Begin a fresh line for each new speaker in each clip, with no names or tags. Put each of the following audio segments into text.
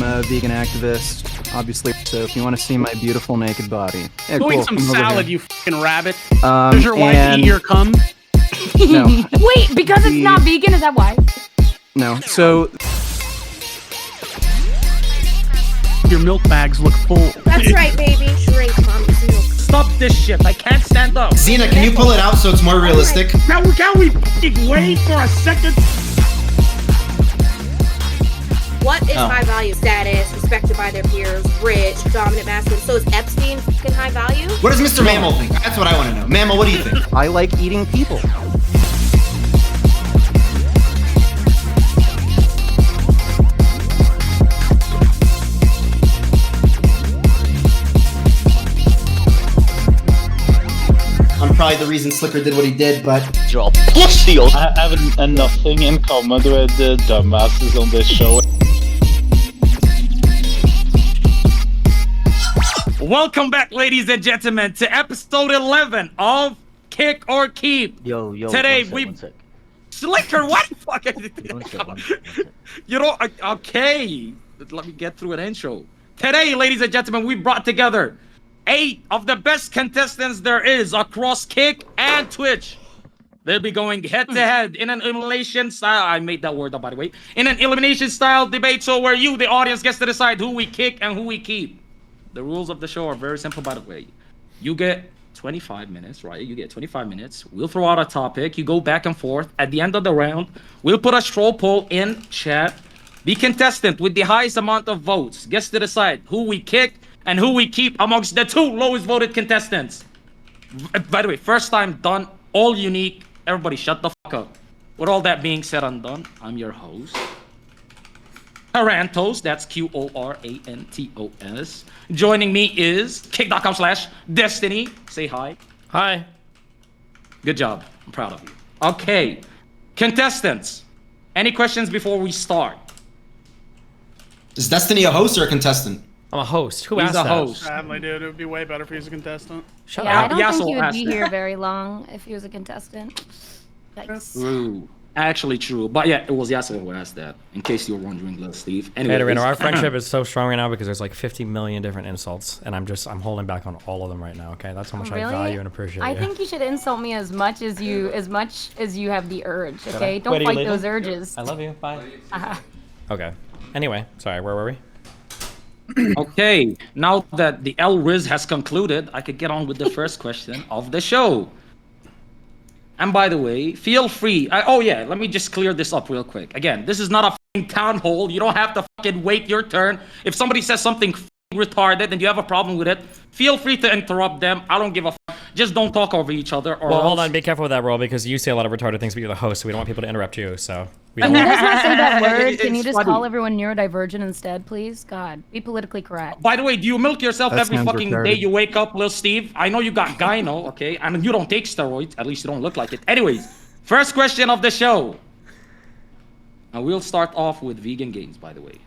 I'm a vegan activist, obviously, so if you want to see my beautiful naked body... Yeah,
Doing
cool,
some
come over
salad,
here.
you fucking rabbit. Does your wife eat your cum?
No.
Wait, because it's not vegan, is that why?
No, so...
Your milk bags look full.
That's right, baby. Drink mommy's milk.
Stop this shit. I can't stand up.
Xena, can you pull it out so it's more realistic?
Can we wait for a second?
What is high value? Status, respected by their peers, rich, dominant, masculine. So is Epstein fucking high value?
What does Mr. Mammal think? That's what I want to know. Mammal, what do you think?
I like eating people.
I'm probably the reason Slicker did what he did, but...
You're a pussy! I have nothing in common with the dumbasses on this show.
Welcome back, ladies and gentlemen, to episode 11 of Kick or Keep.
Yo,
Today
one sec.
Slicker, what the fuck?
One sec.
You know, okay. Let me get through an intro. Today, ladies and gentlemen, we brought together 8 of the best contestants there is across Kick and Twitch. They'll be going head-to-head in an elimination style. I made that word up, by the way. In an elimination style debate, so where you, the audience, gets to decide who we kick and who we keep. The rules of the show are very simple, by the way. You get 25 minutes, right? You get 25 minutes. We'll throw out a topic. You go back and forth. At the end of the round, we'll put a straw poll in chat. The contestant with the highest amount of votes gets to decide who we kick and who we keep amongst the 2 lowest voted contestants. By the way, first time done, all unique. Everybody shut the fuck up. With all that being said and done, I'm your host, Quarantos, that's Q-O-R-A-N-T-O-S. Joining me is kick.com/Destiny. Say hi.
Hi.
Good job. I'm proud of you. Okay. Contestants, any questions before we start?
Is Destiny a host or a contestant?
I'm a host. Who
He's
asked
a
that?
host.
Sadly, dude, it would be way better if he was a contestant.
Shut
Yeah, I
up.
don't think
Yassuo
he would
asked
be
that.
here very long if he was a contestant. Yikes.
True. Actually true. But yeah, it was Yassuo who asked that, in case you were wondering, little Steve. Anyway,
Hey, Reno, our friendship is so strong right now because there's like 50 million different insults, and I'm holding back on all of them right now. Okay, that's how much
Really?
I value and appreciate
I
you.
think you should insult me as much as you have the urge.
Should
Okay,
I?
don't
Wait, are you
fight
leaving?
those urges.
I love you. Bye. Okay. Anyway, sorry. Where were we?
Okay, now that the L Riz has concluded, I could get on with the first question of the show. And by the way, feel free. Oh yeah, let me just clear this up real quick. Again, this is not a fucking town hall. You don't have to fucking wait your turn. If somebody says something retarded and you have a problem with it, feel free to interrupt them. I don't give a fuck. Just don't talk over each other. Or
Well, hold
else-
on. Be careful with that, Roll, because you say a lot of retarded things, but you're the host, so we don't want people to interrupt you. So we
Can
don't.
you guys not say that word? Can you
It's
just
funny.
call everyone neurodivergent instead, please? God, be politically correct.
By the way, do you milk yourself
That
every
sounds
fucking
retarded.
day you wake up, Lil Steve? I know you got gyno, okay? I mean, you don't take steroids. At least you don't look like it. Anyways, first question of the show. And we'll start off with vegan gains, by the way.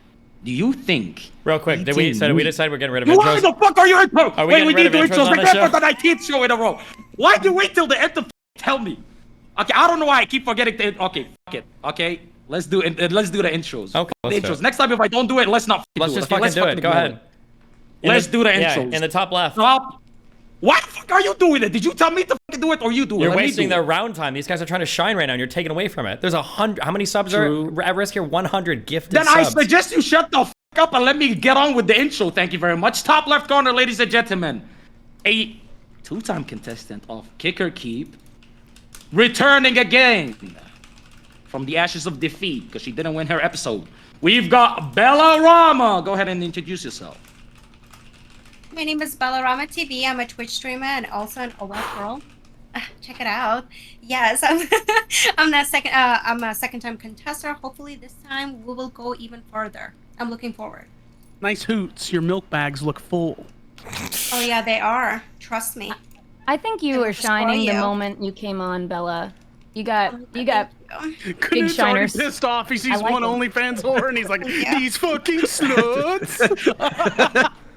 Do you think...
Real quick, did we decide we're getting rid of
Why
intros?
the fuck are you intro?
Are we
Wait, we
getting
need
rid
to
of
intros
intros on
like
the
that
show?
for the 19th show in a row. Why'd you wait till the end to tell me? Okay, I don't know why I keep forgetting to... Okay, fuck it. Okay, let's do the intros.
Okay,
The
let's do
intros.
it.
Next time if I don't do it, let's not
Let's
do
just
it. Okay,
fucking
let's
do it. Go
ignore
ahead.
Let's do the
Yeah,
intros.
in the top left.
Stop. Why the fuck are you doing it? Did you tell me to fucking do it or you do it?
You're
Let me
wasting
do
their
it.
round time. These guys are trying to shine right now, and you're taking away from it. There's 100. How many subs
True.
are at risk here? 100 gifted
Then
subs.
I suggest you shut the fuck up and let me get on with the intro. Thank you very much. Top left corner, ladies and gentlemen. A 2-time contestant of Kick or Keep. Returning again from the ashes of defeat because she didn't win her episode. We've got Bella Rama. Go ahead and introduce yourself.
My name is Bellarama TV. I'm a Twitch streamer and also an OS girl. Check it out. Yes, I'm a second-time contestant. Hopefully this time we will go even further. I'm looking forward.
Nice hoots. Your milk bags look full.
Oh yeah, they are. Trust me.
I think you were shining the moment you came on, Bella. You got
Knut's already
shiners.
pissed off. He sees
I like
one
them.
OnlyFans whore and he's like,
Yeah.
these fucking sluts.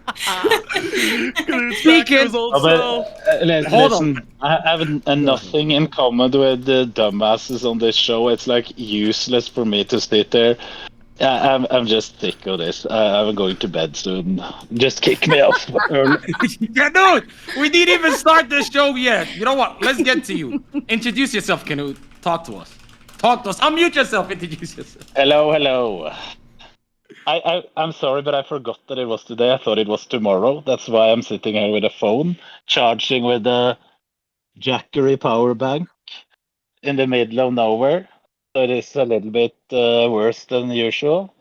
Knut's back to
Speaking-
his old
Oh,
self.
Hold
listen, I have nothing in common with the dumbasses on this show. It's like useless for me to sit there I'm just sick of this. I'm going to bed soon. Just kick me off early.
Yeah, dude, we didn't even start the show yet. You know what? Let's get to you. Introduce yourself, Canute. Talk to us. Talk to us. Unmute yourself. Introduce yourself.
Hello. I'm sorry, but I forgot that it was today. I thought it was tomorrow. That's why I'm sitting here with a phone, charging with a Jackery power bank in the middle of nowhere. So it is a little bit worse than usual.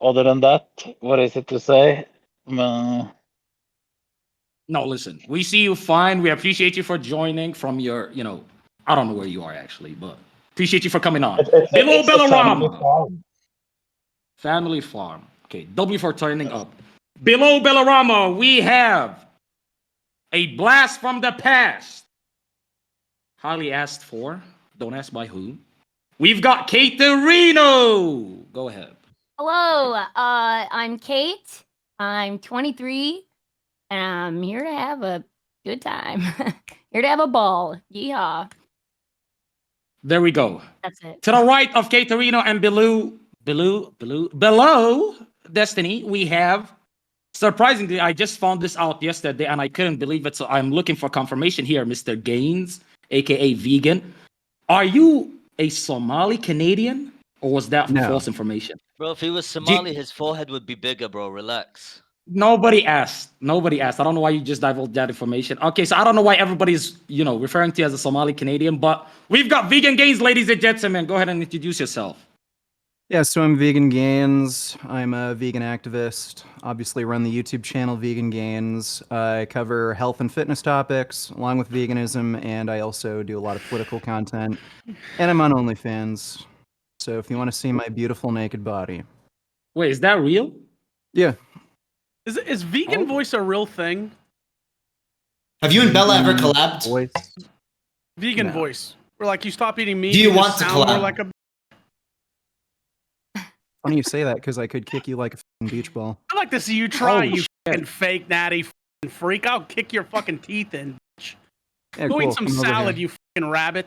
Other than that, what is it to say?
No, listen. We see you fine. We appreciate you for joining from your, I don't know where you are actually, but appreciate you for coming on. Below Bellarama. Family Farm. Okay, W for turning up. Below Bellarama, we have a blast from the past. Highly asked for. Don't ask by who. We've got Caterino. Go ahead.
Hello, I'm Kate. I'm 23, and I'm here to have a good time. Here to have a ball. Yeehaw.
There we go.
That's it.
To the right of Caterino and below Destiny, we have, surprisingly, I just found this out yesterday and I couldn't believe it, so I'm looking for confirmation here, Mr. Gainz, aka Vegan. Are you a Somali Canadian, or was that false information?
Bro, if he was Somali, his forehead would be bigger, bro. Relax.
Nobody asked. I don't know why you just divulged that information. Okay, so I don't know why everybody's, referring to you as a Somali Canadian, but we've got Vegan Gainz, ladies and gentlemen. Go ahead and introduce yourself.
Yeah, so I'm Vegan Gainz. I'm a vegan activist. Obviously run the YouTube channel Vegan Gainz. I cover health and fitness topics along with veganism, and I also do a lot of political content. And I'm on OnlyFans. So if you want to see my beautiful naked body.
Wait, is that real?
Yeah.
Is vegan voice a real thing?
Have you and Bella ever collabed?
Voice.
Vegan voice. Where like you stop eating meat.
Do you
and
want to
sound more
collab?
like a
Funny you say that because I could kick you like a f***ing beach ball.
I'd like to see you try,
Holy
you
shit.
fucking fake natty fucking freak. I'll kick your fucking teeth in. Bitch.
Yeah,
Go
cool.
eat some
Come over
salad,
here.
you fucking rabbit.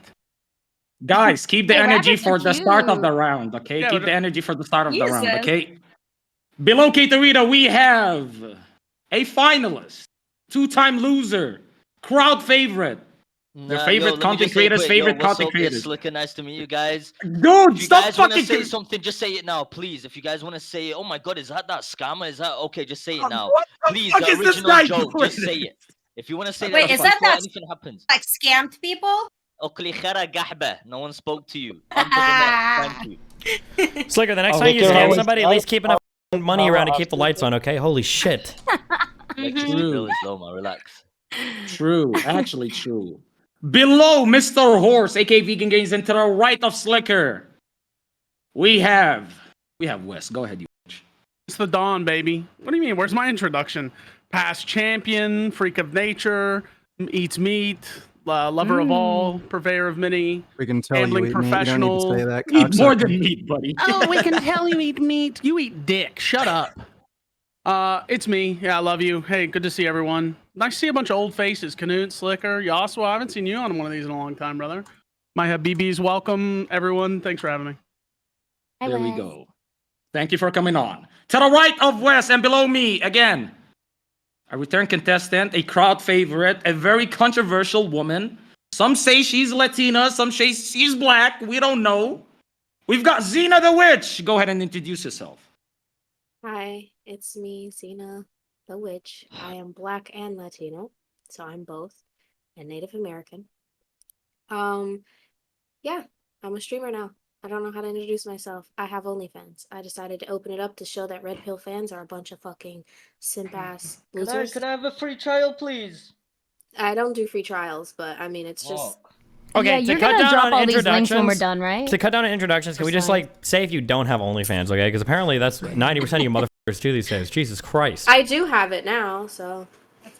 Guys, keep the
Hey,
energy
rabbits
for
are
the start of
cute.
the round, okay?
Yeah,
Keep
but-
the energy for the start of the round,
Jesus.
okay? Below Caterina, we have a finalist, two-time loser, crowd favorite, their favorite content creators, favorite content creators.
Slicker, nice to meet you guys.
Dude,
If you
stop
guys want to
fucking...
say something, just say it now, please. If you guys want to say, oh my god, is that scammer? Is that okay? Just say it now.
What the
Please,
fuck
the
is this
original
guy
joke,
doing?
just say it. If you want to say
Wait,
that,
is that
before
that-
anything happens.
Like scammed people?
No one spoke to you. On to the next. Thank you.
Slicker, the next
Oh,
time you
Victor,
scam
how
somebody, at
is-
least keep enough money around to keep the lights on, okay? Holy shit.
Electricity bill is low, man. Relax.
True, actually true. Below Mr. Horse, aka Vegan Gainz, and to the right of Slicker, we have Wes. Go ahead, you.
It's the dawn, baby. What do you mean? Where's my introduction? Past champion, freak of nature, eats meat, lover of all, purveyor of many.
We can tell
Gambling
you eat meat. You don't need
professional.
to say that.
Eat more
cocksucker.
than meat, buddy.
Oh, we can tell you eat meat. You eat dick. Shut up. It's me. Yeah, I love you. Hey, good to see everyone. Nice to see a bunch of old faces. Canute, Slicker, Yassuo. I haven't seen you on one of these in a long time, brother. My Habibis, welcome, everyone. Thanks for having me.
Hi,
There we
Wes.
go. Thank you for coming on. To the right of Wes and below me, again, a return contestant, a crowd favorite, a very controversial woman. Some say she's Latina, some say she's black. We don't know. We've got Xena the Witch. Go ahead and introduce yourself.
Hi, it's me, Xena the Witch. I am black and Latino, so I'm both, and Native American. Yeah, I'm a streamer now. I don't know how to introduce myself. I have OnlyFans. I decided to open it up to show that Red Pill fans are a bunch of fucking simp-ass losers.
Could I have a free trial, please?
I don't do free trials, but I mean, it's just...
Okay,
Yeah,
to
you're
cut
gonna
down
drop
on
all these links when we're
introductions,
done, right?
to cut down on introductions, can we just say if you don't have OnlyFans, okay? Because apparently that's 90% of you motherfuckers do these days. Jesus Christ.
I do have it now, so...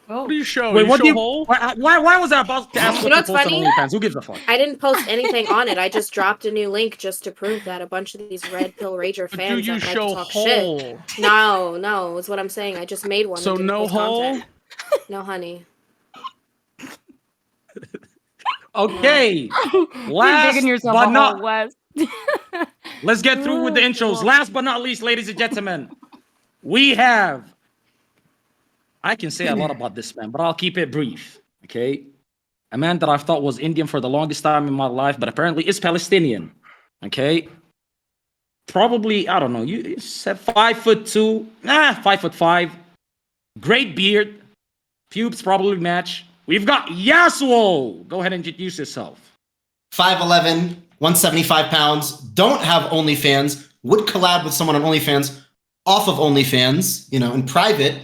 What do you show?
Wait,
you
what
show
do you?
hole?
Why was I about to ask
You
what
know
you
what's
posted on
funny?
OnlyFans? Who gives a fuck?
I didn't post anything on it. I just dropped a new link just to prove that a bunch of these Red Pill Rager
Do
fans
you
that like to
show
talk
hole?
shit. No, is what I'm saying. I just made one.
So
that didn't
no
post
hole?
content. No, honey.
Okay.
You're digging yourself
but
a
not
hole, Wes.
let's get through with the intros. Last but not least, ladies and gentlemen, we have. I can say a lot about this man, but I'll keep it brief. Okay, a man that I thought was Indian for the longest time in my life, but apparently is Palestinian. Okay, probably I don't know. You said 5'2", 5'5", great beard, pubes probably match. We've got Yassuo. Go ahead and introduce yourself.
5'11", 175 pounds, don't have OnlyFans, would collab with someone on OnlyFans, off of OnlyFans, you know, in private,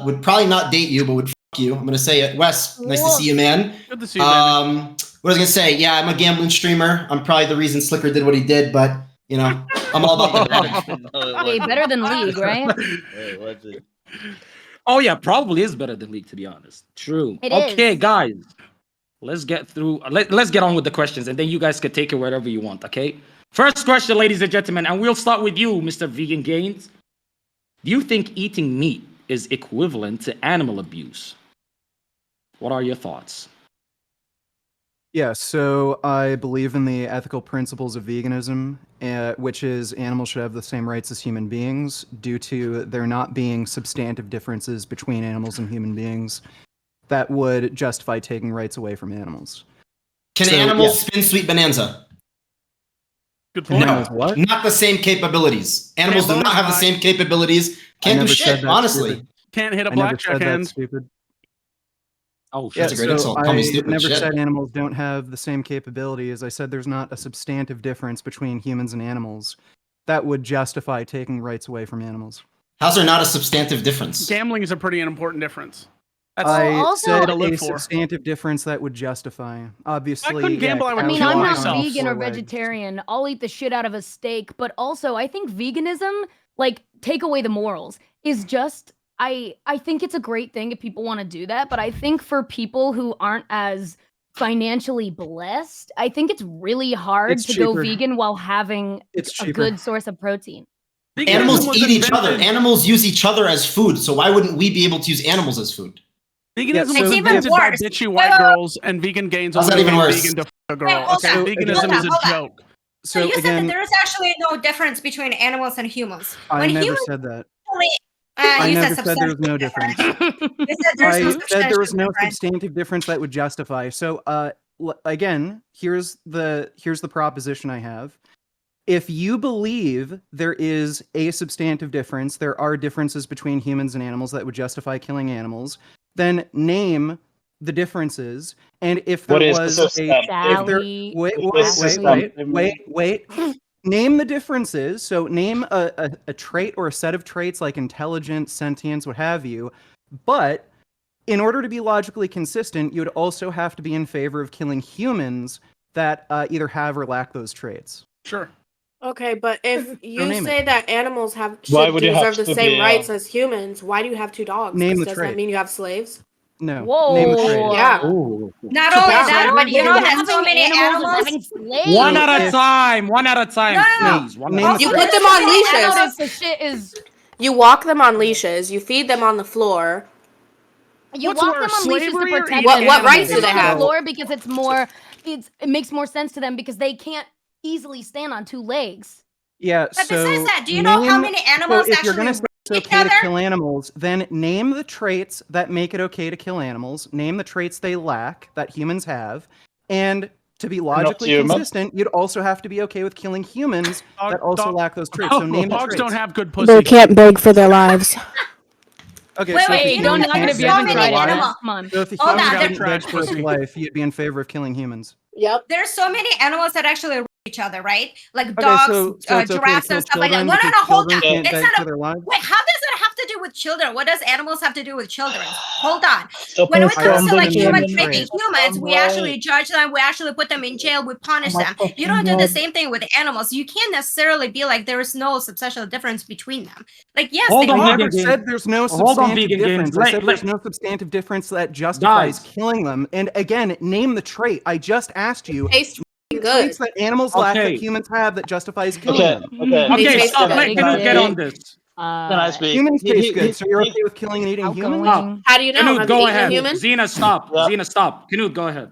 would probably not date you, but would fuck you. I'm going to say it. Wes, nice to see you, man.
Good to see you, baby.
What was I going to say? Yeah, I'm a gambling streamer. I'm probably the reason Slicker did what he did, but, you know, I'm all about the
Hey, better than League, right?
Wait, what's it?
Oh yeah, probably is better than League, to be honest. True.
It
Okay,
is.
guys, let's get through. Let's get on with the questions, and then you guys can take it wherever you want. Okay. First question, ladies and gentlemen, and we'll start with you, Mr. Vegan Gainz. Do you think eating meat is equivalent to animal abuse? What are your thoughts?
Yeah, so I believe in the ethical principles of veganism, which is animals should have the same rights as human beings due to there not being substantive differences between animals and human beings that would justify taking rights away from animals.
Can animals spin Sweet Bonanza?
Good point.
No,
What?
not the same capabilities. Animals do not have the same capabilities. Can't do
never
shit,
said that,
honestly.
stupid.
Can't hit a
I never
blackjack
said that,
hand.
stupid.
Oh,
Yeah,
That's a great
so
insult. Call me
I
stupid,
never
shit.
said animals don't have the same capabilities. I said there's not a substantive difference between humans and animals that would justify taking rights away from animals.
How's there not a substantive difference?
Gambling is a pretty important difference. That's
I
also-
said
to live
a
for.
substantive difference that would justify. Obviously,
couldn't gamble, I would
I mean,
kill
I'm not
myself.
vegan or vegetarian. I'll eat the shit out of a steak, but also I think veganism, like, take away the morals, is just I think it's a great thing if people want to do that, but I think for people who aren't as financially blessed, I think it's really hard
It's
to go
cheaper.
vegan while having
It's
a
cheaper.
good source of protein.
Veganism
Animals
was
eat each other.
invented-
Animals use each other as food, so why wouldn't we be able to use animals as food?
Veganism
Yeah,
was
so-
It's even
invented by
worse.
bitchy white girls, and vegan gains
How's
only
that even
made
worse?
vegan to f a girl.
Wait, hold
Okay,
on,
veganism
hold
is a
on.
joke.
So you said
again,
that there is actually no difference between animals and humans.
I
When
never
humans
said that.
you
I never
said
said there was no
substantive
difference.
You said there's
I
no
said there was no
difference.
substantive difference that would justify. So, again, here's the proposition I have. If you believe there is a substantive difference, there are differences between humans and animals that would justify killing animals, then name the differences. And if there
What is the
was
system?
if there,
Sally,
wait. Name the differences. So name a trait or a set of traits like intelligence, sentience, what have you. But in order to be logically consistent, you would also have to be in favor of killing humans that either have or lack those traits.
Sure.
Okay, but if you
name
say that animals
Why
should
would you have
deserve the
to
same
be,
rights as humans, why do you have two dogs?
Name
'Cause
the
does
trait.
that mean you have slaves?
No.
Whoa.
Name the trait.
Yeah.
Ooh.
Not only
Yeah.
that, but you know
Having
there's so many animals.
having slaves.
One at a
if-
time. One at a time,
No.
please. One
Name
at a
the
You
time.
put them on
I
leashes.
noticed the shit is.
You walk them on leashes. You feed them on the floor.
You
What's
walk them
worse,
on leashes to
slavery or
protect
eating
them.
What
You
rights
put
do
them
they
on the
have?
floor because it makes more sense to them because they can't easily stand on two legs.
Yeah,
But
so
besides that, do you know how many animals
so if you're gonna
actually
say it's
each
okay
other?
to kill animals, then name the traits that make it okay to kill animals. Name the traits they lack that humans have, and to be logically
human.
consistent, you'd also have to be okay with killing humans that also lack those traits. So name the
Dogs
traits.
don't have good
They
pussy.
can't beg for their lives.
Okay,
Wait,
so
wait,
if
you
you
know
don't
what?
knock it
can't
if you
so
haven't
many
tried it.
animals.
Come on.
So if you
Hold
can't
on,
get
there-
trash
Trash pussy.
life, you'd be in favor of killing humans.
Yep.
There's so many animals that actually rape each other, right? Like
Okay,
dogs,
so it's okay to
giraffes,
kill
and stuff like that.
children
No, no,
because
no, hold on.
children can't
It's
beg
not
for
a.
their lives?
Wait, how does it have to do with children? What does animals have to do with children? Hold on.
Stop
When it
it
comes
from
to like
the
humans
human
raping
race.
humans, we actually judge them, we actually put them in jail, we punish them. You don't do the same thing with animals. You can't necessarily be like there is no substantial difference between them. Like, yes,
Hold
they
on,
I
are.
vegan
never
games.
said there's no
Hold on,
substantive
vegan games.
difference. I
Let-
said
let-
there's no substantive difference that justifies
Guys.
killing them. And again, name the trait. I just asked you
Tastes good.
traits that animals lack
Okay.
that humans have that justifies killing
Okay,
them.
okay.
They
Okay,
taste
stop.
good.
Let Canute get on this.
Can I speak?
Humans
He-
taste
he-
good, so you're
he-
okay with killing and eating humans?
Outgoing.
How do you know?
Canute,
Have
go
you eaten a
ahead.
human?
Xena, stop.
Yeah.
Xena, stop. Canute, go ahead.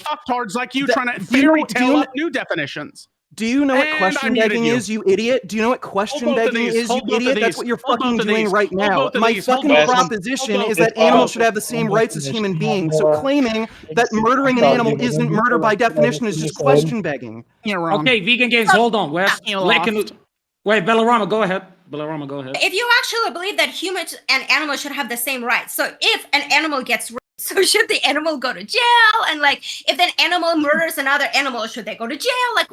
fucktards like you
That-
trying to
do you know-
fairy
do you
tale
know-
up new definitions.
Do you know what
And
question
I muted
begging
you.
is, you idiot? Do you know what question
Hold both of
begging
these,
is, you
hold both of
idiot? That's
these,
what you're
hold both
fucking
of
doing
these,
right
hold
now.
both of
My
these, hold
fucking
both of these,
proposition
hold
is
both
that
of
animals
these.
should have the same rights as human beings. So claiming that murdering an animal isn't murder by definition is just question begging.
You're wrong.
Okay, vegan gains. Hold on, Wes.
You
Like,
lost.
wait, Bellarama, go ahead. Bellarama, go ahead.
If you actually believe that humans and animals should have the same rights, so if an animal gets raped, so should the animal go to jail? And like, if an animal murders another animal, should they go to jail? Like,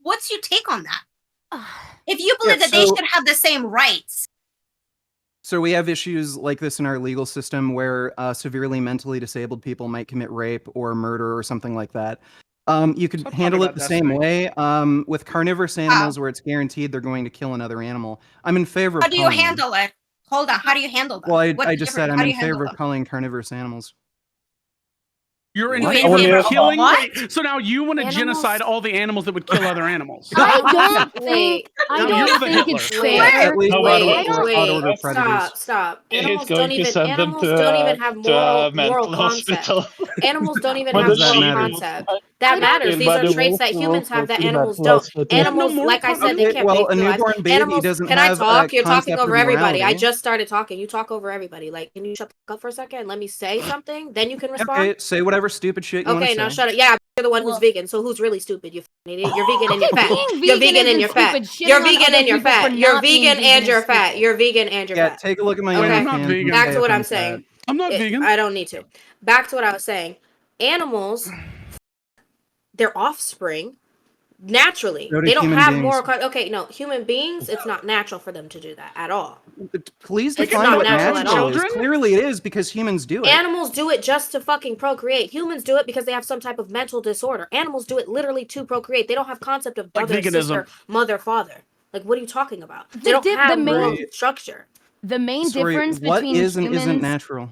what's your take on that? If you believe that they should have the same rights.
So we have issues like this in our legal system where severely mentally disabled people might commit rape or murder or something like that. You could
Stop
handle
talking
it the
about
same
destiny.
way with carnivorous animals where it's guaranteed they're going to kill another animal. I'm in favor of
How do you
calling them.
handle it? Hold on. How do you handle that?
Well,
What's
I
the
just said
difference?
I'm
How do
in
you handle
favor of
them?
calling carnivorous animals.
You're in
What?
favor
Wait,
of killing?
what?
Wait, so now you want to
Animals-
genocide all the animals that would kill other animals.
I don't
Wait.
think I
Now
don't
you're the
think it's
Hitler.
fair.
At least
No,
Wait,
out-order
wait,
predators.
stop.
He's
Animals
going
don't
to
even
send them
animals
to
don't
a-
even have
to a
moral
mental
concept.
hospital.
Animals don't even
What
have
does that
moral
matter?
concept. That matters. These
By
are
the
traits that
wolf,
humans have that
wolf,
animals
wolf,
don't.
wolf,
They have no
Animals,
moral
like I said,
Okay,
they can't
well,
bathe
a
through lives.
newborn baby
Animals,
doesn't
can I
have
talk?
a
You're talking
concept
over
of
everybody. I
morality.
just started talking. You talk over everybody. Like, can you shut the fuck up for a second? Let me say something. Then you can respond.
Okay, say whatever stupid shit you want
Okay,
to
now
say.
shut up. Yeah, you're the one who's
Well-
vegan. So who's really stupid? You f***ing idiot. You're vegan and you're fat.
Being
You're
vegan
vegan and
isn't
you're fat.
stupid.
You're
Shitting on
vegan
other
and you're
people for
fat. You're
not being
vegan and
is
you're fat.
stupid.
You're vegan and you're
Yeah,
fat.
take a look at my
Okay.
OnlyFans.
I'm not vegan.
You
Back
may
to what
have
I'm
been
saying.
fat.
I'm not
It-
vegan.
I don't need to. Back to what I was saying. Animals, their offspring, naturally,
So do
they don't
human
have
beings.
moral. Okay, no, human beings, it's not natural for them to do that at all.
Please
It's
define
not
what
natural at
natural
all.
is.
Children?
Clearly it is because humans do it.
Animals do it just to fucking procreate. Humans do it because they have some type of mental disorder. Animals do it literally to procreate. They don't have concept of
Like
brother,
veganism.
sister, mother, father. Like, what are you talking about? They
The
don't
dip- the
have
main-
moral structure.
The main
Sorry,
difference
what
between
is and
humans
isn't natural?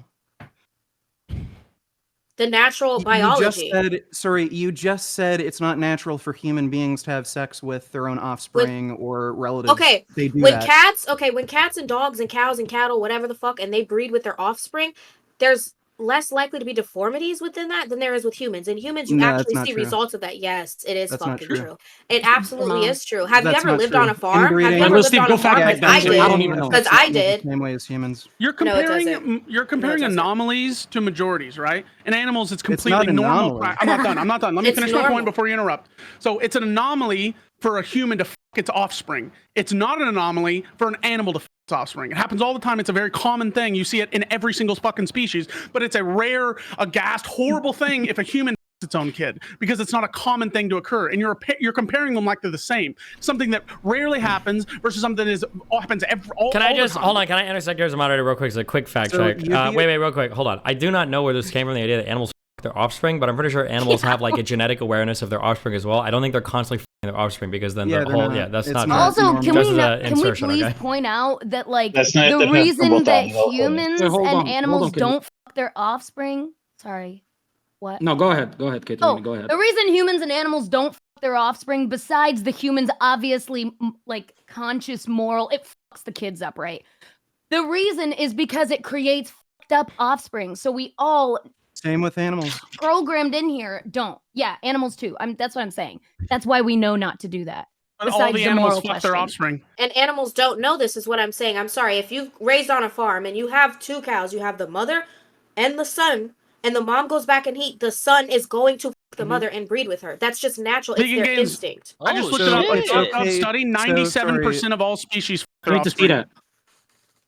The natural biology.
You just said it's not natural for human beings to have sex with their own offspring or relatives.
Okay,
They do
when
that.
when cats and dogs and cows and cattle, whatever the fuck, and they breed with their offspring, there's less likely to be deformities within that than there is with humans. In humans, you
No, that's
actually
not
see
true.
results of that. Yes, it is
That's not
fucking
true.
true. It absolutely
Mom.
is true. Have you
That's
ever
not
lived
true.
on a farm? Have
Inbreeding-
you ever
Well,
lived
Steve,
on
go
a
fact
farm?
check
Because
that
I
shit.
did.
I don't even know.
Because I did.
The same way as humans.
You're
No, it
comparing
doesn't.
you're comparing
doesn't.
anomalies to majorities, right? In animals, it's
not
completely
an
normal.
anomaly.
I'm not done. Let me
It's
finish my
normal.
point before you interrupt. So it's an anomaly for a human to fuck its offspring. It's not an anomaly for an animal to fuck its offspring. It happens all the time. It's a very common thing. You see it in every single fucking species, but it's a rare, aghast, horrible thing if a human fucks its own kid, because it's not a common thing to occur, and you're comparing them like they're the same. Something that rarely happens versus something that happens all
Can I
the
just
time.
hold on? Can I intersect here as a moderator real quick? It's a quick fact
So
check.
you'd be-
Wait, real quick. Hold on. I do not know where this came from. The idea that animals f- their offspring, but I'm pretty sure animals have like a genetic awareness of their offspring as well. I don't think they're constantly f***ing their offspring because then
Yeah,
the
they're
whole
not.
that's
It's
not.
not.
true.
Also,
normal.
can
Just
we
as a
can we
insertion,
please
okay?
point out that like
That's not
the
depends on
reason
what
that
animal it is.
humans
Wait, hold
and
on,
animals
can you-
don't fuck their offspring? Sorry, what?
No, go ahead. Go ahead, Caitlin.
Oh,
Go ahead.
the reason humans and animals don't fuck their offspring, besides the humans obviously like conscious moral, it fucks the kids up, right? The reason is because it creates fucked up offspring. So we all
Same with animals.
programmed in here don't. Yeah, animals too. That's what I'm saying. That's why we know not to do that.
But all
besides
the
the
animals
moral
fuck their
question.
offspring.
And animals don't know this, is what I'm saying. I'm sorry. If you've raised on a farm and you have two cows, you have the mother and the son, and the mom goes back and the son is going to fuck the mother and breed with her. That's just natural. It's
Vegan
their
Gainz.
instinct.
I just
Oh,
looked it up.
shit.
It's a
Okay,
study.
so
97% of all species fuck
I
their
need to see
offspring.
that.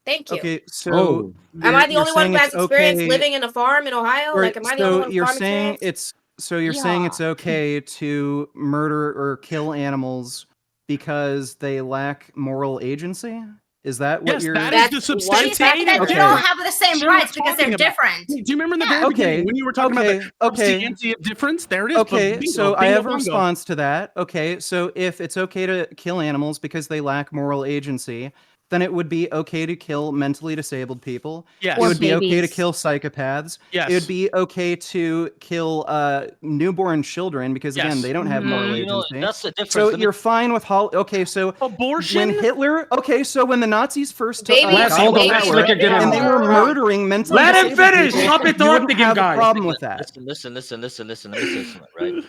Thank you.
Okay, so
Oh.
Am I the only one who has
it's
experience
okay-
living in a farm in Ohio? Like, am I the only one with
you're
farm
saying
experience?
you're saying it's okay to murder or kill animals because they lack moral agency? Is that what
Yes,
you're?
that is the
That's one
substantiating.
fact
That
Okay.
they don't have the same
Sure, we're
rights because they're
talking about-
different.
Do you remember in the very
Okay,
beginning when you were talking about the
okay.
substantiative difference? There it is.
Okay,
Bingo,
so I
bingo,
have a
bongo.
response to that. Okay, so if it's okay to kill animals because they lack moral agency, then it would be okay to kill mentally disabled people.
Yes.
It would be okay to
babies.
kill psychopaths.
Yes.
It would be okay to kill newborn children because again,
Yes.
they don't have moral
You know,
agency.
that's the difference.
So
Let me-
you're fine with okay, so
Abortion.
when Hitler, so when the Nazis first
Babies-
Wes, hold on.
babies-
Let's look at
babies-
it.
and they were murdering mentally
Let him
disabled
finish!
people,
Stop
you wouldn't
interrupting him,
have
guys.
a problem with that.
Listen. Let me say something, right?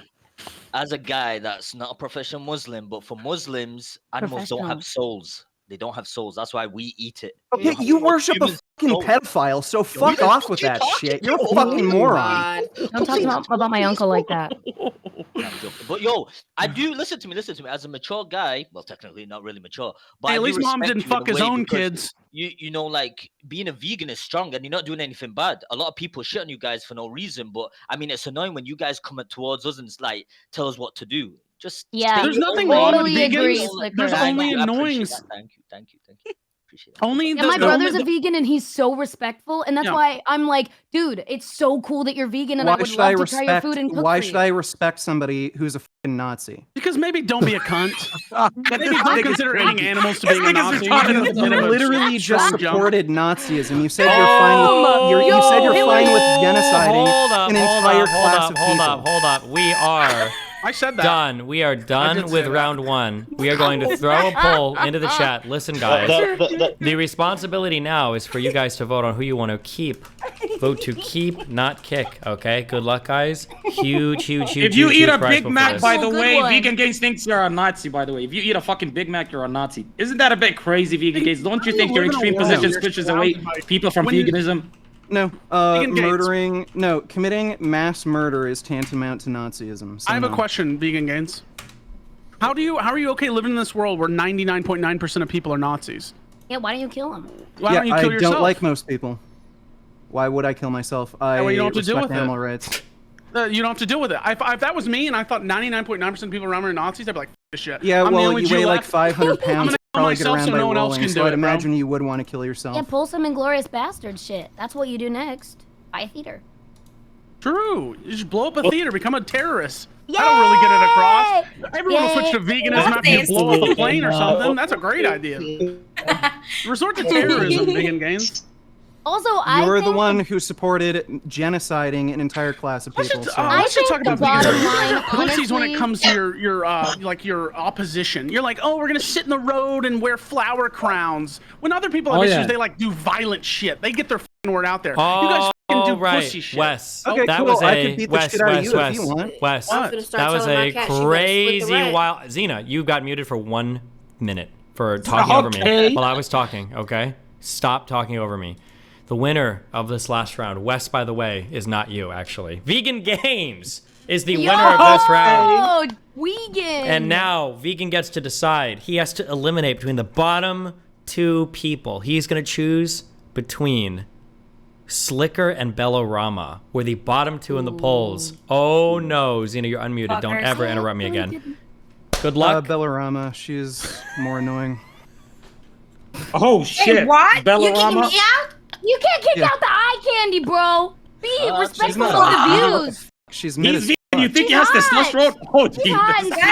as a guy that's not a professional Muslim, but for Muslims, animals don't have souls. They don't have souls. That's why we eat it. They
Okay,
don't have
you
souls.
worship a
Humans
fucking
don't.
pedophile, so fuck
the
off
fuck
with
you
that
talking
shit. You're a
to?
fucking moron.
God.
Don't talk about my uncle like that.
I'm joking. But yo, I do listen to me. As a mature guy, well, technically not really mature, but
Hey,
I
at
do
least mom
respect
didn't
you in a
fuck his
way
own
because
kids.
You know, like being a vegan is strong, and you're not doing anything bad. A lot of people shit on you guys for no reason, but I mean, it's annoying when you guys come towards us and it's like tell us what to do. Just
Yeah,
stay
There's
your own
nothing
lane.
wrong with
totally
vegans.
agree,
Don't
Slicker.
There's
Thank
only
you. I appreciate
annoying.
that. Thank you. Appreciate that.
Only
Yeah,
the,
my
the
brother's
only
a vegan and he's so respectful, and that's
Yeah.
why I'm like, dude, it's so cool that you're vegan, and I
Why
would
should I
love to try your
respect?
food and cook
Why
for
should
you.
I respect somebody who's a fucking Nazi?
because maybe don't be a cunt. Maybe
This
don't
nigga's
consider eating
crazy.
animals to
This
being a
nigga's
Nazi.
retarded.
It's a bit
You
of a
literally just
strong jump.
supported Nazism. You said you're fine with you said you're fine with genociding an entire class of people.
Hold up. We are
I said that.
done. We are done
did
with
say that.
round one. We are going to throw a poll into the chat. Listen, guys. The responsibility now is for you guys to vote on who you want to keep. Vote to keep, not kick. Okay. Good luck, guys. Huge.
If you eat a Big Mac, by the
Good
way,
one.
Vegan Gainz thinks you're a Nazi, by the way. If you eat a fucking Big Mac, you're a Nazi. Isn't that a bit crazy, Vegan Gainz? Don't you think your
live in a
extreme
world
positions
where
pushes
you're
away
surrounded by-
people from
when-
veganism?
No,
Vegan Gates.
committing mass murder is tantamount to Nazism. So
I have a
no.
question, Vegan Gains. How are you okay living in this world where 99.9% of people are Nazis?
Yeah, why don't you kill him?
Why
Yeah,
don't you kill
I
yourself?
don't like most people. Why would I kill myself? I
way you don't have to deal
respect
with it.
animal rights.
You don't have to deal with it. If that was me and I thought 99.9% of people around me are Nazis, I'd be like, F this shit.
Yeah,
I'm the
well,
only
you
Jew
weigh like
left.
500 pounds.
gonna
You
kill
probably get
myself
around
so
by
no one else
rolling,
can
so
do
I'd
it, bro.
imagine you would want to kill yourself.
Yeah, pull some Inglorious Bastard shit. That's what you do next. Buy a theater.
True. You just blow up a theater, become a terrorist. I don't really get it across. Everyone will switch to veganism after you blow up a plane or something. That's a great idea. Resort to terrorism, Vegan Gains.
Also, I
You're the
think
one who supported genociding an entire class of people. so-
I
Let's just
think
talk about
the bottom
veganism.
line,
Pussies when it
honestly-
comes to your opposition. You're like, oh, we're gonna sit in the road and wear flower crowns. When other people have
Oh,
issues,
yeah.
they like do violent shit. They get their f***ing word out there. you
Oh,
guys f***ing do
right.
pussy shit.
Wes.
Okay,
that
cool.
was
I
a
could beat the
Wes,
shit out of
Wes,
you if
Wes,
you want.
Wes.
I was gonna start
That was
telling my
a
cat she gotta split the
crazy
rent.
wild. Xena, you got muted for 1 minute for talking over me
Okay.
while I was talking. Okay, stop talking over me. The winner of this last round, Wes, by the way, is not you actually. Vegan Games is the winner of this round.
Oh, vegan.
And now Vegan gets to decide. He has to eliminate between the bottom two people. He's going to choose between Slicker and Bellorama. We're the bottom two in the polls. Oh no, Xena, you're unmuted. Don't
Fuckers.
ever interrupt me again. Good luck.
Bellarama, she's more annoying.
Oh shit!
Hey, what? You kicking
Bellarama?
me out?
You can't kick
Yeah.
out the eye candy, bro. Be respectful
not
of
a-
the views.
She's mid
He's
as
vegan. You think he
He's
has
hot.
testosterone? Oh,
He's hot and
Jesus.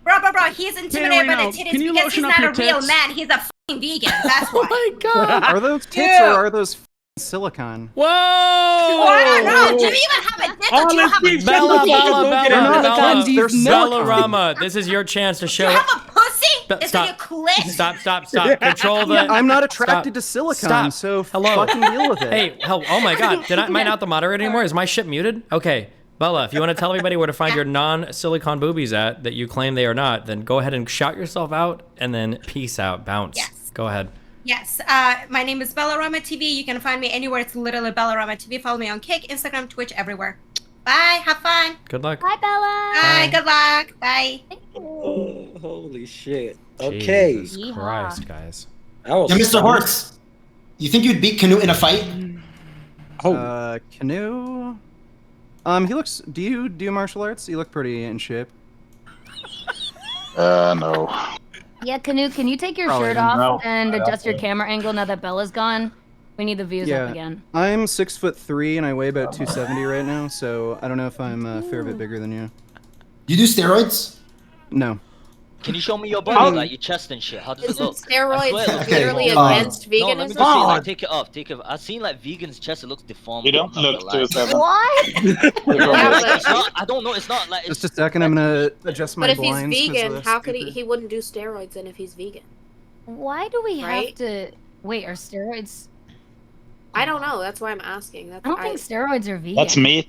No, bro. He's intimidated by
Reno,
the titties
can you
because he's
lotion up
not a
your
real
tits?
man. He's a fucking vegan. That's why.
God.
Are those tits
Yeah.
or are those silicon?
Whoa!
Oh, I don't know. Do you even have a dick or do you have a
Honestly,
pussy?
Bella,
They're not
Bellorama, this is your chance to
Do
show
you
it.
have a pussy?
Stop.
Is it a clit?
Stop. Control the.
I'm not attracted to
Stop.
silicon, so
Hello.
fucking deal with it.
Hey, oh my God! Am I not the moderator anymore? Is my shit muted? Okay, Bella, if you want to tell everybody where to find your non-silicon boobies at that you claim they are not, then go ahead and shout yourself out and then peace out, bounce.
Yes.
Go ahead.
Yes, my name is Bellarama TV. You can find me anywhere. It's literally Bellarama TV. Follow me on Kick, Instagram, Twitch, everywhere. Bye. Have fun.
Good luck.
Bye, Bella.
Bye. Good luck. Bye.
Oh, holy shit. Okay.
Jesus
Yeehaw.
Christ, guys.
That was
Now, Mr. Hortz, you think you'd beat Canute in a fight?
Oh,
Canoe. He looks. Do you do martial arts? You look pretty in shape.
No.
Yeah, Canute, can you take your
Probably
shirt
not.
off and adjust your camera angle now that Bella's gone? We need the views up again.
I'm 6'3" and I weigh about 270 right now, so I don't know if I'm a fair bit bigger than you.
You do steroids?
No.
Can you show me your body, like your chest and shit? How does it
Isn't
look?
steroids
I swear it looks
literally
deformed.
against
No, let me
veganism?
just see. Like, take it off. I've seen like vegans' chest. It looks deformed.
You don't
I'm not
look
gonna lie.
2'7".
What?
Yeah,
Like,
but-
it's not. I don't know. It's not like.
Just a second, I'm gonna adjust my
But if he's
blinds. 'cause
vegan,
of
how could
stupid-
he wouldn't do steroids then if he's vegan?
Why do we
Right?
have to wait? Are steroids?
I don't know. That's why I'm asking. That's
I don't think steroids are vegan.
That's meat.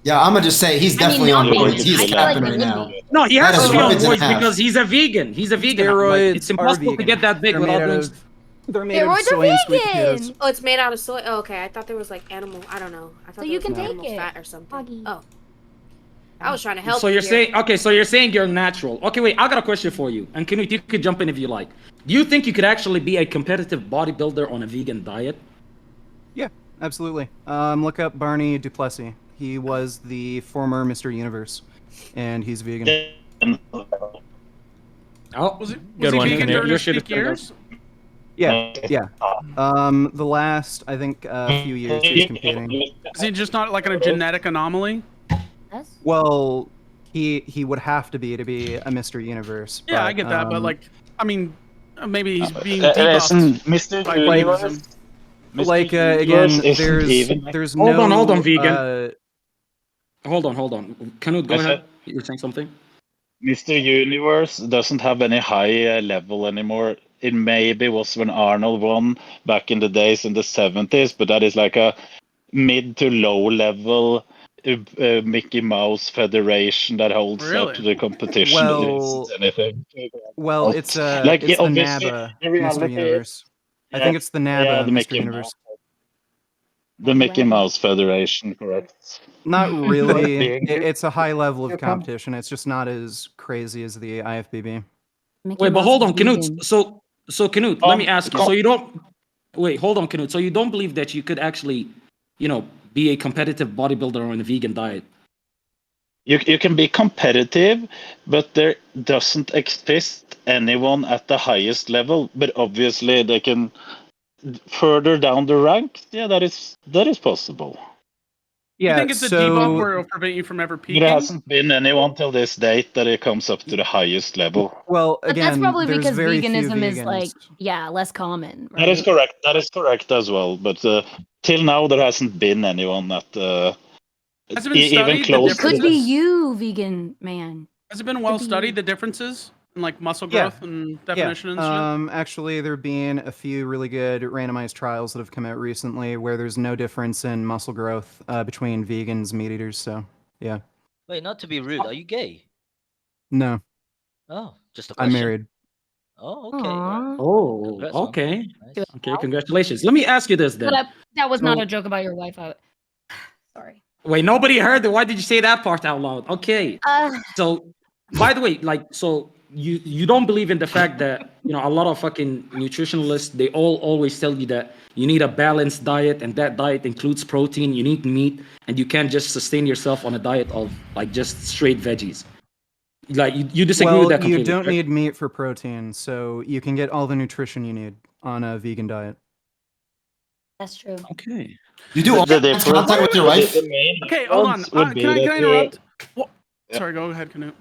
Yeah, I'm gonna just say he's definitely on
not
points.
me.
He's
I feel like
capping
it
right
would
now.
be.
No, he
That
has
is
to be on
weapons and a
points
half.
because he's a vegan. He's a vegan. Like,
Steroids
it's impossible
are
to get that big
They're
without
made out
doing.
of. They're made of
Steroids are
soy and sweet
vegan.
potatoes.
Oh, it's made out of soy. Oh, okay, I thought there was like animal. I don't know. I thought
So
there
you
was
can
like
take
animal
it.
fat or something.
Augie.
Oh, I was trying to help.
So you're
here.
saying okay? So you're saying you're natural. Okay, wait. I got a question for you. And Knut, you could jump in if you like. Do you think you could actually be a competitive bodybuilder on a vegan diet?
Yeah, absolutely. Look up Barney Duplessis. He was the former Mr. Universe, and he's vegan.
Oh,
Was
Good
he
one,
vegan
Knut.
during
Your
his
shit is
peak years?
Yeah, yeah. The last, I think, few years he was competing.
Is he just not like a genetic anomaly?
Yes.
Well, he would have to be a Mr. Universe.
Yeah,
but,
I get that, but like, I mean, maybe he's being
Isn't
debuffed.
Mr.
by
Universe?
veganism.
Mr.
like
Universe
again,
isn't even.
there's
Hold
no.
on, hold on, vegan. Hold on. Knut, go
I
ahead.
said-
You were saying something.
Mr. Universe doesn't have any high level anymore. It maybe was when Arnold won back in the days in the 70s, but that is like a mid to low level Mickey Mouse Federation that holds
Really?
up to the competition.
Well-
It isn't anything.
Well, it's
Like,
it's the
obviously,
NABA
the
Mr.
reality
Universe. I
Yeah,
think it's the NABA
yeah, the
Mr.
Mickey
Universe.
The Mickey Mouse Federation, correct?
Not really.
Being-
It's a high level of competition. It's just not as crazy as the IFBB.
Mickey
Wait, but
Mouse
hold
is
on, Knut.
vegan.
So Knut, let me ask you. So you don't wait, hold on, Knut. So you don't believe that you could actually, be a competitive bodybuilder on a vegan diet?
You can be competitive, but there doesn't exist anyone at the highest level. But obviously, they can further down the ranks. Yeah, that is possible.
Yeah.
You think it's a
so
debuff where it'll prevent you from ever peaking?
There hasn't been anyone till this date that it comes up to the highest level.
well,
But
again,
that's probably
there's
because
very few
veganism is
vegans.
like, yeah, less common. Right?
That is correct. That is correct as well. But till now, there hasn't been anyone that
Has it been
even
studied, the
close.
It could
to
be
this.
you, vegan man.
Has it been well
be
studied,
you.
the differences in like muscle
Yeah.
growth and definition and shit?
Actually, there have been a few really good randomized trials that have come out recently where there's no difference in muscle growth between vegans and meat eaters. So, yeah.
Wait, not to be rude. Are you gay?
No,
Oh, just a
I'm
question.
married.
Oh, okay.
Aw.
Oh,
Congrats, man.
okay.
Nice.
Okay, congratulations. Let me ask you this then.
But that was not
So-
a joke about your wife. Sorry.
Wait, nobody heard it. Why did you say that part out loud? Okay. So, by the way, so you don't believe in the fact that a lot of fucking nutritionalists, they always tell you that you need a balanced diet, and that diet includes protein, you need meat, and you can't just sustain yourself on a diet of like just straight veggies. Like you disagree
Well,
with that
you
completely?
don't
correct?
need meat for protein, so you can get all the nutrition you need on a vegan diet.
That's true.
Okay.
You do all
The
that contact with your wife?
the main
Okay, hold on.
difference would be
Can I
that
interrupt?
Yeah.
Sorry, go ahead, Knut.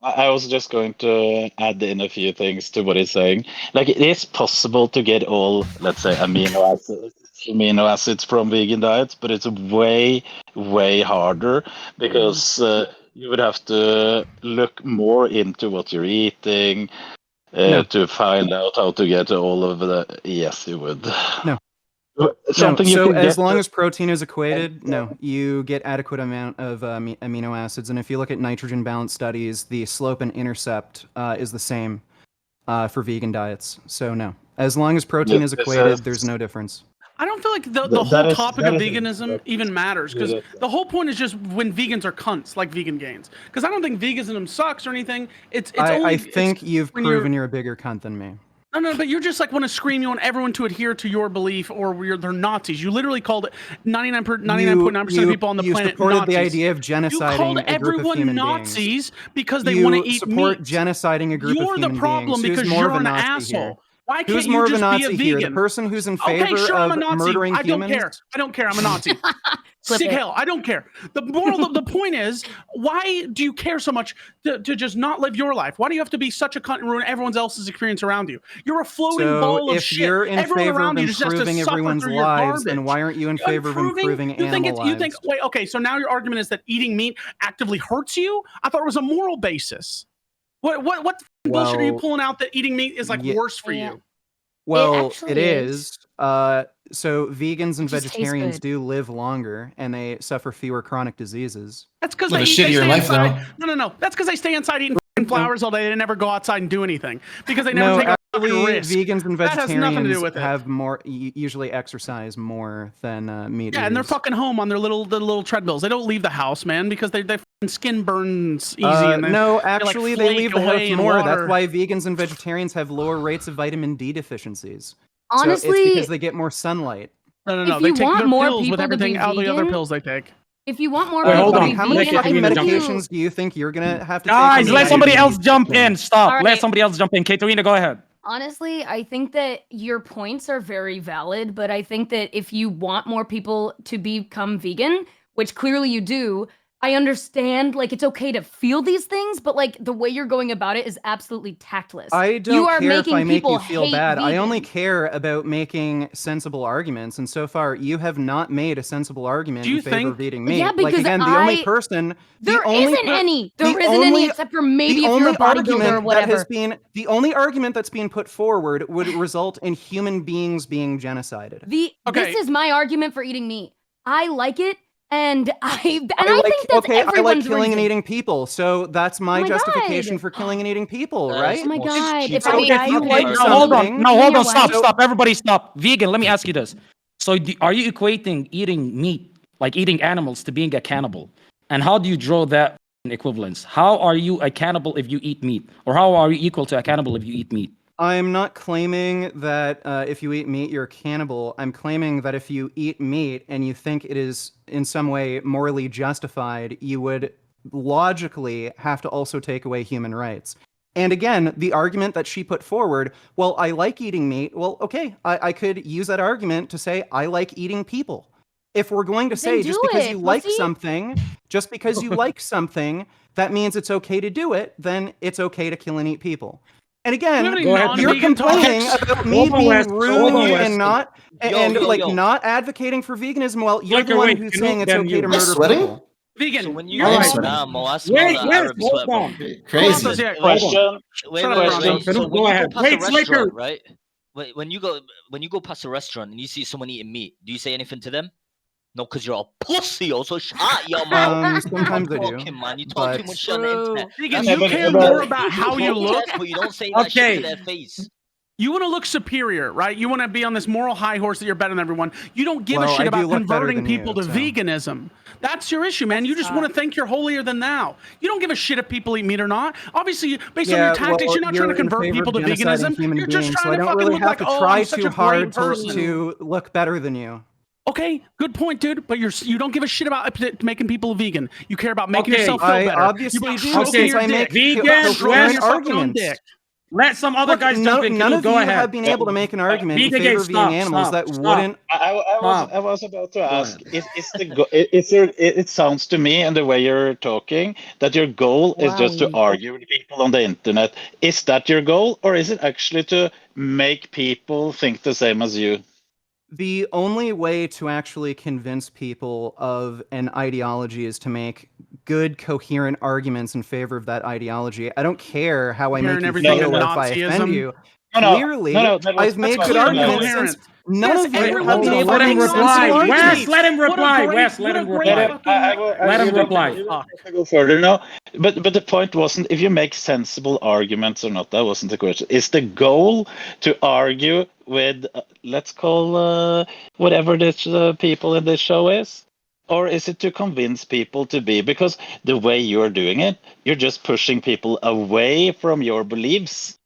I was just going to add in a few things to what he's saying. Like, it is possible to get all, let's say, amino acids from vegan diets, but it's way, way harder because you would have to look more into what you're eating
No.
to find out how to get all of the. Yes, you would.
No.
Something
no,
you
so
can
as
get
long as protein is equated, no, you get adequate amount of amino acids. And if you look at nitrogen balance studies, the slope and intercept is the same for vegan diets. So no, as long as protein is
This
equated,
is-
there's no difference.
I don't feel like the
That
whole
is-
topic
that
of
is
veganism
incorrect.
even matters because
Yeah,
the whole point is just when vegans are cunts like vegan gains. Because I don't think veganism sucks or anything. It's only.
I think you've
when you're-
proven you're a bigger cunt than me.
No, but you're just like want to scream. You want everyone to adhere to your belief, or they're Nazis. You literally called it 99.9% of people on the
you
planet
supported
Nazis.
the idea of
You called
genociding a group of
everyone
human
Nazis
beings.
because they
You
want to eat
support
meat.
genociding a group
You're
of
the
human
problem
beings.
because
Who's more
you're
of a
an
Nazi here?
asshole. Why can't
Who's
you
more of a
just
Nazi
be a
here? The
vegan?
person who's in
Okay,
favor
sure, I'm a
of
Nazi.
murdering
I don't
humans?
care. I'm a Nazi.
Flip
Sick
it.
hell. I don't care. The moral of the point is, why do you care so much to just not live your life? Why do you have to be such a cunt and ruin everyone else's experience around you? You're a floating ball
So
of
if
shit.
you're in
Everyone
favor
around
of
you just has to
improving
suffer
everyone's
through your
lives, then
garbage.
why aren't you in favor of improving
you think
animal
you think
lives?
wait, okay, so now your argument is that eating meat actively hurts you? I thought it was a moral basis. What bullshit are you
Well,
pulling out that eating meat is like
yeah.
worse for
Yeah.
you?
Well,
actually
it
is.
is. So vegans and
It just tastes
vegetarians
good.
do live longer, and they suffer fewer chronic diseases.
That's because
Live
they,
a
they
shittier
stay
life,
inside.
though.
No. That's because they stay inside eating f***ing flowers all day. They never go outside and do anything because they never
No,
take a
actually,
fucking risk.
vegans and
That has nothing to
vegetarians
do with it.
have more usually exercise more than meat
Yeah, and they're
eaters.
fucking home on their little treadmills. They don't leave the house, man, because their skin burns easy. And
No,
like,
actually, they
flake
leave the
away
house
in
more.
water.
That's why vegans and vegetarians have lower rates of vitamin D deficiencies. So
Honestly,
it's because they get more sunlight.
No.
if
They
you
take
want
their
more
pills with
people to
everything,
be
all the other
vegan,
pills they take.
if you want more
Wait,
people
hold
to
on.
be
How many
vegan, I
fucking
Nick,
think
medications do you think you're gonna have to take?
Guys,
from
let
the
somebody
diabetes
else jump in.
thing?
Stop.
All
Let
right.
somebody else jump in. Katerina, go ahead.
honestly, I think that your points are very valid, but I think that if you want more people to become vegan, which clearly you do, I understand, like, it's okay to feel these things, but, like, the way you're going about it is absolutely tactless.
I
You
don't
are
care if
making
I make
people
you feel
hate
bad. I only
vegans.
care about making sensible arguments, and so far you have not made a sensible argument
Do you
in favor of
think-
eating meat.
Yeah,
like
because
again, the only
I-
person,
There
the only
isn't any. There
the
isn't any
only-
except for maybe
the
if you're
only
a bodybuilder or
argument that has
whatever.
been the only argument that's being put forward would result in human beings being genocided.
Okay.
This is my argument for eating meat. I like it, and I think that's
I like
everyone's
killing
reason.
and eating people, so that's my
my
justification
God.
for killing and eating people,
That
right?
is
Oh my
most
God,
cheap
if
So
I
if
died
you
of
like
cancer-
Now hold on.
something-
Now
You
hold
and
on.
your
Stop.
wife.
Stop. Everybody stop. Vegan. Let me ask you this. So are you equating eating meat, like eating animals, to being a cannibal? And how do you draw that equivalence? How are you a cannibal if you eat meat, or how are you equal to a cannibal if you eat meat?
I'm not claiming that if you eat meat, you're a cannibal. I'm claiming that if you eat meat and you think it is in some way morally justified, you would logically have to also take away human rights. And again, the argument that she put forward, well, I like eating meat. Well, okay, I could use that argument to say I like eating people. If we're going to
Then
say just
do
because
it,
you like
pussy.
something, just because you like something, that means it's okay to do it, then it's okay to kill and eat people. And again,
Do we have any
Go ahead.
you're
non-vegan
complaining
topics?
about me
Hold on,
being
Wes.
rude
Hold on, Wes.
and not
Yo.
not advocating for veganism. Well, you're
Like,
the one
wait,
who's
can
saying
you-
it's
then
okay
you-
to
Am I
murder
sweating?
people.
Vegan.
So when you
you're
I am
go,
sweating.
nah, Mo, I smell
Wait,
that
yes,
Arab
hold
sweat, bro.
on.
Hold on,
Crazy.
Sophia.
Hold on.
Question.
Wait.
Shut up, Brandon.
So
Go
when you go
ahead.
past
Wait,
a restaurant,
Slaker.
right? When you go past a restaurant and you see someone eating meat, do you say anything to them? No, because you're a pussy. Also, shut your mouth.
Sometimes I do,
Talking, man. You talk too
but-
much shit on the internet.
Vegan,
Yeah,
you
but-
care
but-
more about how you look.
But you don't say that shit
Okay.
to their face.
You want to look superior, right? You want to be on this moral high horse that you're better than everyone. You don't give
Well,
a shit
I do
about
look better
converting
than
people
you,
to
so.
veganism. That's your issue, man. You just want to think you're holier than thou. You don't give a shit if people eat meat or not. Obviously, based on your tactics,
well,
you're not trying to
in
convert
favor
people to
of genociding
veganism.
human
You're just
beings, so
trying
I
to
don't
fucking
really
look
have
like,
to
oh,
try
I'm such
too
a great
hard
person.
to look better than you.
Okay, good point, dude. But you don't give a shit about making people vegan. You care about making
Okay,
yourself feel
I
better.
obviously
You're about
do,
stroking
because
your
I
dick.
make
Vegan,
Stroking
Wes,
your fucking own
arguments.
dick.
Let some other
Look,
guys jump in.
none
Can
of
go
you
ahead.
have been able to make an argument in
Vegan,
favor of eating
stop,
animals
stop,
that
stop.
wouldn't.
I was about to ask. Is the it sounds to me and the way you're talking that your goal is just to
Wowie.
argue with people on the internet. Is that your goal, or is it actually to make people think the same as you?
The only way to actually convince people of an ideology is to make good, coherent arguments in favor of that ideology. I don't care how I make
Comparing
you
everything
feel
to
or if I offend
Nazism.
you.
No,
Clearly,
that was-
I've made
that's
good
clearly
arguments
coherent.
since none
Yes,
of you
everyone
have been
needs
able
Let
to
him
make
sensible
reply.
sensible
arguments.
Wes,
arguments.
let him
What a
reply.
great-
Wes, let
what a
him
great
reply.
fucking-
Let him
you don't-
reply.
you don't have to go further now. But the point wasn't if you make sensible arguments or not. That wasn't the question. Is the goal to argue with let's call whatever this people in this show is, or is it to convince people to be? Because the way you're doing it, you're just pushing people away from your beliefs.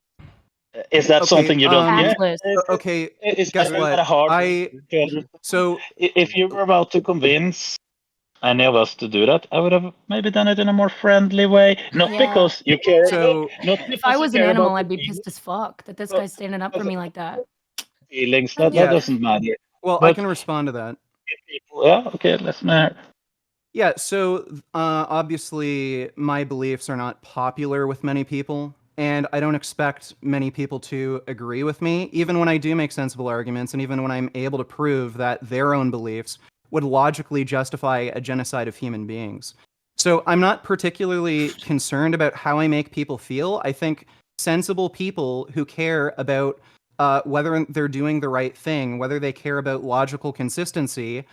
Is that
Okay,
something you don't get?
Tactless.
Okay,
Is
guess
that
what?
hard?
So
If you were about to convince any of us to do that, I would have maybe done it in a more friendly way. Not
Yeah.
because you care.
So-
not
If
because
I
you
was an
care
animal,
about
I'd be
the
pissed as fuck that this guy's standing up for me like that.
feelings. That
Yeah.
doesn't matter.
well, I
But-
can respond to that.
People, yeah, okay, let's matter.
Yeah, so obviously my beliefs are not popular with many people, and I don't expect many people to agree with me, even when I do make sensible arguments, and even when I'm able to prove that their own beliefs would logically justify a genocide of human beings. So I'm not particularly concerned about how I make people feel. I think sensible people who care about whether they're doing the right thing, whether they care about logical consistency,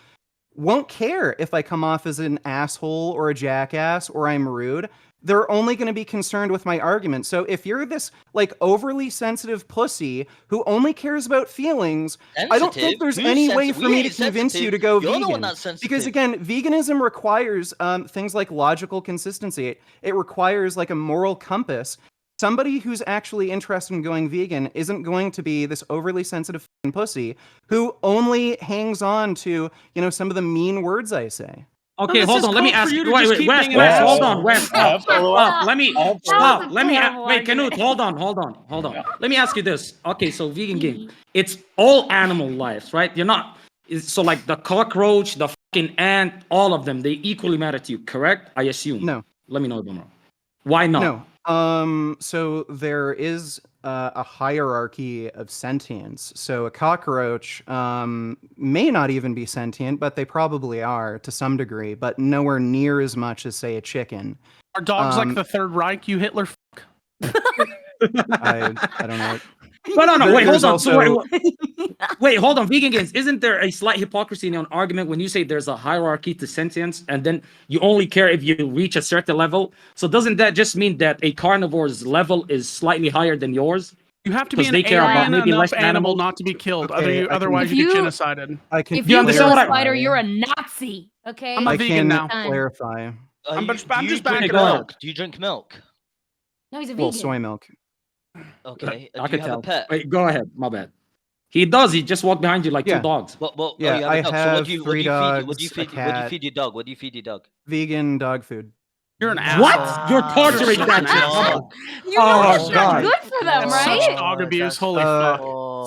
won't care if I come off as an asshole or a jackass or I'm rude. They're only going to be concerned with my argument. So if you're this like overly sensitive pussy who only cares about feelings, I don't think there's any way for me to convince you to go vegan. Because again, veganism requires things like logical consistency. It requires like a moral compass. Somebody who's actually interested in going vegan isn't going to be this overly sensitive pussy who only hangs on to, you know, some of the mean words I say.
Okay, hold on. Let me ask you. Wait, Wes, hold on. Wes, stop. Let me stop. Let me wait, Canute. Hold on. Let me ask you this. Okay, so vegan game. It's all animal lives, right? You're not. So like the cockroach, the fucking ant, all of them, they equally matter to you, correct? I assume.
No.
Let me know if I'm wrong. Why not?
No. So there is a hierarchy of sentience. So a cockroach may not even be sentient, but they probably are to some degree, but nowhere near as much as, say, a chicken.
Are dogs like the Third Reich, you Hitler?
I don't know.
No. Wait, hold on.
Also...
Wait, hold on. Vegan games. Isn't there a slight hypocrisy in an argument when you say there's a hierarchy to sentience, and then you only care if you reach a certain level? So doesn't that just mean that a carnivore's level is slightly higher than yours?
You have to be an alien enough animal not to be killed. Otherwise, you get genocided.
If you're a spider, you're a Nazi. Okay.
I'm a vegan now.
Clarify.
I'm just backing it
up. Do you drink milk?
No, he's a vegan.
Well, soy milk.
Okay.
I
Do you
could
have
tell.
a pet?
Wait, go ahead. My bad. He does. He just walked behind you like two dogs.
Well,
yeah,
you
I
have
have
so
three dogs.
What do you feed your dog? What do you feed your dog?
Vegan dog food.
You're an asshole.
What? You're torturing that animal.
You know it's not good for them, right?
Such dog abuse. Holy fuck.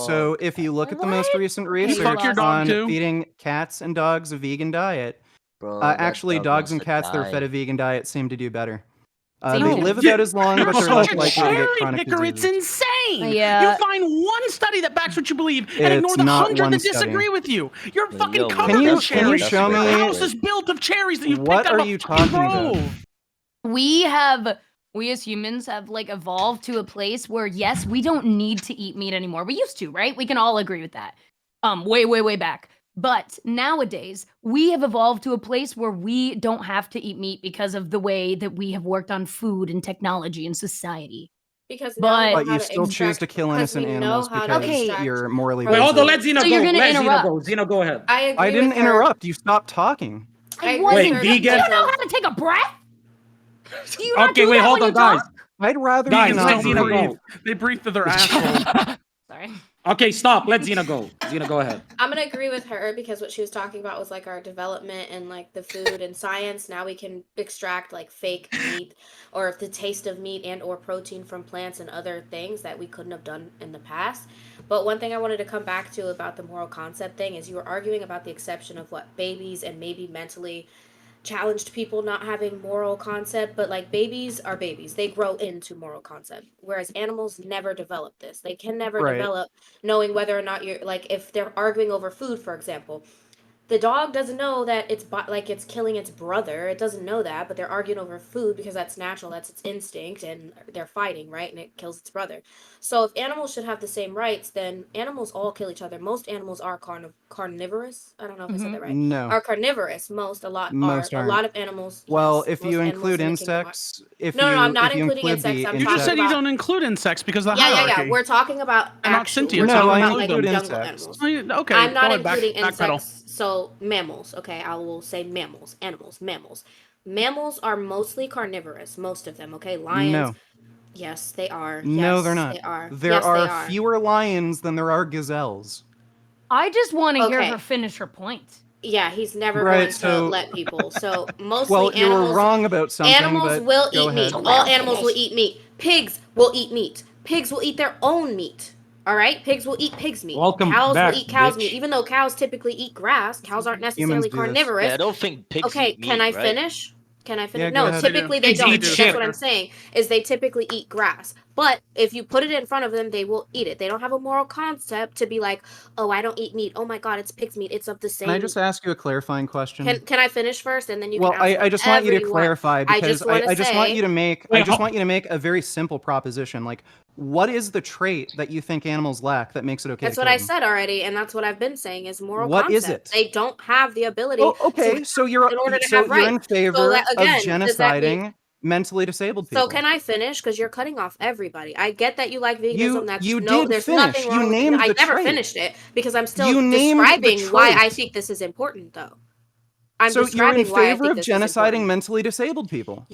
So if you look at the most recent research on feeding cats and dogs a vegan diet, actually dogs and cats that are fed a vegan diet seem to do better. They live about as long, but they're less likely to get chronic diseases.
It's insane.
Yeah.
You find one study that backs what you believe and ignore the 100 that disagree with you. You're fucking covered in cherries.
Can you show me?
Your house is built of cherries that you picked
What
out
are
of
you
a fucking
talking about?
grove.
We as humans have like evolved to a place where yes, we don't need to eat meat anymore. We used to, right? We can all agree with that. Way back. But nowadays, we have evolved to a place where we don't have to eat meat because of the way that we have worked on food and technology and society.
Because
but you still choose to kill innocent animals because you're morally.
Wait, hold on. Let Zena
so
go.
You're gonna
let
interrupt.
Zena go. Zena, go ahead.
I didn't interrupt. You stopped talking.
I
Wait,
wasn't.
vegan.
Do you know how to take a breath? Do you not
Okay,
do
wait,
that
hold
when
on,
you
guys.
talk?
I'd rather
Guys,
you
let
not
Zena
breathe.
go.
They breathe through their asshole.
Sorry.
Okay, stop. Let Zena go. Zena, go ahead.
I'm gonna agree with her because what she was talking about was like our development and like the food and science. Now we can extract like fake meat or the taste of meat and or protein from plants and other things that we couldn't have done in the past. But one thing I wanted to come back to about the moral concept thing is you were arguing about the exception of what babies and maybe mentally challenged people not having moral concept, but like babies are babies. They grow into moral concept, whereas animals never develop this. They can never develop knowing whether or not you're like if they're arguing over food, for example. The dog doesn't know that it's like it's killing its brother. It doesn't know that, but they're arguing over food because that's natural. That's its instinct, and they're fighting, right? And it kills its brother. So if animals should have the same rights, then animals all kill each other. Most animals are carnivorous. I don't know if I said that right.
No.
Are carnivorous. Most of animals.
Well,
yes,
if you
most
include
animals in the kingdom
insects,
No, I'm not including insects.
You just said you don't include insects because of the hierarchy.
Yeah. We're talking about
not sentient.
No, I
like
include
jungle
insects.
animals.
Okay,
I'm not
back-
including
backpedal.
insects. So mammals, okay, I will say mammals, animals, mammals. Mammals are mostly carnivorous, most of them, okay? Lions.
No.
Yes, they are.
No,
Yes,
they're not.
They are.
There
Yes,
are
they are.
fewer lions than there are gazelles.
I just want to hear
Okay.
her finish her point.
Yeah, he's never
Right,
going to
so-
let people. So mostly
Well, you
animals.
were wrong about something,
Animals
but
will
go
eat meat.
ahead.
All animals will eat meat. Pigs will eat meat. Pigs will eat their own meat. All right, pigs will eat pigs' meat.
Welcome
cows
back,
will eat cows'
bitch.
meat, even though cows typically eat grass. Cows aren't necessarily
Humans do this.
carnivorous.
Yeah, I don't think pigs
Okay,
eat meat,
can I
right?
finish? Can I finish?
Yeah, go
No,
ahead.
typically they
Pigs
don't.
eat
That's
shit.
what I'm saying. Is they typically eat grass. But if you put it in front of them, they will eat it. They don't have a moral concept to be like, oh, I don't eat meat. Oh my God, it's pig's meat. It's of the same.
Can I just ask you a clarifying question?
Can I finish first, and then you
well,
can answer
I just want you to
whatever
clarify
want.
because I just want you to make a very simple proposition. Like, what is the trait that you think animals lack that makes it okay?
That's
to
what
kill
I
them?
said already, and that's what I've been saying is moral
What is
concept.
it?
They don't have the ability.
Oh, okay, so you're
in order to
so
have
you're in
rights.
favor
So that, again,
of
does that mean-
genociding mentally disabled people.
So can I finish? Because you're cutting off everybody. I get that you like veganism.
You
There's
did finish.
nothing wrong
You
with it.
named
I
the
never
trait.
finished it because I'm still
You named the
describing why I
trait.
think this is important, though. I'm
So you're in
describing why I
favor
think
of
this is
genociding
important.
mentally disabled people.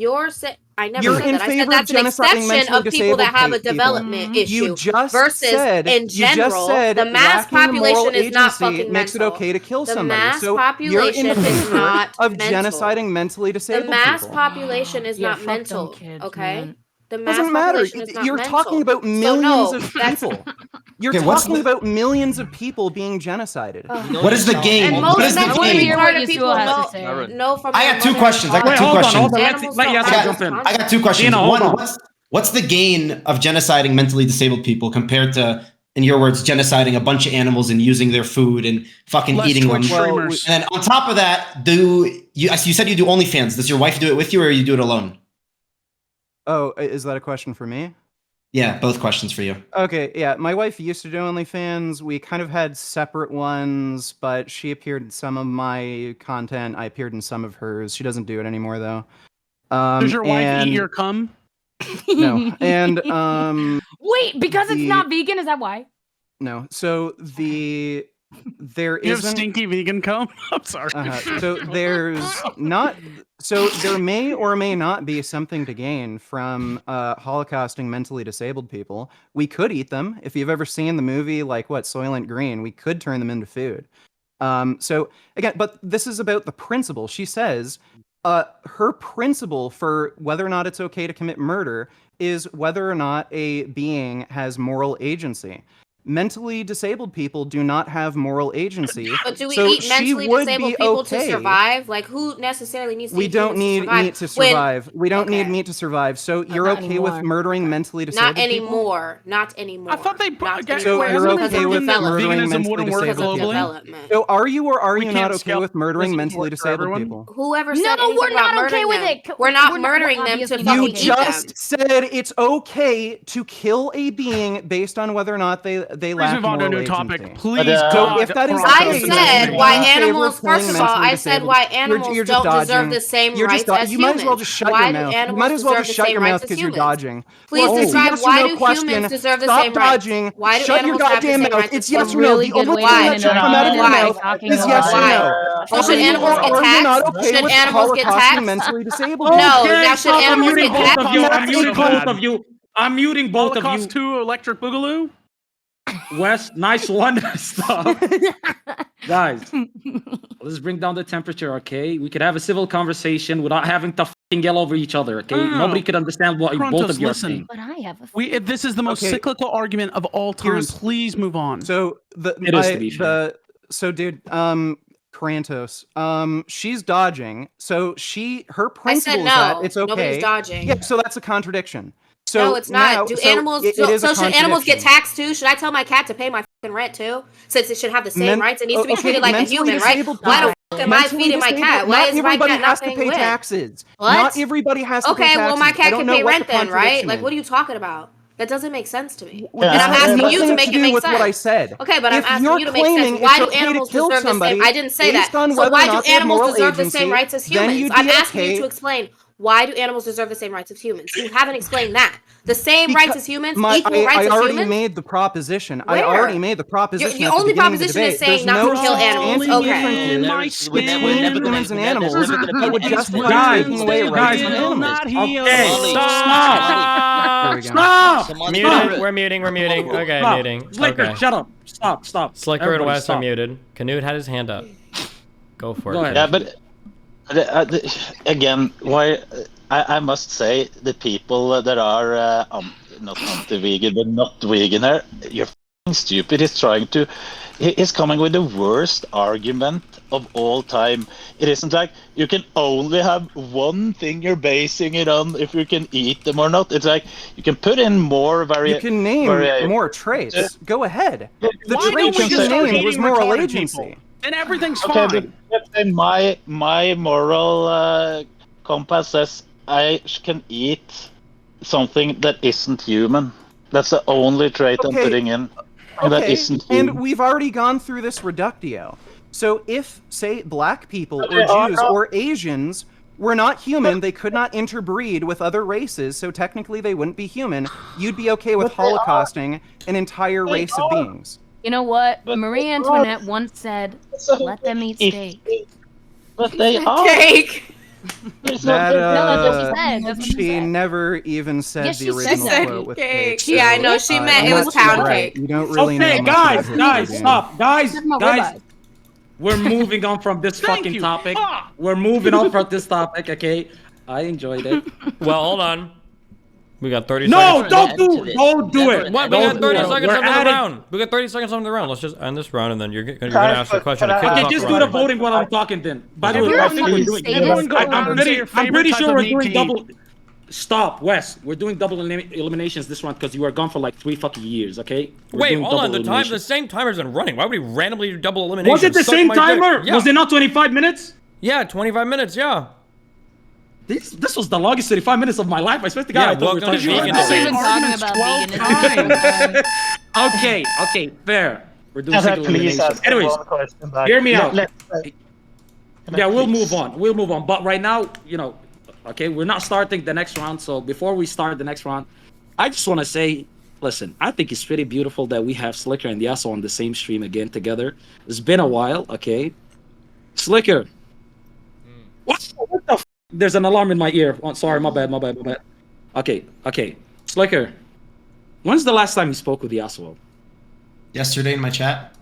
I never
You're
said
in
that. I said
favor
that's
of
an
genociding
exception
mentally
of people that have a
disabled people.
development issue.
You just
versus
said
in general, the mass
lacking the moral
population is not
agency
fucking
makes
mental.
it okay to kill
The
somebody.
mass
So
population
you're in
is
favor
not
of
mental.
genociding mentally
The
disabled
mass
people.
population is
Yeah,
not
fuck them
mental.
kids,
Okay.
man.
The mass
Doesn't matter.
population is not
You're
mental.
talking about
So
millions
no,
of
that's-
people. You're
Okay, what's
talking
the-
about millions of people being genocided.
What is the game?
And
What
most
is the
mentally
game?
retarded
Yassuo
people
has to
know,
say.
know from
I
their
got two
mother and
questions. I got
father.
two
hold on,
questions.
hold on.
Animals
Let
don't
Yassuo
have
jump
this
in.
I got two questions.
Dina, hold
One,
on.
what's the gain of genociding mentally disabled people compared to, in your words, genociding a bunch of animals and using their food and fucking
Less
eating them?
Twitch streamers.
And then on top of that, you said you do OnlyFans. Does your wife do it with you or you do it alone?
Oh, is that a question for me?
Yeah, both questions for you.
Okay, yeah. My wife used to do OnlyFans. We kind of had separate ones, but she appeared in some of my content. I appeared in some of hers. She doesn't do it anymore, though.
Does your wife
and-
eat your cum?
No. And
Wait, because it's
the-
not vegan, is that why?
no. So there
You have
isn't.
stinky vegan cum? I'm sorry.
So there's not. So there may or may not be something to gain from holocausting mentally disabled people. We could eat them. If you've ever seen the movie, like Soylent Green, we could turn them into food. So again, but this is about the principle. She says her principle for whether or not it's okay to commit murder is whether or not a being has moral agency. Mentally disabled people do not have moral agency.
But do we
so
eat
she
mentally
would
disabled
be
people to
okay.
survive? Like, who necessarily needs to
We
eat
don't
humans
need
survive?
meat to
When-
survive. We don't need
Okay.
meat to survive. So you're
not
okay with
anymore.
murdering mentally disabled
Not
people?
anymore. Not anymore.
I thought they
Not
okay,
So
anymore.
you're
hasn't it
okay
been
with
proven that
murdering
veganism
mentally
wouldn't work
disabled
globally?
Development.
So are you or are
We
you
can't
not okay
scale
with murdering
this
mentally
work for
disabled
everyone?
people?
Whoever
No,
said anything
we're not
about
okay
murdering
with
them.
it.
We're not
We're not-
murdering them to
obviously
fucking
not.
You
eat
just
them.
said it's okay to kill a being based on whether or not they
Please
lack
move on to a
moral
new topic.
agency.
Please,
So
God,
if that is the
Christ.
I
case,
said
then
why
you're in favor of
animals.
killing
First of all,
mentally
I said
disabled.
why
You're
animals
just
don't deserve
dodging.
the same
You're just
rights as
you
humans.
might as well just shut
Why
your
do
mouth. You
animals
might as well
deserve
just
the
shut
same
your
rights
mouth
as
because you're
humans?
dodging.
Please
Well, it's a
describe
yes or
why
no
do
question.
humans deserve the
Stop
same rights?
dodging.
Why do
Shut your
animals have the
goddamn
same
mouth.
rights
It's
as
yes or
humans?
no.
Really
The
good
only
way
thing
to
that
end
should
it
come
on.
out of your
Why?
mouth
Talking
is
over
yes or
Why?
no.
Well, should
Are you
animals
or
get
are you not
taxed?
okay
Should
with
animals get
holocausting
taxed?
mentally disabled
No,
people?
Okay,
now should
stop. I'm
animals
muting
get
both
taxed?
of you. I'm
That's
muting
so
both
bad.
of you. I'm muting both of you.
Holocaust 2 Electric Boogaloo?
Wes, nice one. Stop. Guys, let's bring down the temperature, okay? We could have a civil conversation without having to fucking yell over each other, okay?
No.
Nobody could understand what both
Krontos,
of you are
listen.
saying.
But I have a
This is the most
Okay.
cyclical argument of all time.
Here's-
Please move on.
So
It is, to be fair.
so dude, Krantos, she's dodging. So her
I
principle
said
is that
no.
it's okay.
Nobody's dodging.
Yeah, so that's a contradiction. So
No, it's not.
now-
Do
so
animals?
it
So,
is a
so should animals get
contradiction.
taxed too? Should I tell my cat to pay my fucking rent too? Since it should have the same
Men-
rights, it needs to be
okay,
treated like a
mentally
human, right?
disabled
Why the
people-
fuck am I
mentally
feeding my
disabled-
cat? Why
not
is my
everybody
cat
has
not
to
paying
pay
rent?
taxes.
What?
Not everybody has to pay
Okay,
taxes.
well my
I
cat
don't
can
know
pay
what
rent
the
then, right?
contradiction
Like,
is.
what are you talking about? That doesn't make sense to me.
Yeah,
And I'm
it has
asking you
nothing
to make
do
it make
with
sense.
what I said.
Okay, but I'm
If
asking
you're
you to make
claiming
sense. Why
it's
do
okay to
animals
kill
deserve the
somebody
same? I didn't say
based
that.
on
So
whether
why
or
do
not they have
animals
moral
deserve the
agency,
same rights as
then
humans?
you'd
I'm
be
asking you
okay.
to explain. Why do animals deserve the same rights as humans? You haven't explained that. The same rights as humans, equal rights
I
as
already
humans.
made the proposition.
Where?
I already made the proposition.
Your
at the
only
beginning of the
proposition is
debate.
saying
There's
not to
no
kill animals.
substantial
Okay.
differences
My
between
skin.
humans and animals
There's never gonna
that
be
would
any
justify
Guys,
taking away
guys,
rights from
will
animals.
not heal.
Okay,
Somali.
stop.
There we go.
Stop!
Somali
Stop!
pirate.
We're muting. Okay,
Stop.
muting.
Slicker,
Okay.
shut up. Stop.
Slicker and
Everybody
West
stop.
are muted. Canute had his hand up. Go for
Go
it.
ahead.
Yeah, but again, why? I must say the people that are not anti-vegan but not vegan here, you're f***ing stupid. He's trying to He's coming with the worst argument of all time. It isn't like you can only have one thing you're basing it on if you can eat them or not. It's like you can put in more
You can name more traits. Go ahead. The
Why
trait
don't we
you
just start
named was
eating
moral
retarded
agency.
people? And everything's
Okay,
fine.
but then my moral compass says I can eat something that isn't human. That's the only trait I'm
Okay.
putting in. That isn't human.
And we've already gone through this reductio. So if, say, black people or
Okay,
Jews or Asians were not human, they could not interbreed with other races, so technically they wouldn't be human, you'd be okay with holocausting an entire race of beings.
You know what? Marie Antoinette once said, "Let them eat steak."
But they are.
Cake.
There's
That,
No, that's what she said. That's what she
she
said.
never even said
Yes,
the
she
original
said
quote with
cake.
cake.
Yeah, I
so,
know, she meant it
I'm
was
not
pound
right.
cake.
You don't really know
Okay,
much
guys,
about
guys,
history,
stop, guys,
Talking about
guys.
ribeyes.
We're moving on from this
Thank
fucking
you.
topic.
Ah.
We're moving on from this topic. Okay, I enjoyed it.
Well, hold on. We got 30
No,
seconds.
don't
End
do,
to this.
don't do
Never
it.
an
What?
end.
We
Don't
got
do
30
it.
seconds
We're
on the
adding-
round. We got 30 seconds on the round. Let's just end this round, and then you're gonna
Guys,
ask your
but
question.
can
to kick
I-
us
Okay,
off
just
the
do the
round.
voting while I'm talking then. By the way, I
Everyone
think we're
can
doing.
say
Everyone go
this.
around and say your
I'm
favorite
pretty
type
sure
of
we're
meat
doing
to eat.
double. Stop, Wes. We're doing double eliminations this round because you were gone for like 3 fucking years. Okay. We're
Wait,
doing
hold on.
double
The
eliminations.
same timer's been running. Why would we randomly do double elimination?
Was it the
Suck
same
my dick.
timer?
Yeah.
Was it not 25 minutes?
Yeah, 25 minutes. Yeah.
This was the longest 35 minutes of my life. I swear to God.
Yeah,
I thought we were
welcome to
talking
vegan
about
We've
days.
been talking about
12
veganism.
times.
Okay, fair. We're doing
Can I
single
please
eliminations.
ask
Anyways,
one question back?
hear me out.
Can I
yeah, we'll
please?
move on. We'll move on. But right now, okay, we're not starting the next round. So before we start the next round, I just want to say, listen, I think it's pretty beautiful that we have Slicker and Yassuo on the same stream again together. It's been a while, okay? Slicker. What the f? There's an alarm in my ear. Oh, sorry, my bad. Okay. Slicker. When's the last time you spoke with Yassuo?
Yesterday in my chat.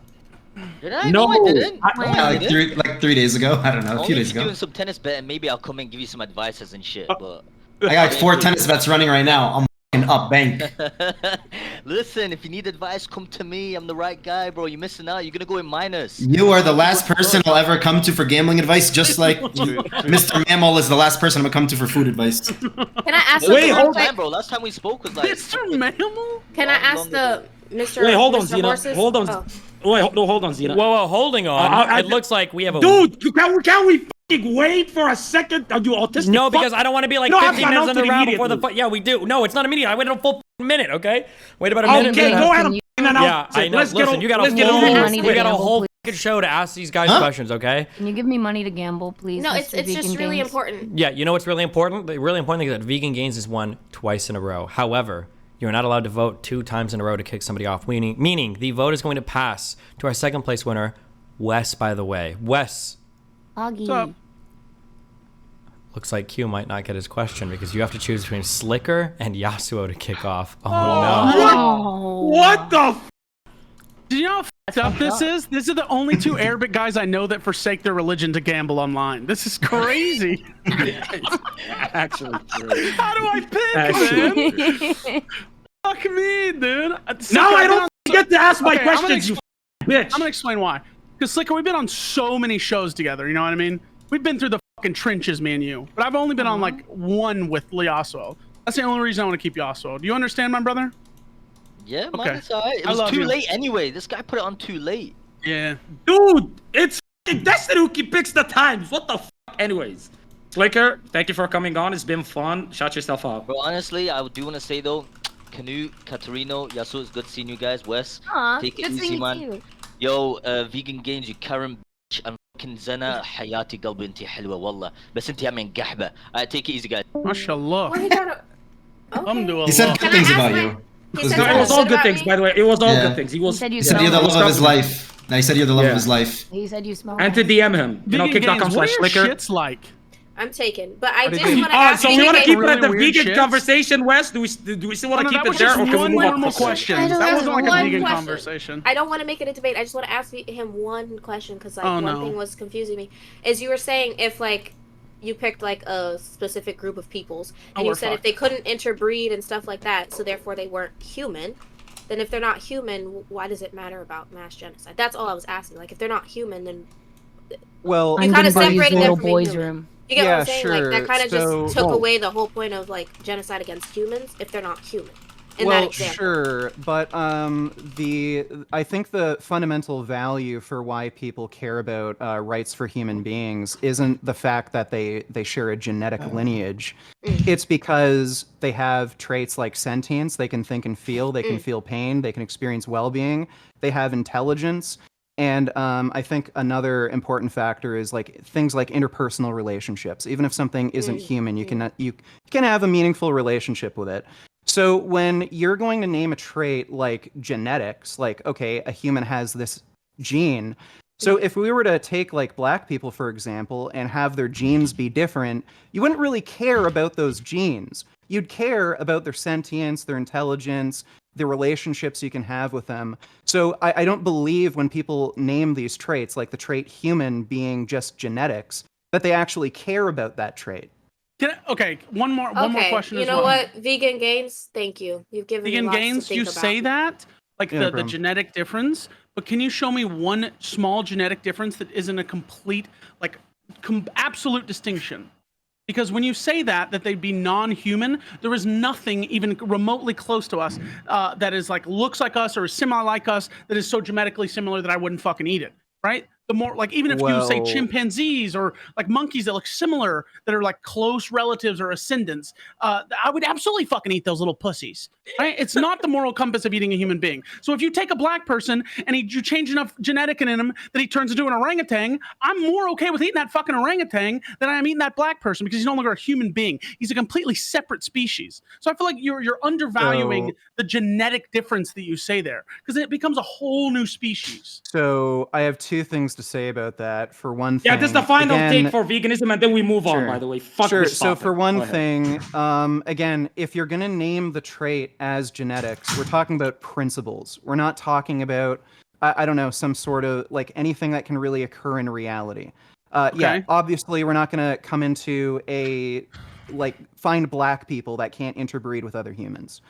Did I?
No,
I didn't.
I-
Yeah, like 3 days ago. I don't know, a
Only
few
if
days
you're
ago.
doing some tennis bet, and maybe I'll come and give you some advices and shit. But
I got like 4 tennis bets running right now. I'm fucking up bank.
listen, if you need advice, come to me. I'm the right guy, bro. You're missing out. You're gonna go in minus.
You are the last person I'll ever come to for gambling advice, just like Mr. Mammal is the last person I'm gonna come to for food advice.
Can I ask
Wait,
something real
hold
quick?
Man, bro. Last time we spoke was like.
Mr. Mammal?
Can I ask the Mr.
Wait, hold on,
Mr.
Zena.
Horses?
Hold on.
Oh.
Wait, no, hold on, Zena.
Whoa, holding on.
I-
It looks like we have a.
Dude, can we fucking wait for a second? Are you autistic?
No,
fuck?
because I don't want to be like
No, I have
15
to
minutes in the
announce it
round before the.
immediately.
Yeah, we do. No, it's not immediate. I waited a full minute. Okay, wait about a minute.
Okay,
and
go
then-
ahead and announce
Yeah,
it.
I know.
Let's
Listen,
get
you got a
let's get
whole,
over
money
we
to
got a
gamble,
whole
please.
fucking show to ask these guys
Huh?
questions. Okay.
Can you give me money to gamble, please?
No,
Mr.
it's just
Vegan
really
Games?
important.
Yeah, you know what's really important? The really important thing is that Vegan Gainz has won twice in a row. However, you're not allowed to vote 2 times in a row to kick somebody off. Meaning the vote is going to pass to our second place winner, Wes. By the way, Wes.
Augie.
What's up?
Looks like Q might not get his question because you have to choose between Slicker and Yassuo to kick off. Oh,
Oh.
What the?
Do you know how fucked up this is? These are the only 2 Arabic guys I know that forsake their religion to gamble online. This is crazy.
Actually, true.
How do I pick,
Actually.
man? Fuck me, dude.
Now I don't get to ask my
Okay, I'm gonna
questions, you bitch.
I'm gonna explain why. Because Slicker, we've been on so many shows together. You know what I mean? We've been through the fucking trenches, me and you. But I've only been on like one with Yassuo. That's the only reason I want to keep Yassuo. Do you understand, my brother?
Yeah, man,
Okay.
it's alright. It
I
was
love
too
you.
late anyway. This guy put it on too late.
Yeah.
Dude, it's fucking Destiny who picks the times. What the fuck? Anyways, Slicker, thank you for coming on. It's been fun. Shout yourself out.
Bro, honestly, I do want to say though, Canute, Katarino, Yassuo, it's good seeing you guys. Wes,
Aw,
take it
good
easy,
seeing
man.
you.
Yo, Vegan Gainz, you Karen bitch, and fucking Zena, حياتي قلبي انتي حلوة والله. بس انتي من قحبة. Take it easy, guys.
MashaAllah.
Where he got a...
Alhamdulillah.
He said
Can
good
I
things
ask
about
my-
you.
He
It
said
was
No, it was all
about
good things,
me?
by the way. It was all
Yeah.
good things. He
He
was.
said you
He said you're the
smell
love of his
nice.
life. No, he said you're the love
Yeah.
of his life.
He said you smell
And to
nice.
DM him. You know,
Vegan Games, what are your
kick.com/Slicker.
shits like?
I'm taken. But I
What
did
did you-
want to
Oh,
ask
so we
Vegan
want to
Games-
keep it at
Really
the
weird
vegan
shits?
conversation, Wes? Do we still want to
No,
keep
that
it
was
there,
just
or can we
one
move on?
normal
to
question.
I don't
That
have
wasn't like a
one
vegan
question.
conversation.
I don't want to make it a debate. I just want to ask him one question because like
Oh,
one
no.
thing was confusing me. Is you were saying if like you picked like a specific group of peoples and
Oh,
you
we're
said if
fucked.
they couldn't interbreed and stuff like that, so therefore they weren't human. then if they're not human, why does it matter about mass genocide? That's all I was asking. Like, if they're not human, then
Well,
You
I'm
kinda
gonna go use
separated them
little
from being
boy's
human.
room.
you get what
Yeah,
I'm saying? Like, that
sure.
kind of
So-
just took
Well-
away the whole point of like genocide against humans if they're not human. In
well,
that example.
sure, but I think the fundamental value for why people care about rights for human beings isn't the fact that they share a genetic lineage. It's because they have traits like sentience. They can think and feel. They can feel pain. They can experience well-being. They have intelligence. And I think another important factor is like things like interpersonal relationships. Even if something isn't human, you can have a meaningful relationship with it. So when you're going to name a trait like genetics, like, okay, a human has this gene. So if we were to take like black people, for example, and have their genes be different, you wouldn't really care about those genes. You'd care about their sentience, their intelligence, the relationships you can have with them. So I don't believe when people name these traits, like the trait human being just genetics, that they actually care about that trait.
Okay, one more question
you
as
know
well.
what? Vegan Gainz, thank you. You've given me
Vegan
lots to
Gainz,
think
you
about.
say that, like
Yeah, no
the
problem.
genetic difference, but can you show me one small genetic difference that isn't a complete, like, absolute distinction? Because when you say that they'd be non-human, there is nothing even remotely close to us that is like looks like us or is semi-like us that is so genetically similar that I wouldn't fucking eat it, right? The more like even if you say
Well-
chimpanzees or like monkeys that look similar that are like close relatives or ascendants, I would absolutely fucking eat those little pussies, right? It's not the moral compass of eating a human being. So if you take a black person and you change enough genetic in him that he turns into an orangutan, I'm more okay with eating that fucking orangutan than I am eating that black person because he's no longer a human being. He's a completely separate species. So I feel like you're undervaluing
So-
the genetic difference that you say there because it becomes a whole new species.
So I have two things to say about that. For one thing,
Yeah, this is the final
again,
take for veganism, and then we move on.
Sure.
By the way, fuck
Sure.
this
So
topic.
for one
Go ahead.
thing, again, if you're gonna name the trait as genetics, we're talking about principles. We're not talking about I don't know, some sort of like anything that can really occur in reality. Yeah,
Okay.
obviously we're not gonna come into find black people that can't interbreed with other humans.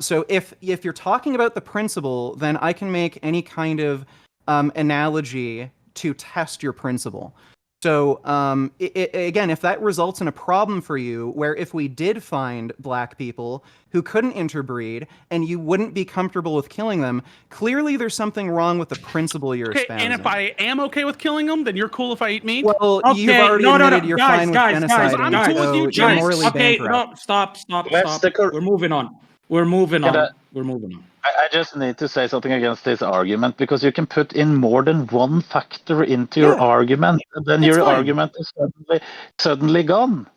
So if you're talking about the principle, then I can make any kind of analogy to test your principle. So again, if that results in a problem for you, where if we did find black people who couldn't interbreed and you wouldn't be comfortable with killing them, clearly there's something wrong with the principle you're
Okay,
espousing.
and if I am okay with killing them, then you're cool if I eat meat?
Well, you've
Okay,
already
no,
admitted you're
guys,
fine with
guys,
genocide,
guys,
I'm cool with you,
so you're
guys.
morally
Okay,
bankrupt.
no, stop.
That's the cor-
We're moving on. We're moving
Can
on.
I-
We're moving on.
I just need to say something against this argument because you can put in more than one factor into your
Yeah,
argument, and then
that's
your
fine.
argument is suddenly gone.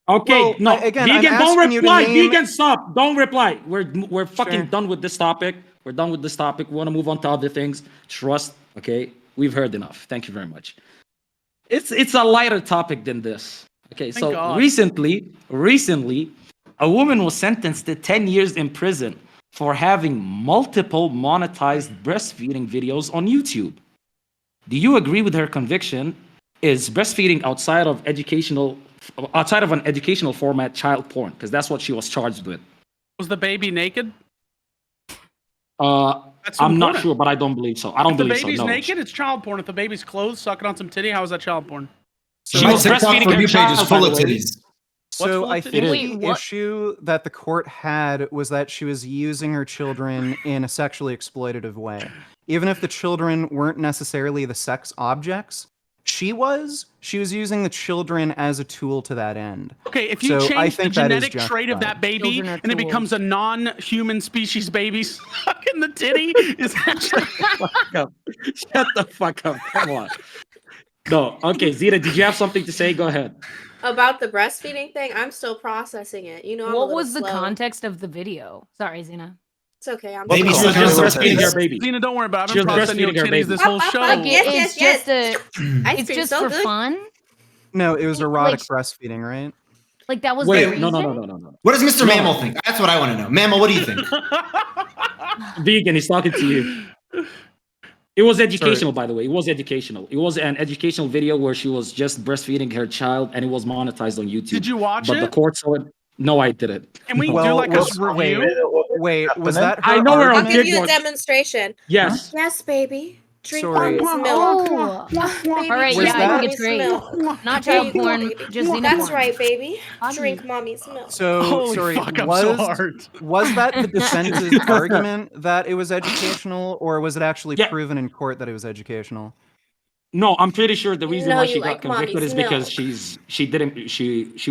Okay,
Well,
no,
again, I'm
vegan, don't
asking you to
reply.
name-
Vegan, stop. Don't reply. We're fucking
Sure.
done with this topic. We're done with this topic. We want to move on to other things. Trust. Okay, we've heard enough. Thank you very much. It's a lighter topic than this. Okay,
Thank
so
God.
recently, a woman was sentenced to 10 years in prison for having multiple monetized breastfeeding videos on YouTube. Do you agree with her conviction? Is breastfeeding outside of an educational format child porn? Because that's what she was charged with.
Was the baby naked? That's
I'm not
important.
sure, but I don't believe so. I don't
If the
believe so.
baby's
No.
naked, it's child porn. If the baby's clothed, sucking on some titty, how is that child porn?
She
My
was
TikTok
breastfeeding
For
her
You page is
child,
full
by
of
the way.
titties.
So
What's
I
full
think
of
Wait,
the
what?
issue that the court had was that she was using her children in a sexually exploitative way. Even if the children weren't necessarily the sex objects, she was using the children as a tool to that end.
Okay, if you
So I
change the
think that is
genetic trait of that
justified.
baby
Children are
and it
tools.
becomes a non-human species baby sucking the titty, is that
Shut the fuck up. Come on. No. Okay, Zeta, did you have something to say? Go ahead.
About the breastfeeding thing, I'm still processing it. You know, I'm a
What
little
was the
slow.
context of the video? Sorry, Zena.
It's okay. I'm
Baby
She
slow.
was
sucking
just
on
breastfeeding
titties.
her baby.
Zena, don't worry about it.
She
I've been
was
processing your
breastfeeding her
titties
baby.
this whole show.
Like
Yes,
it's just
yes. Ice
it's
cream,
just
so
for
good.
fun.
No, it was erotic
Like-
breastfeeding, right?
Like that was
Wait,
the
no.
reason?
What does Mr.
No.
Mammal think? That's what I want to know. Mammal, what do you think?
Vegan, he's talking to you. It was educational, by the way. It was educational. It was an educational video where she was just breastfeeding her child, and it was monetized on YouTube.
Did you watch
But
it?
the court saw it. No, I didn't.
Can we do
Well,
like
well,
a review?
Wait, was that her
I know we're on
I'll give
argument?
you a
Big
demonstration.
Yes.
Yes, baby. Drink
Sorry.
mommy's milk.
Oh.
Baby,
All right,
Was
yeah, I
that-
think it's great. Not
There
child
you go,
porn,
baby.
just xenoporn.
That's right, baby.
Honey.
Drink mommy's milk.
So,
Holy
sorry,
fuck, I'm so hard.
was that the defense's argument that it was educational, or was it actually
Yeah.
proven in court that it was educational?
No, I'm pretty sure the reason
know
why
you
she
like
got convicted
mommy's
is because
milk.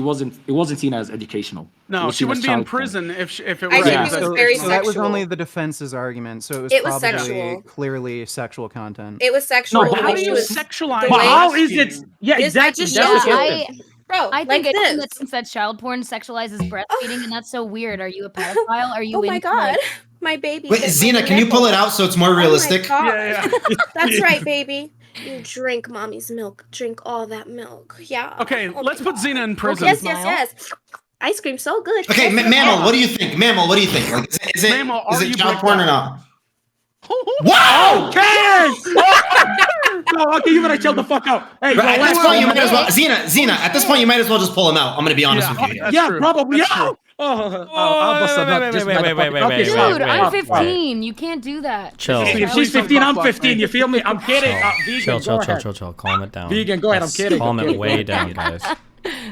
it wasn't seen as educational. It
No,
was
she
seen as
wouldn't be in
child porn.
prison if it
I
was.
think
Yeah.
it was
so,
very
so that was
sexual.
only the defense's argument, so
It was
probably
sexual.
clearly sexual content.
It was sexual.
No, but
the
How
way
do
she
you
was-
sexualize?
the
But
way-
how is it? Yeah,
This- I
exactly.
just
That's
showed
the
you.
question.
Bro,
I think
like
anyone
this.
that thinks that child porn sexualizes breastfeeding, and that's so weird. Are you a pedophile? Are you
Oh my
into,
god,
like-
my baby.
Wait,
bit
Xena,
my
can you pull it
nipple.
out so it's more
Oh my
realistic?
God.
Yeah, yeah.
That's right, baby. You drink mommy's milk. Drink all that milk. Yeah.
Okay,
Oh
let's
my
put
God.
Xena in prison.
Yes,
Smile.
yes, yes. Ice cream so good.
Okay,
Yes, yes,
Mammal,
yes.
what do you think? Mammal, what do you think? Like, is it,
Mammal,
is
are
it
you
child
bricked
porn or
up?
not?
Oh,
Wow!
Cash! No, okay, you better chill the fuck out. Hey,
But
yo,
at
last
this point, you
one.
might as well, Xena, at this point, you might as well just pull him out. I'm gonna be honest
Yeah,
with you.
that's
Yeah,
true.
probably.
That's
Yeah.
true.
I'll bust a nut just by the fucking- Okay,
wait,
Dude,
stop,
wait,
I'm
stop,
15. You can't do that.
Chill.
If
Please
she's
don't
15, I'm
fuck
15.
me.
You feel me? I'm kidding. Vegan,
Chill,
go
chill, chill,
ahead.
chill, chill. Calm it down.
Vegan, go ahead, I'm
Let's
kidding,
Calm
I'm
it
kidding.
way down, guys.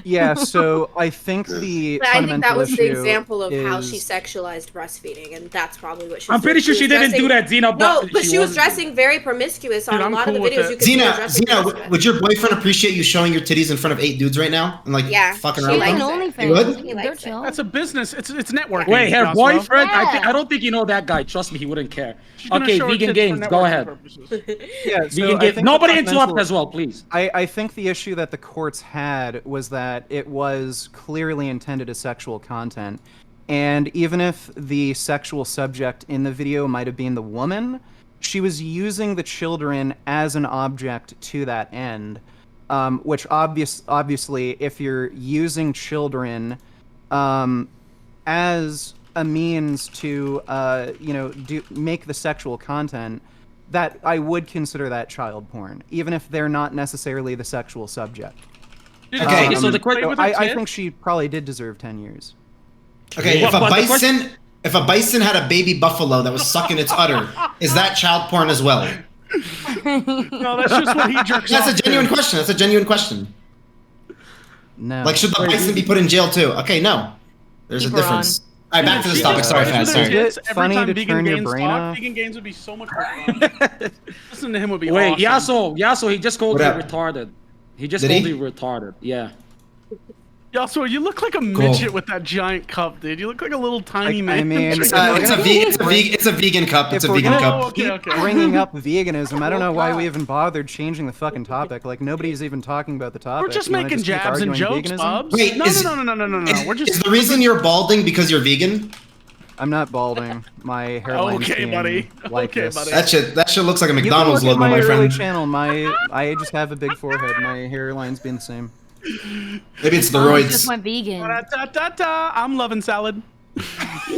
Yeah, so I think the
But I think that
fundamental
was the
issue
example of how she
is-
sexualized breastfeeding, and that's probably what she.
I'm pretty sure she didn't do that, Xena.
No, but she was
wasn't-
dressing very promiscuous on
Dude,
a
I'm
lot
cool
of the
with
videos.
it.
You could see her dressing
Xena,
promiscuous.
would your boyfriend appreciate you showing your titties in front of 8 dudes right now and like
Yeah,
fucking
she
around?
likes
with
it.
them?
OnlyFans.
You would?
He
They're
likes it.
chill.
That's a business. It's networking.
Wait, her
Yassuo.
boyfriend?
Yeah.
I don't think you know that guy. Trust me, he wouldn't care.
She's gonna
Okay,
show her
Vegan
tits for
Games, go
networking
ahead.
purposes.
Yeah, so
Vegan
I
Games.
think
Nobody
the
interrupt
fundamental-
as well, please.
I think the issue that the courts had was that it was clearly intended as sexual content. And even if the sexual subject in the video might have been the woman, she was using the children as an object to that end. Which obviously, if you're using children as a means to, make the sexual content, that I would consider that child porn, even if they're not necessarily the sexual subject.
Dude,
Okay,
if
so
you
the
play
question-
with a
I
kid-
think she probably did deserve 10 years.
Okay,
But-
if a
but the
bison, if a bison had a baby buffalo that was sucking its udder, is that child porn as well?
No, that's just what he jerks
That's
off
a
to.
genuine question. That's a genuine question.
No.
Like, should the bison be put in jail too? Okay, no. There's
Keep
a
her
difference. All right, back to this
She
topic.
just
Sorry,
plays
fans.
with her
Sorry.
tits
Is it
every
funny
time
to
Vegan
turn your
Games
brain
talk,
off?
Vegan Games would be so much more fun. Listen to him would be
Wait,
awesome.
Yassuo, he just called
What
you
up?
retarded. He just
Did
called
he?
you retarded. Yeah.
Yassuo, you look like a midget with that giant cup, dude. You look like a little tiny
I
man.
mean,
It's a vegan cup. It's a
if we're
vegan
gonna
cup.
okay,
keep
okay.
bringing up veganism, I don't know why
God.
we even bothered changing the fucking topic. Like, nobody's even talking about the topic.
We're just
You wanna
making
keep
jabs and
arguing
jokes,
veganism?
Bubs.
Wait,
no,
is-
no. We're
Is
just.
the reason you're balding because you're vegan?
I'm not balding. My hairline's
Okay,
being
buddy.
like
Okay,
this.
buddy.
That shit looks like a
You can
McDonald's
look at
logo, my
early
friend.
channel. I just have a big forehead. My hairline's being the same.
Maybe it's the
I just
roids.
went vegan.
Ta-ta-ta-ta. I'm loving salad.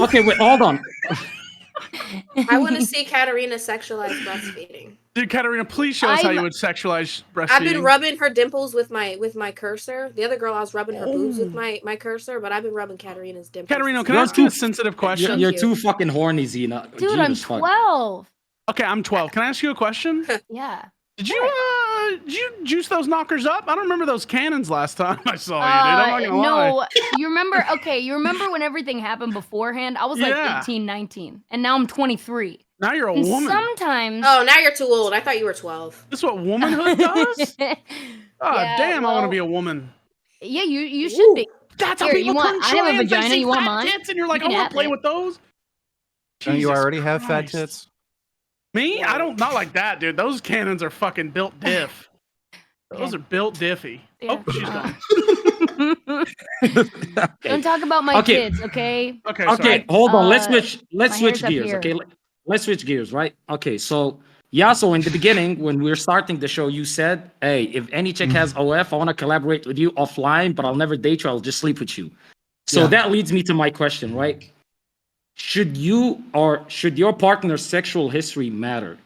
Okay, wait, hold on.
I want to see Katarina sexualize breastfeeding.
Dude, Katarina, please show us how
I'm-
you would sexualize breastfeeding.
I've been rubbing her dimples with my cursor. The other girl, I was rubbing her boobs with my cursor, but I've been rubbing Katarina's dimples.
Katarina, can I
You're
ask you a
too-
sensitive
You're,
question?
you're
you.
too fucking horny, Xena.
Dude, I'm
Jesus fuck.
12.
Okay, I'm 12. Can I ask you a question?
Yeah.
Did you juice those knockers up? I don't remember those cannons last time I saw you, dude. I'm not gonna lie.
no, you remember? Okay, you remember when everything happened beforehand? I was like
Yeah.
18, 19, and now I'm 23.
Now you're a
And
woman.
sometimes.
Oh, now you're too old. I thought you were 12.
This is what womanhood does? Oh,
Yeah,
damn, I want to
well-
be a woman.
Yeah, you should be.
That's how
Here,
people
you
turn
want- I have a
trans. They
vagina,
see
you want
fat
mine?
tits, and you're like,
You
I
can
want
have
to play
it.
with those.
Don't you
Jesus
already have fat
Christ.
tits?
Me? I don't, not like that, dude. Those cannons are fucking built diff. Those
Yeah.
are built diffy.
Yeah.
Oh, she's gone.
Don't talk about my
Okay.
kids, okay?
Okay, sorry.
Okay, hold on. Let's
Uh,
switch. Let's
my
switch
hair's up
gears.
here.
Okay, let's switch gears, right? Okay, so yeah. So in the beginning, when we were starting the show, you said, "Hey, if any chick has OF, I want to collaborate with you offline, but I'll never date you. I'll just sleep with you." So
Yeah.
that leads me to my question, right? Should your partner's sexual history matter?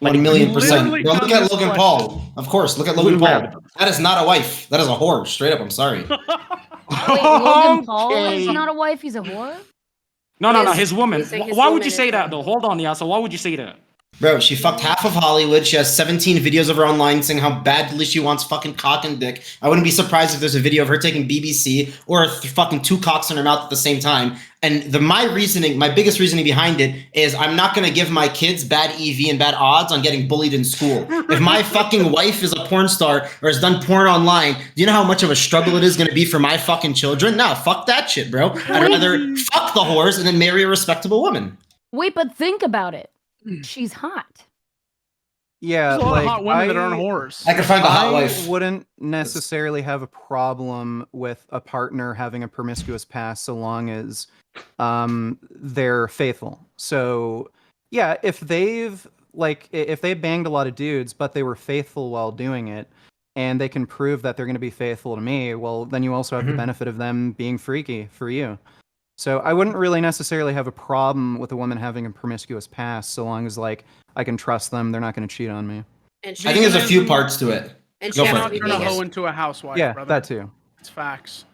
1,000,000%.
literally
Bro, look
done
at
this
Logan
question.
Paul. Of course, look at Logan
Look at
Paul. That is not a wife. That is a whore. Straight up, I'm sorry.
Wait, Logan Paul
Okay.
is not a wife, he's a whore?
No,
His-
his woman.
he's saying his
Why would
woman
you say
is
that
a-
though? Hold on, Yassuo. Why would you say that?
Bro, she fucked half of Hollywood. She has 17 videos of her online saying how badly she wants fucking cock and dick. I wouldn't be surprised if there's a video of her taking BBC or fucking 2 cocks in her mouth at the same time. And my biggest reasoning behind it is I'm not going to give my kids bad EV and bad odds on getting bullied in school. If my fucking wife is a porn star or has done porn online, do you know how much of a struggle it is going to be for my fucking children? Nah, fuck that shit, bro. I'd rather fuck the whores and then marry a respectable woman.
Wait, but think about it. She's hot.
Yeah,
There's a lot
like
of hot women that aren't whores.
I could find a hot
I
wife.
wouldn't necessarily have a problem with a partner having a promiscuous past so long as they're faithful. So yeah, if they banged a lot of dudes but they were faithful while doing it and they can prove that they're going to be faithful to me, well then you also have the benefit of them being freaky for you. So I wouldn't really necessarily have a problem with a woman having a promiscuous past so long as like I can trust them, they're not going to cheat on me.
And
I think there's a few parts to it.
And
Go
she
for
has
it.
to be
Turn a hoe
vegan.
into a housewife,
Yeah,
brother.
that too.
It's facts.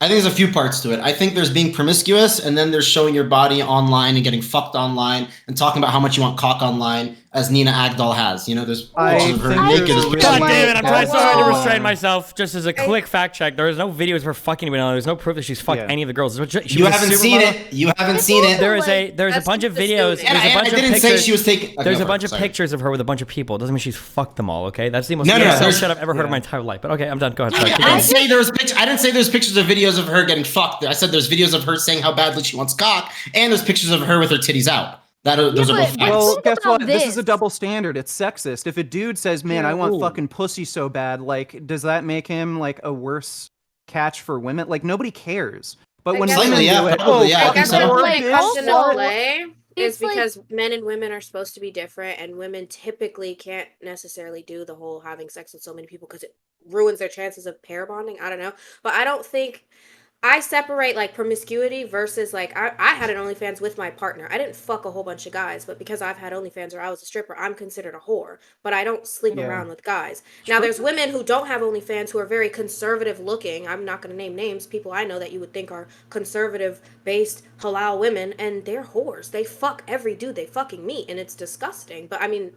I think there's a few parts to it. I think there's being promiscuous, and then there's showing your body online and getting fucked online and talking about how much you want cock online, as Nina Agdal has. You know, there's pictures of her
think
naked.
there's
as
really-
God
Like,
damn it, I'm trying so hard to
whoa.
restrain myself. Just as a quick fact check, there is no videos of her fucking anyone. There's no proof that she's fucked
Yeah.
any of the girls. She
You
was a
haven't seen
supermodel.
it. You haven't seen it.
There's a
That's
bunch of
just
videos.
assuming.
There's a
And
bunch
I
of
didn't
pictures.
say she was taking. Okay,
There's
go
a
for
bunch
it,
of
sorry.
pictures of her with a bunch of people. Doesn't mean she's fucked them all. Okay, that's the most
No, no,
ESL
there's-
shit I've ever heard in
yeah.
my entire life. But okay, I'm done. Go ahead.
I
Sorry, keep
didn't
going.
say there was I didn't say there's pictures of videos of her getting fucked. I said there's videos of her saying how badly she wants cock, and there's pictures of her with her titties out. Those are
but-
both
but
facts.
Well,
think
guess
about
what? This is a
this.
double standard. It's sexist. If a dude says, "Man, I want
Ooh.
fucking pussy so bad," like, does that make him like a worse catch for women? Like, nobody cares. But
I
when
guess
women
Slightly, yeah,
do it,
probably, yeah, I
I
think
guess
so.
what
Like,
it comes into
also,
play is
it's like-
because men and women are supposed to be different, and women typically can't necessarily do the whole having sex with so many people because it ruins their chances of pair bonding. I don't know, but I don't think I separate like promiscuity versus like I had an OnlyFans with my partner. I didn't fuck a whole bunch of guys, but because I've had OnlyFans or I was a stripper, I'm considered a whore. But I don't sleep
Yeah.
around with guys. Now there's women who don't have OnlyFans who are very conservative looking. I'm not going to name names. People I know that you would think are conservative based halal women, and they're whores. They fuck every dude they fucking meet, and it's disgusting. But I mean,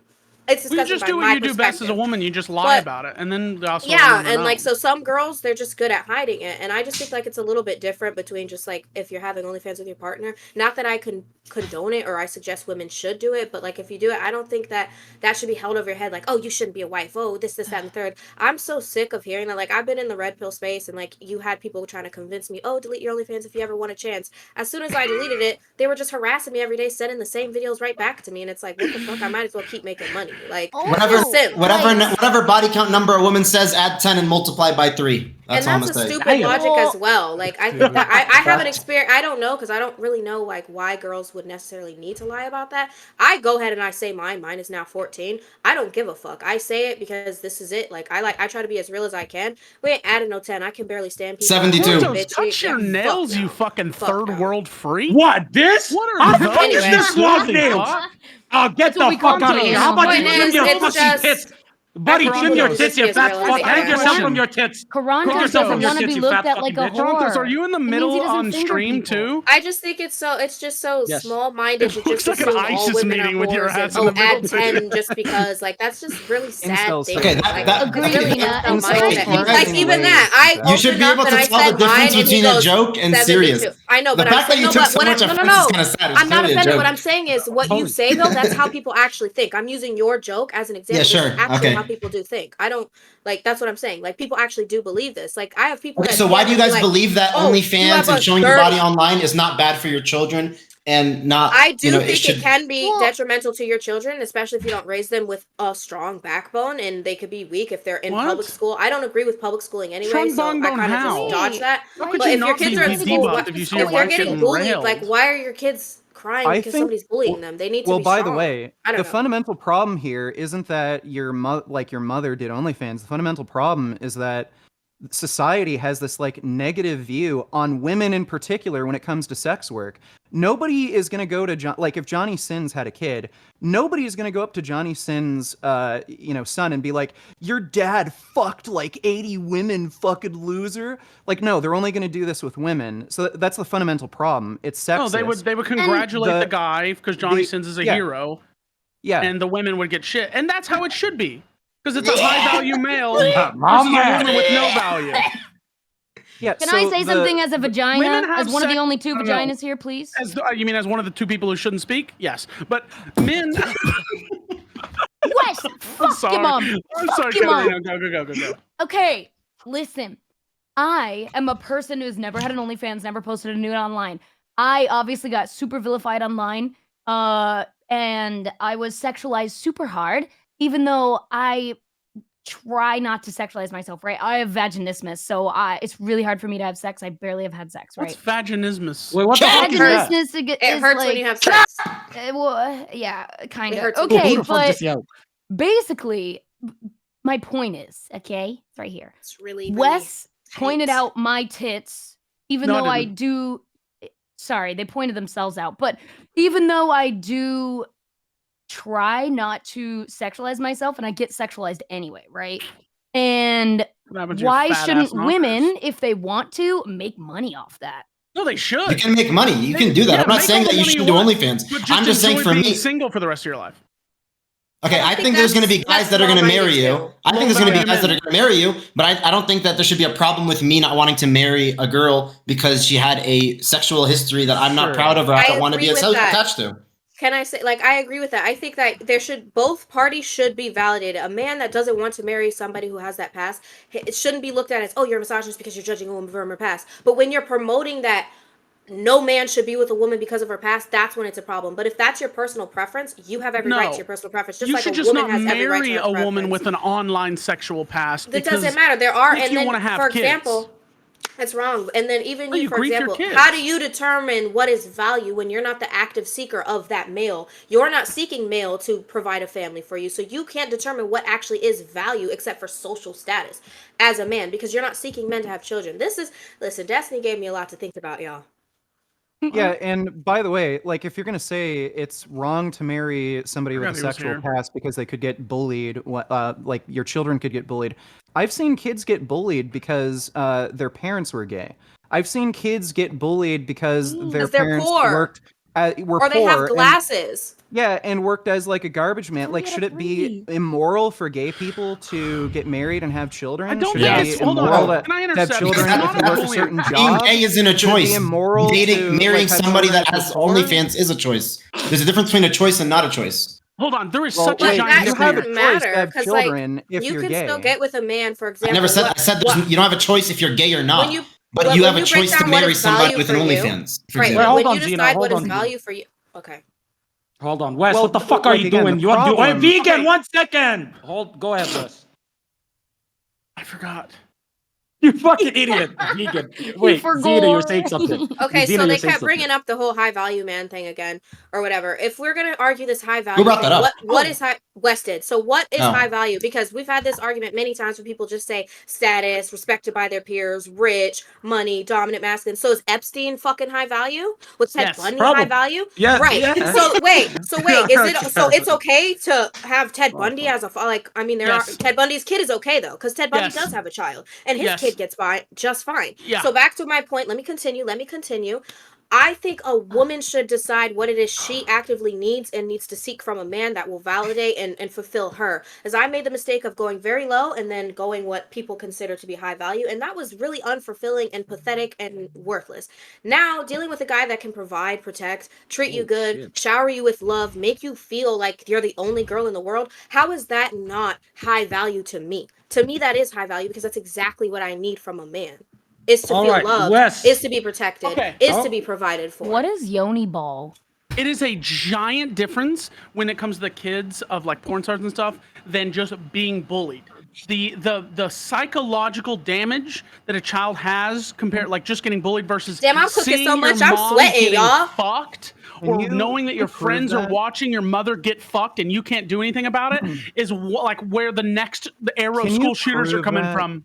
it's
Well, you
disgusting
just
by
do
my
what you do best as a
perspective.
woman. You just lie
But-
about it, and then also
Yeah, and like so some girls they're just good at hiding it, and I just think like it's a little bit different between just like if you're having OnlyFans with your partner. Not that I can condone it or I suggest women should do it, but like if you do it, I don't think that should be held over your head like, oh, you shouldn't be a wife, oh, this that and the third. I'm so sick of hearing that. Like I've been in the red pill space, and like you had people trying to convince me, oh, delete your OnlyFans if you ever want a chance. As soon as I deleted it, they were just harassing me every day, sending the same videos right back to me, and it's like, what the fuck? I might as well keep making money. Like
Whatever,
simp.
whatever body count number a woman says, add 10 and multiply by 3. That's all I'm
and that's
gonna
a
say.
stupid logic
Well-
as well. Like I think that I haven't experienced. I don't know because I don't really know like why girls would necessarily need to lie about that. I go ahead and I say mine. Mine is now 14. I don't give a fuck. I say it because this is it. Like I try to be as real as I can. We ain't adding no 10. I can barely stand people.
72.
Portos,
Bitch,
touch
yeah,
your
fuck
nails,
no.
you fucking
Fuck
third
no.
world freak.
What? This?
What are
How the
those?
fuck is this long
Holy
nails?
fuck.
Oh, get
That's what
the
we
fuck
call
out of here. How about you
Point
trim
is,
your
it's
pussy
just-
tits? Buddy, trim your
Chronos.
tits, you fat
Just
fuck.
as
Hang yourself
real.
from your tits.
Karan
Put
just
yourself
doesn't
on your
want to
tits,
be
you
looked
fat
at like a
fucking bitch.
whore.
Chrontos, are you in the
It means
middle
he doesn't
on
finger
stream
people.
too?
I just think it's just so
Yes.
small-minded to
It looks
just
like an
assume all
ISIS
women are
meeting with your
whores
ass
and
in the
add
middle,
10
too.
just because like that's just really sad
Incels.
thing.
Okay,
Like,
Agreed,
really
Lena,
incel
incels
mindset.
are
Like
in
even
ways
that, I
You should
opened
be
up
able
and
to
I
tell
said
the difference
mine, and he
between a
goes,
joke and
72.
serious.
I know,
The
but
fact
I
that
said
you
no,
took
but
so
what
much
no,
offense is kinda sad. It's
I'm not
clearly a
offended. What
joke.
I'm saying is what you say though. That's how people actually think. I'm using your joke as an example.
Yeah,
This
sure.
is actually
Okay.
how people do think. I don't like. That's what I'm saying. Like people actually do believe this. Like I have people.
Okay,
that
so why do you
DM me
guys
like,
believe that
"Oh, you
OnlyFans
have a
and showing your
third-"
body online is not bad for your children and not?
I do
you know,
think
should,
it can be
Well-
detrimental to your children, especially if you don't raise them with a strong backbone, and they could be weak if they're in
What?
public school. I don't agree with public schooling anyway,
Strong
so
bone
I
don't
kind of
how?
just dodge that.
How could
But
you
if your
not
kids
be
are in school,
debunked if you see your
if they're
wife
getting
getting
bullied,
railed?
like why are your kids crying
I
because
think-
somebody's bullying them? They need to
Well,
be
by the
strong.
way,
I don't
the
know.
fundamental problem here isn't that your mother did OnlyFans. The fundamental problem is that society has this like negative view on women in particular when it comes to sex work. Nobody is going to go to like if Johnny Sins had a kid, nobody is going to go up to Johnny Sins son and be like, your dad fucked like 80 women, fucking loser. Like, no, they're only going to do this with women. So that's the fundamental problem. It's sexist.
No, they would congratulate the guy because Johnny Sins is a hero.
Yeah.
And the women would get shit. And that's how it should be. Because it's a high value male versus a woman with no value.
Yeah.
Can I say something as a vagina? As one of the only two
no.
vaginas here, please?
You mean as one of the two people who shouldn't speak? Yes. But men.
Wes, fuck your mom.
I'm sorry, Katarina. Go.
Okay, listen. I am a person who's never had an OnlyFans, never posted a nude online. I obviously got super vilified online, and I was sexualized super hard, even though I try not to sexualize myself, right? I have vaginismus, so it's really hard for me to have sex. I barely have had sex, right?
What's vaginismus?
Wait, what the fuck is that?
Vaginismus
It hurts when you have sex.
Yeah, kind
It
of.
hurts when you
Okay,
Who the fuck
but
just yelled?
basically, my point is, okay, it's right here.
It's really
Wes pointed
tight.
out my tits, even
No,
though
I
I do. Sorry, they pointed themselves out. But even though I do try not to sexualize myself, and I get sexualized anyway, right? And
What happened to your
why
fat
shouldn't
ass knockers?
women, if they want to, make money off that?
No, they should.
You can make money. You can do that.
Yeah,
I'm not
make
saying
all
that
the
you
money
should
you
do
want,
OnlyFans.
But
I'm just saying
enjoy
for
being
me.
single for the rest of your life.
Okay, I
think
think there's going to be
that's-
guys that are going to
that's
marry you.
low-minded
I think there's going to be
Low-minded
guys that are
men.
going to marry you, but I don't think that there should be a problem with me not wanting to marry a girl because she had a sexual history that I'm not
Sure.
proud of or I don't want to be
agree with that.
attached to.
Can I say, like, I agree with that. I think that both parties should be validated. A man that doesn't want to marry somebody who has that past, it shouldn't be looked at as, oh, you're a misogynist because you're judging a woman from her past. But when you're promoting that no man should be with a woman because of her past, that's when it's a problem. But if that's your personal preference, you have every right
No.
to your personal preference. Just
You
like
should
a
just
woman
not
has every right to
marry
her
a woman
preference.
with an online sexual past.
That
because
doesn't matter. There are,
if
and
you
then,
wanna have
for
kids.
example, that's wrong. And then even
No,
you,
you
for
grief your
example,
kids.
how do you determine what is value when you're not the active seeker of that male? You're not seeking male to provide a family for you. So you can't determine what actually is value except for social status as a man because you're not seeking men to have children. Listen, Destiny gave me a lot to think about, y'all.
Yeah, and by the way, like if you're gonna say it's wrong to marry somebody with a
Forgot he was
sexual
here.
past because they could get bullied, like your children could get bullied. I've seen kids get bullied because their parents were gay. I've seen kids get bullied because their
'Cause they're
parents
poor.
were
Or they
poor
have
and-
glasses.
yeah, and worked as like a garbage man. Like,
gotta
should it be
breathe.
immoral for gay people to get married and have children?
I don't
Should
think
it be
it's- hold on,
immoral
can I
to have
intercept?
children
It's
if
not
you work a
bullying.
certain
Being
job?
gay isn't a
Should it be
choice.
immoral
Dating,
to,
marrying
like, have
somebody
children
that
if
has
you're poor?
OnlyFans is a choice. There's a difference between a choice and not a choice.
Hold on, there is
Well,
such a
wait,
giant
you
that
have a
difference.
doesn't
choice to
matter
have
because, like,
children if
you
you're
can
gay.
still get with a man, for
I
example.
never said. I said you don't have a choice if you're gay or not.
When you-
but
but
you
when
have a
you break
choice to
down what
marry
is
somebody
value
with an
for you-
OnlyFans. For
Right.
Wait,
example.
hold
When
on,
you
Gina,
decide
hold
what is
on, Gina.
value for you. Okay.
Hold on, Wes.
Well,
what the fuck are
like,
you
again,
doing?
the
You want to do? Wait,
problem-
vegan.
Okay.
1 second. Go ahead, Wes.
I forgot.
You fucking idiot. Vegan. Wait,
forgot.
Zeta, you're saying something.
Okay,
Zena,
so they
you're saying
kept bringing
something.
up the whole high value man thing again, or whatever. If we're gonna argue this high value,
brought that
thing,
up?
what is high? West did. So what is
Oh.
high value? Because we've had this argument many times where people just say status, respected by their peers, rich, money, dominant, masculine. So is Epstein fucking high value? Was Ted
Yes,
Bundy
probably.
high value?
Yeah,
Right.
yeah.
So wait. Is it? So it's okay to have Ted Bundy as a like? I mean,
Yes.
Ted Bundy's kid is okay though, because Ted Bundy
Yes.
does have a child, and his
Yes.
kid gets by just fine.
Yeah.
So back to my point. Let me continue. I think a woman should decide what it is she actively needs and needs to seek from a man that will validate and fulfill her. As I made the mistake of going very low and then going what people consider to be high value, and that was really unfulfilling and pathetic and worthless. Now, dealing with a guy that can provide, protect, treat you good, shower you with love, make you feel like you're the only girl in the world, how is that not high value to me? To me, that is high value because that's exactly what I need from a man. Is to
All
feel
right,
loved,
Wes.
is to be protected,
Okay.
is to be provided for.
What is yoni ball?
It is a giant difference when it comes to the kids of like porn stars and stuff than just being bullied. The psychological damage that a child has compared like just getting bullied versus
Damn, I'm cooking
seeing
so much,
your
I'm
mom
sweating,
getting
y'all.
fucked
Can
or
you
knowing that your
prove
friends are
that?
watching your mother get fucked and you can't do anything about it is like where the next era of
Can you
school shooters are
prove
coming
that?
from.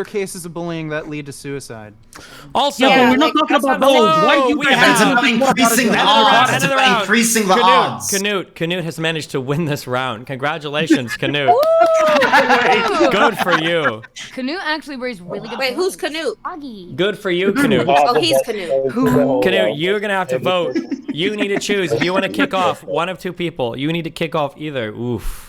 other cases of bullying that lead to suicide.
Also,
Yeah, but we're not
like,
talking
that's
about
not
those.
bullying.
Why you
We
guys
have-
It's about increasing the odds. It's
End of the
about
round.
increasing the odds.
Canute has managed to win this round. Congratulations, Canute. Good for you.
Canute actually raised really good
Wait, who's
points.
Canute?
Augie.
Good for you, Canute.
Oh, he's Canute.
Canute, you're gonna have to vote. You need to choose. If you want to kick off one of two people, you need to kick off either. Oof.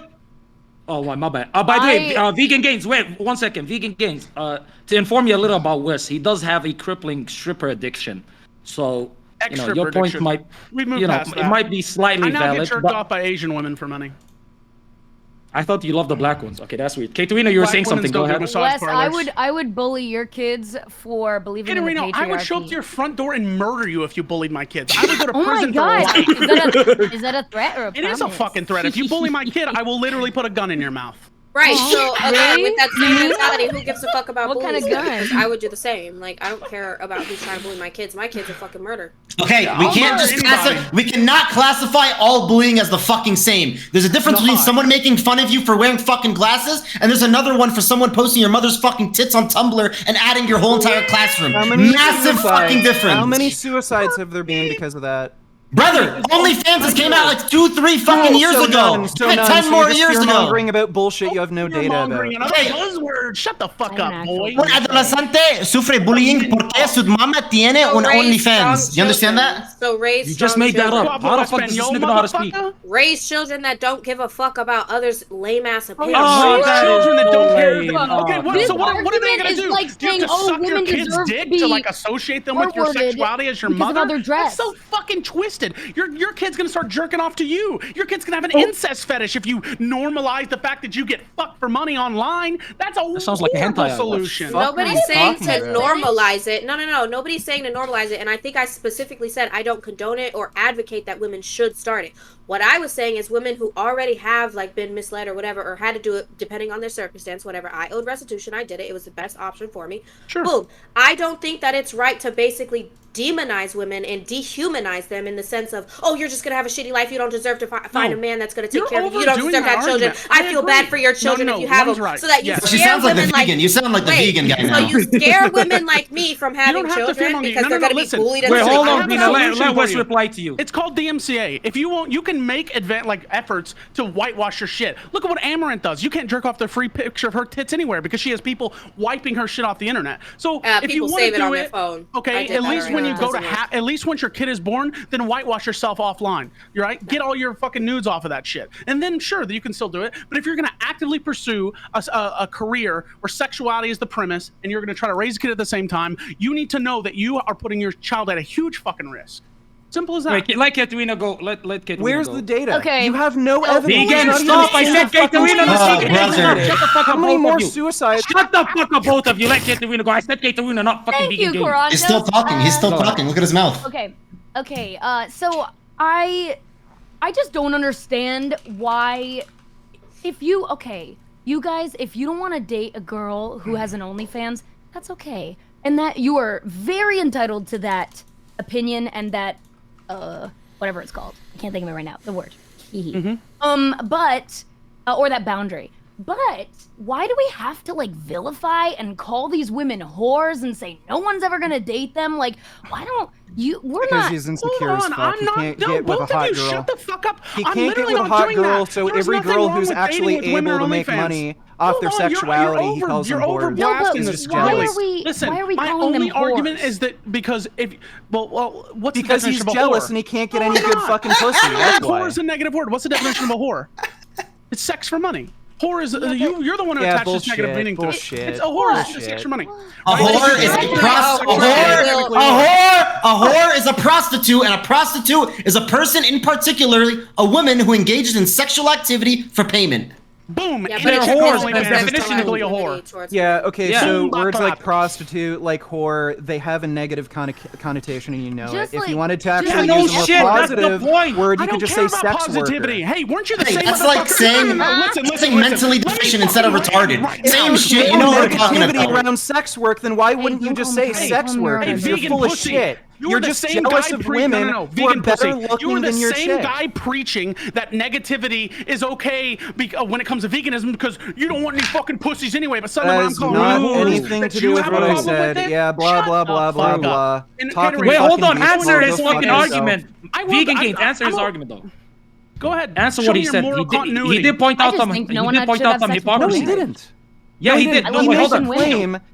Oh, my bad. By the way, Vegan Gainz. Wait, 1 second. Vegan Gainz. To inform you a little about Wes, he does have a crippling stripper addiction. So, your point might, it might be slightly
I now
valid.
get jerked off by Asian women for money.
I thought you loved the black ones. Okay, that's weird. Katerina, you were saying something. Go ahead.
Wes, I would bully your kids for believing in the patriarchy.
I would show up to your front door and murder you if you bullied my kids. I would go to
Oh my
prison for
god,
life.
is that a threat or a
It is a
promise?
fucking threat. If you bully my kid, I will literally put a gun in your mouth.
Right. So again,
Really?
with that same mentality, who gives a fuck about
What kind
bullies?
of gun?
Because I would do the same. Like, I don't care about who's trying to bully my kids. My kids are fucking murder.
Okay, we can't just we cannot classify all bullying as the fucking same. There's a difference between someone making fun of you for wearing fucking glasses, and there's another one for someone posting your mother's fucking tits on Tumblr and adding your whole entire classroom. Massive fucking difference.
How many suicides have there been because of that?
Brother, OnlyFans has came out like 2-3 fucking years ago.
So
10 more years ago.
Fear-mongering about bullshit you have no data about.
Hey, buzzword. Shut the fuck up, boy.
Un adolescente sufre bullying porque su mamá tiene un OnlyFans. You understand that?
So raise
You just made that up. How the fuck does this nigga know how to speak?
Raise children that don't give a fuck about others' lame ass opinions.
Raise children that don't care.
lame.
Okay, so what are they gonna
This
do?
argument is like
Do you have
saying,
to
oh,
suck your
women
kid's
deserve to
dick
be
to like associate them with your
forwarded
sexuality as your
because of
mother?
how they're dressed.
That's so fucking twisted. Your kid's gonna start jerking off to you. Your kid's gonna have an incest fetish if you normalize the fact that you get fucked for money online. That's a
That sounds like a hentai I watched.
solution.
Nobody's saying to
talking about?
normalize it. No. Nobody's saying to normalize it. And I think I specifically said I don't condone it or advocate that women should start it. What I was saying is women who already have like been misled or whatever, or had to do it depending on their circumstance, whatever. I owed restitution. I did it. It was the best option for me.
Sure.
Boom. I don't think that it's right to basically demonize women and dehumanize them in the sense of, oh, you're just gonna have a shitty life. You don't deserve to find a man that's gonna take care of you. You don't
overdoing
deserve to
that
have children.
argument.
I feel bad for your children
No,
if you have
one's
them.
right.
So that you
Yes.
She
scare
sounds like the
women
vegan. You sound like the vegan guy now.
So you scare women like me from having
don't have to
children
feel
because
no,
they're going to
listen.
be bullied and
Wait, hold
I
on,
have a
Vina.
solution
Let
for
Wes
you.
reply to you.
It's called DMCA. If you want, you can make efforts to whitewash your shit. Look at what Amaranth does. You can't jerk off the free picture of her tits anywhere because she has people wiping her shit off the internet. So if you
people
want
save
to
it
do
on their phone. I
okay,
did
at
that
least when
already.
you go to
Doesn't work.
at least once your kid is born, then whitewash yourself offline. You're right. Get all your fucking nudes off of that shit, and then sure that you can still do it. But if you're gonna actively pursue a career where sexuality is the premise, and you're gonna try to raise a kid at the same time, you need to know that you are putting your child at a huge fucking risk. Simple as that.
Wait, let Katerina go. Let Katerina
Where's
go.
the data?
Okay.
You have no evidence.
Vegan,
Not even
stop! I
in
said
the fucking
Katerina.
study.
brother.
Shut the fuck
How
up,
many
both
more
of you.
suicides?
Shut the fuck up, both of you. Let Katerina go. I said Katerina, not fucking
Thank you,
Vegan Gainz.
Corantos.
He's still talking. He's still talking. Look at his mouth.
Okay. So I just don't understand why you guys, if you don't want to date a girl who has an OnlyFans, that's okay. And that you are very entitled to that opinion and that whatever it's called. I can't think of it right now. The word. But or that boundary. But why do we have to like vilify and call these women whores and say no one's ever gonna date them? Like, why don't you? We're
Because
not.
he's insecure as fuck.
I'm
He
not.
can't
No,
get with
both
a
of
hot
you,
girl.
shut the fuck up.
He
I'm
can't get
literally
with a
not
hot
doing
girl,
that.
so
There's
every
nothing
girl
wrong
who's
with
actually
dating with women
able
on
to make
OnlyFans.
money off their
Hold on,
sexuality, he calls them
you're
whores.
No, but
He's just
why
jealous.
are we?
Listen,
why are we
my
calling
only
them
argument
whores?
is that because if well, what's the
Because he's
definition of a
jealous
whore?
and he can't get
No,
any
I'm
good
not.
fucking pussy. That's
Whore
why.
is a negative word. What's the definition of a whore? It's sex for money. Whore is you're the one who
Yeah,
attaches negative
bullshit,
meaning to it.
bullshit,
It's a whore is
bullshit.
sex for money.
A whore is a whore is a prostitute, and a prostitute is a person in particularly a woman who engages in sexual activity for payment.
Boom.
Yeah,
Any
but it's
chick
whores,
on
that's
OnlyFans is
definition
technically a whore.
Yeah, okay,
Yeah.
so
Boom,
words
bop,
like
bop.
prostitute, like whore, they have a negative connotation and you know
Just
it. If
like-
you wanted to
just
actually
like-
use a more
No shit, that's the
positive
point.
word, you
I
could
don't
just
care
say
about
sex
positivity.
worker.
Hey, weren't you the
Hey,
same
that's like
motherfucker-
saying-
Listen,
saying mentally
Let me
deficient instead of
fucking
retarded.
right.
Same
Yeah.
shit. You know what we're talking
Negativity
about.
around sex work, then why wouldn't you just say
Hey,
sex
hey,
work?
Hey,
You're
vegan
full of
pussy.
shit.
You're the
just
same
jealous
guy
of
preaching.
women
No,
who are
vegan
better
pussy.
looking
You're the
than your
same
chick.
guy preaching that negativity is okay when it comes to veganism because you don't want any fucking pussies anyway. But suddenly
That
when I'm
has
calling
not
you whores,
anything
that
to
you
do with
have
what
a
I
problem
said.
with it?
Yeah, blah,
Shut
blah,
the
blah,
fuck
blah,
up.
blah.
And
Talking
Katerina,
Wait,
fucking
hold on.
beast
Answer
mode,
his
go fuck
fucking
yourself.
argument.
I will-
Vegan
I-
Gainz, answer his
I'm a-
argument though.
Go ahead.
Answer
Show
what
me
he
your
said.
moral continuity.
He did point
I
out
just
some.
think no
He
one
did point
should
out
have
some
sex with
No,
hypocrisy.
he didn't.
Yeah, he did.
I
No,
love
wait, hold
Asian
on.
women.
Claim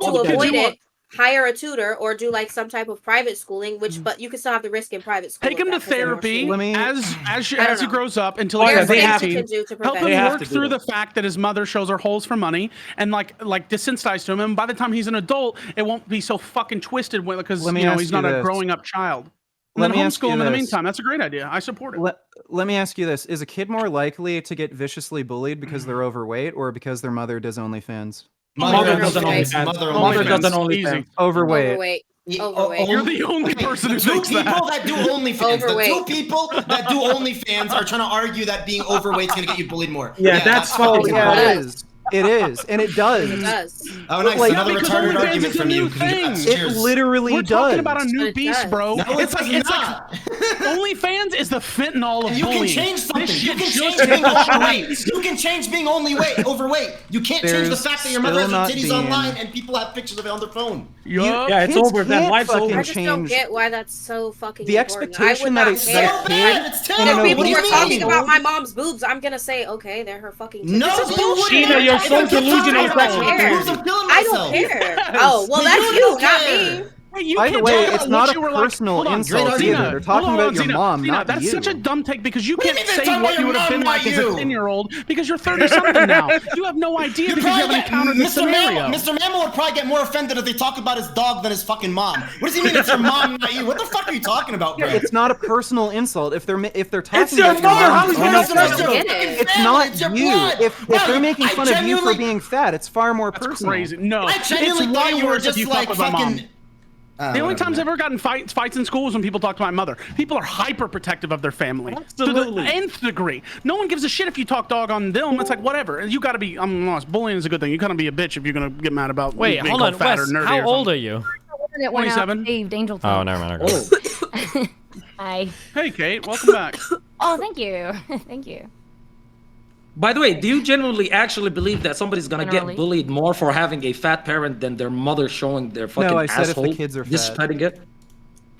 to avoid it. hire a tutor or do like some type of private schooling, but you can still have the risk in private school.
Take him to therapy as he grows up until he's 18. Help him work through the fact that his mother shows her holes for money and like desensitize to him. And by the time he's an adult, it won't be so fucking twisted because he's not a growing up child. And then homeschool him in the meantime. That's a great idea. I support it.
Let me ask you this: is a kid more likely to get viciously bullied because they're overweight or because their mother does OnlyFans?
Mother doesn't OnlyFans.
Overweight.
You're the only person who thinks that.
Two people that do OnlyFans. The two people that do OnlyFans are trying to argue that being overweight is going to get you bullied more.
Yeah, that's false. Yeah, it is. It is, and it does.
It does.
Oh, nice.
Like,
Another retarded argument from you.
It literally
We're
does.
talking about a new beast, bro.
No,
it's like OnlyFans is the fentanyl of
you
bullying.
Can change something. You can change being overweight. You can change being overweight. You can't change the fact that your mother has her titties online and people have pictures of it on their phone.
Yeah, it's over. Then life's over.
I just don't get why that's so fucking
the
important.
expectation that it's
so bad. It's terrible.
If people were talking about my mom's boobs, I'm gonna say, okay, they're her fucking titties.
No,
Sheena, you're so delusional.
I don't care. Oh, well, that's you, not me.
By the way, it's not a personal insult either. They're talking about your mom, not you.
That's such a dumb take because you can't say what you would have been like as a 10-year-old because you're 30-something now. You have no idea because you haven't encountered this scenario.
Mr. Mammal would probably get more offended if they talk about his dog than his fucking mom. What does he mean it's your mom, not you? What the fuck are you talking about, bro?
It's not a personal insult. If they're talking
it's your
about your
mother.
it's not you. If they're making fun of you for being fat, it's far more personal.
Crazy. No,
I genuinely thought you were just like fucking.
The only times I've ever gotten fights in school is when people talk to my mother. People are hyper protective of their family.
Absolutely.
To the nth degree. No one gives a shit if you talk dog on them. It's like, whatever. You gotta be, I'm lost. Bullying is a good thing. You gotta be a bitch if you're gonna get mad about
Wait, hold on, Wes, how old are you?
27.
Angel
oh, never mind.
Oh. Hi.
Hey, Kate. Welcome back.
Oh, thank you. Thank you.
By the way, do you genuinely actually believe that somebody's gonna get bullied more for having a fat parent than their mother showing their fucking asshole?
No, I said if the kids are fat.
Disrespecting it?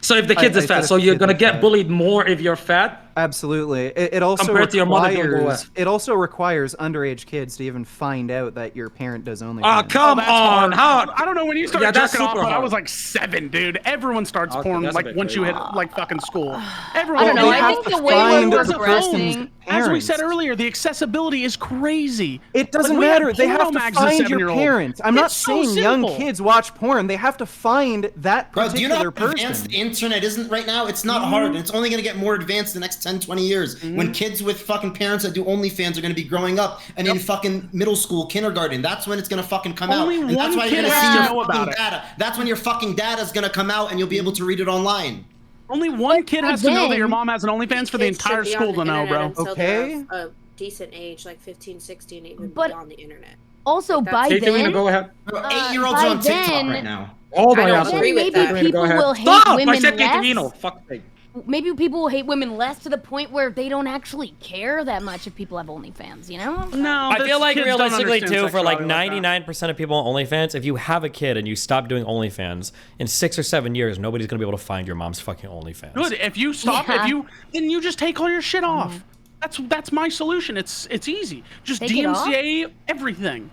So if the kids is fat, so you're gonna get bullied more if you're fat?
Absolutely. It also
compared to your mother.
It also requires underage kids to even find out that your parent does OnlyFans.
Oh, come on! How?
I don't know when you started jerking off, but I was like 7, dude. Everyone starts porn like once you hit like fucking school. Everyone.
I don't know. I think the way we're progressing.
As we said earlier, the accessibility is crazy.
It doesn't matter. They have to find your parents. I'm not saying young kids watch porn. They have to find that particular person.
Bro, do you know how advanced the internet isn't right now? It's not hard. It's only going to get more advanced the next 10, 20 years. When kids with fucking parents that do OnlyFans are going to be growing up and in fucking middle school, kindergarten. That's when it's going to fucking come out. And that's why you're going to see your fucking data. That's when your fucking data is going to come out and you'll be able to read it online.
Only one kid has to know that your mom has an OnlyFans for the entire school to know, bro.
Okay. A decent age, like 15, 16, even beyond the internet.
Also, by then,
go ahead.
8-year-olds are on TikTok right now.
Oh my
God.
God.
Maybe people will hate women less.
Fuck me.
Maybe people will hate women less to the point where they don't actually care that much if people have OnlyFans, you know?
No,
I feel like realistically too, for like
sexuality
99% of people on OnlyFans, if you have a kid and you stop doing OnlyFans, in 6 or 7 years, nobody's gonna be able to find your mom's fucking OnlyFans.
Good. If you stop, then you just take all your shit off. That's my solution. It's easy. Just DMCA everything.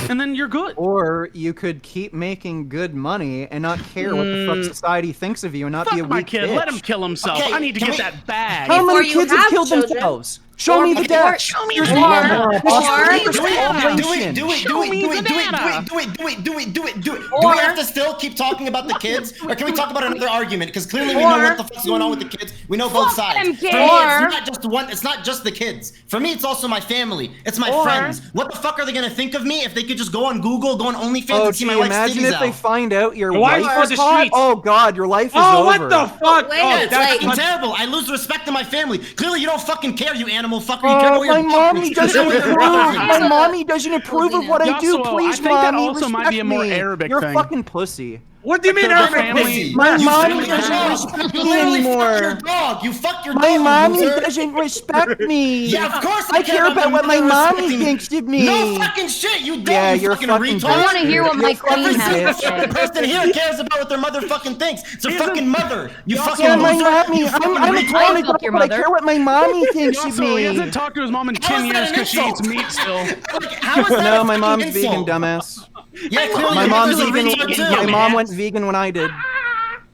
And then you're good.
Or you could keep making good money and not care what the fuck society thinks of you and not be a weak
kid.
bitch.
Let him kill himself.
Okay,
I need to get that bag.
How many kids have killed themselves? Show me the data.
Show me
Do
the
it. Do we have to still keep talking about the kids, or can we talk about another argument? Because clearly we know what the fuck's going on with the kids. We know both sides. For me, it's not just one. It's not just the kids. For me, it's also my family. It's my friends. What the fuck are they gonna think of me if they could just go on Google, go on OnlyFans, and see my wife's titties out?
Imagine if they find out your
wife
wife
is
is hot. Oh God, your life is over.
Oh, what the fuck?
Wait,
That's terrible. I lose respect to my family. Clearly, you don't fucking care, you animal fucker. You care about your
my mommy doesn't approve. My mommy doesn't approve of what I do.
Yassuo,
Please,
I think that
mommy,
also might be a more
respect me.
Arabic
You're
thing.
a fucking pussy.
What do you mean Arabic pussy?
My mommy
You
doesn't respect me
literally fucked your
anymore.
dog. You fucked your dog.
My mommy
loser.
doesn't respect me.
Yeah, of course
I care about what my mommy thinks of me.
No fucking shit, you don't.
Yeah,
you
you're
fucking
fucking
retard.
I want to hear what my queen has to
Every
say.
person here cares about what their mother fucking thinks. It's their fucking mother. You fucking
Yeah, my
loser.
mommy.
You fucking
I'm a
retard.
grown adult,
fuck your
but I
mother.
care what my mommy thinks of
Also, he
me.
hasn't talked to his mom in
How
10
is that
years
an
because she eats
insult?
meat still.
How is that
No,
a
my
fucking
mom's
insult?
vegan, dumbass.
Yeah, clearly
My
your
mom's
mother's a
vegan.
retard too.
My mom went vegan when I did.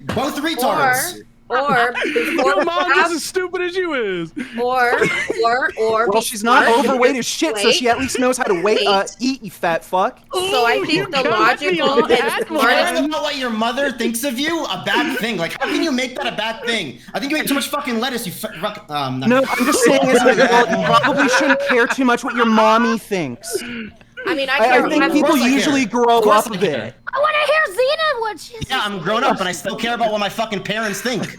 Both retards.
Or before
Your mom's just
have-
as stupid as you is.
or
Well, she's not
before-
overweight as shit, so she at least knows how to eat, you fat fuck.
So I think the logical and
Learn
smartest.
about what your mother thinks of you, a bad thing. Like, how can you make that a bad thing? I think you ate too much fucking lettuce, you
No, I'm just saying as an adult, you probably shouldn't care too much what your mommy thinks.
I mean, I
I
care.
think people
course I care.
usually grow
Of course
up
I
a
care.
bit.
I want to hear Xena what she's.
Yeah, I'm grown up and I still care about what my fucking parents think.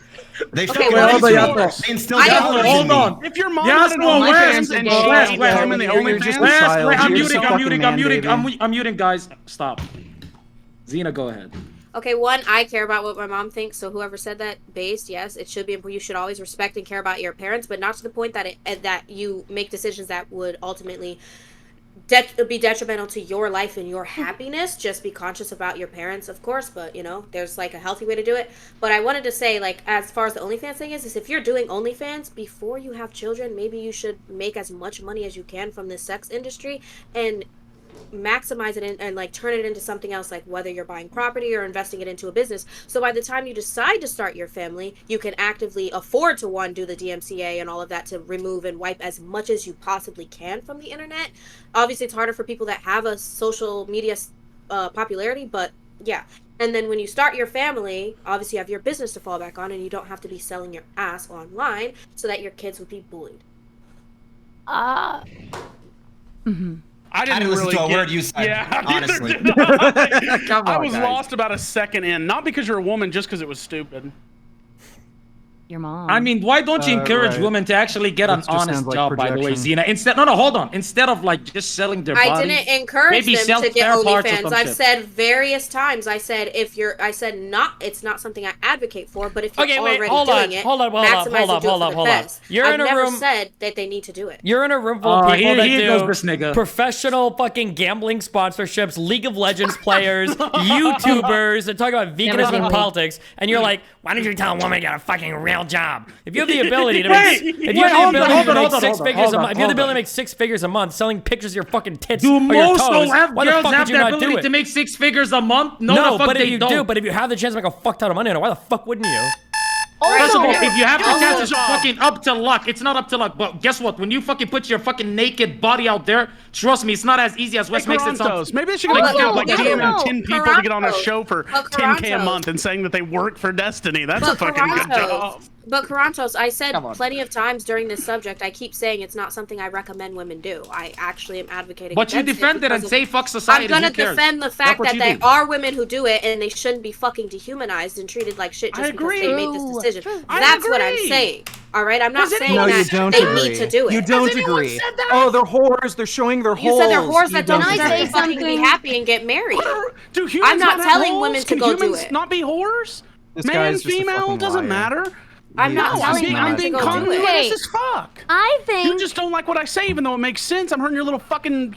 They
Okay,
fucking
well,
raised
but
me.
yeah,
They instilled
I
values in
hold
me.
on.
If your mom
Yes,
had an
well,
OnlyFans
Wes,
and
Wes,
she
Wes,
came in the
you're just a
OnlyFans,
child.
Wait, I'm
You're
muting,
just a
I'm
fucking
muting,
man,
I'm muting,
baby.
I'm muting, guys. Stop. Xena, go ahead.
Okay, one, I care about what my mom thinks. So whoever said that, based, yes, it should be. You should always respect and care about your parents, but not to the point that that you make decisions that would ultimately be detrimental to your life and your happiness. Just be conscious about your parents, of course, but you know, there's like a healthy way to do it. But I wanted to say, like, as far as the OnlyFans thing is if you're doing OnlyFans before you have children, maybe you should make as much money as you can from the sex industry and maximize it and like turn it into something else, like whether you're buying property or investing it into a business. So by the time you decide to start your family, you can actively afford to do the DMCA and all of that to remove and wipe as much as you possibly can from the internet. Obviously it's harder for people that have a social media popularity, but yeah. And then when you start your family, obviously you have your business to fall back on and you don't have to be selling your ass online so that your kids would be bullied.
I didn't
listen
really
to a
get,
word you said,
yeah,
honestly.
neither did I.
Come
I
on,
was
guys.
lost about a second in, not because you're a woman, just because it was stupid.
Your mom.
I mean, why don't you encourage
right.
women to actually get an
That just
honest
sounds like
job, by the way,
projection.
Xena? Instead, no, hold on. Instead of like just selling their
I
bodies,
didn't encourage
maybe
them
sell
to get
spare parts or
OnlyFans.
some
I've
shit.
said various times. I said it's not something I advocate for. But if you're
Okay, wait,
already
hold
doing
on,
it,
hold up,
maximize and do it for the
hold up.
best.
You're
I've
in a
never
room-
said that they need to do it.
You're in a room full of people that
here goes
do
this nigga.
professional fucking gambling sponsorships, League of Legends players, YouTubers, and talk about veganism and politics, and you're like, why don't you tell a woman to get a fucking real job? If you have the ability to make 6 figures a month selling pictures of your fucking tits
Do
or your
most
toes,
don't have
why the
girls
fuck
have
would you
the
not do
ability
it?
to make 6 figures a month? No, the fuck
but if
they
you
don't.
do, but if you have the chance to make a fuck ton of money on it, why the fuck wouldn't you?
First of all,
Also-
if you have the
Also-
chance, it's fucking up to luck. It's not up to luck. But guess what? When you fucking put your fucking naked body out there, trust me, it's not as easy as Wes makes it sound.
Carantos. Maybe they should
Oh,
get
no,
like
no,
DMing
no.
10 people to get on a
Carantos.
show for
But
10K a
Carantos.
month and saying that they work for Destiny. That's
But
a fucking good job.
But Carantos, I said
Come on.
plenty of times during this subject, I keep saying it's not something I recommend women do. I actually am advocating
But you
against
defend it
because
and
of-
say fuck society.
I'm gonna
who cares?
defend the
That's
fact
what
that
you
there
do.
are women who do it and they shouldn't be fucking dehumanized and treated like shit
I
just because
agree.
they made this
True,
decision.
true.
I
That's what I'm
agree.
saying. All right, I'm not saying
No, you
that
don't
they
agree.
need to do it.
You don't agree. Oh, they're whores. They're showing their
You
holes.
said they're whores that don't
Can I
deserve
say
to fucking be
something?
happy and get married.
Do humans
I'm not
have
telling
holes?
women to
Can
go do
humans
it.
not be whores?
This
Man,
guy's just a
female,
fucking
doesn't
liar.
matter.
I'm not
No,
telling
I'm
women
being
to go do
congruous
it.
Hey.
as fuck.
I think
You just don't like what I say, even though it makes sense. I'm hurting your little fucking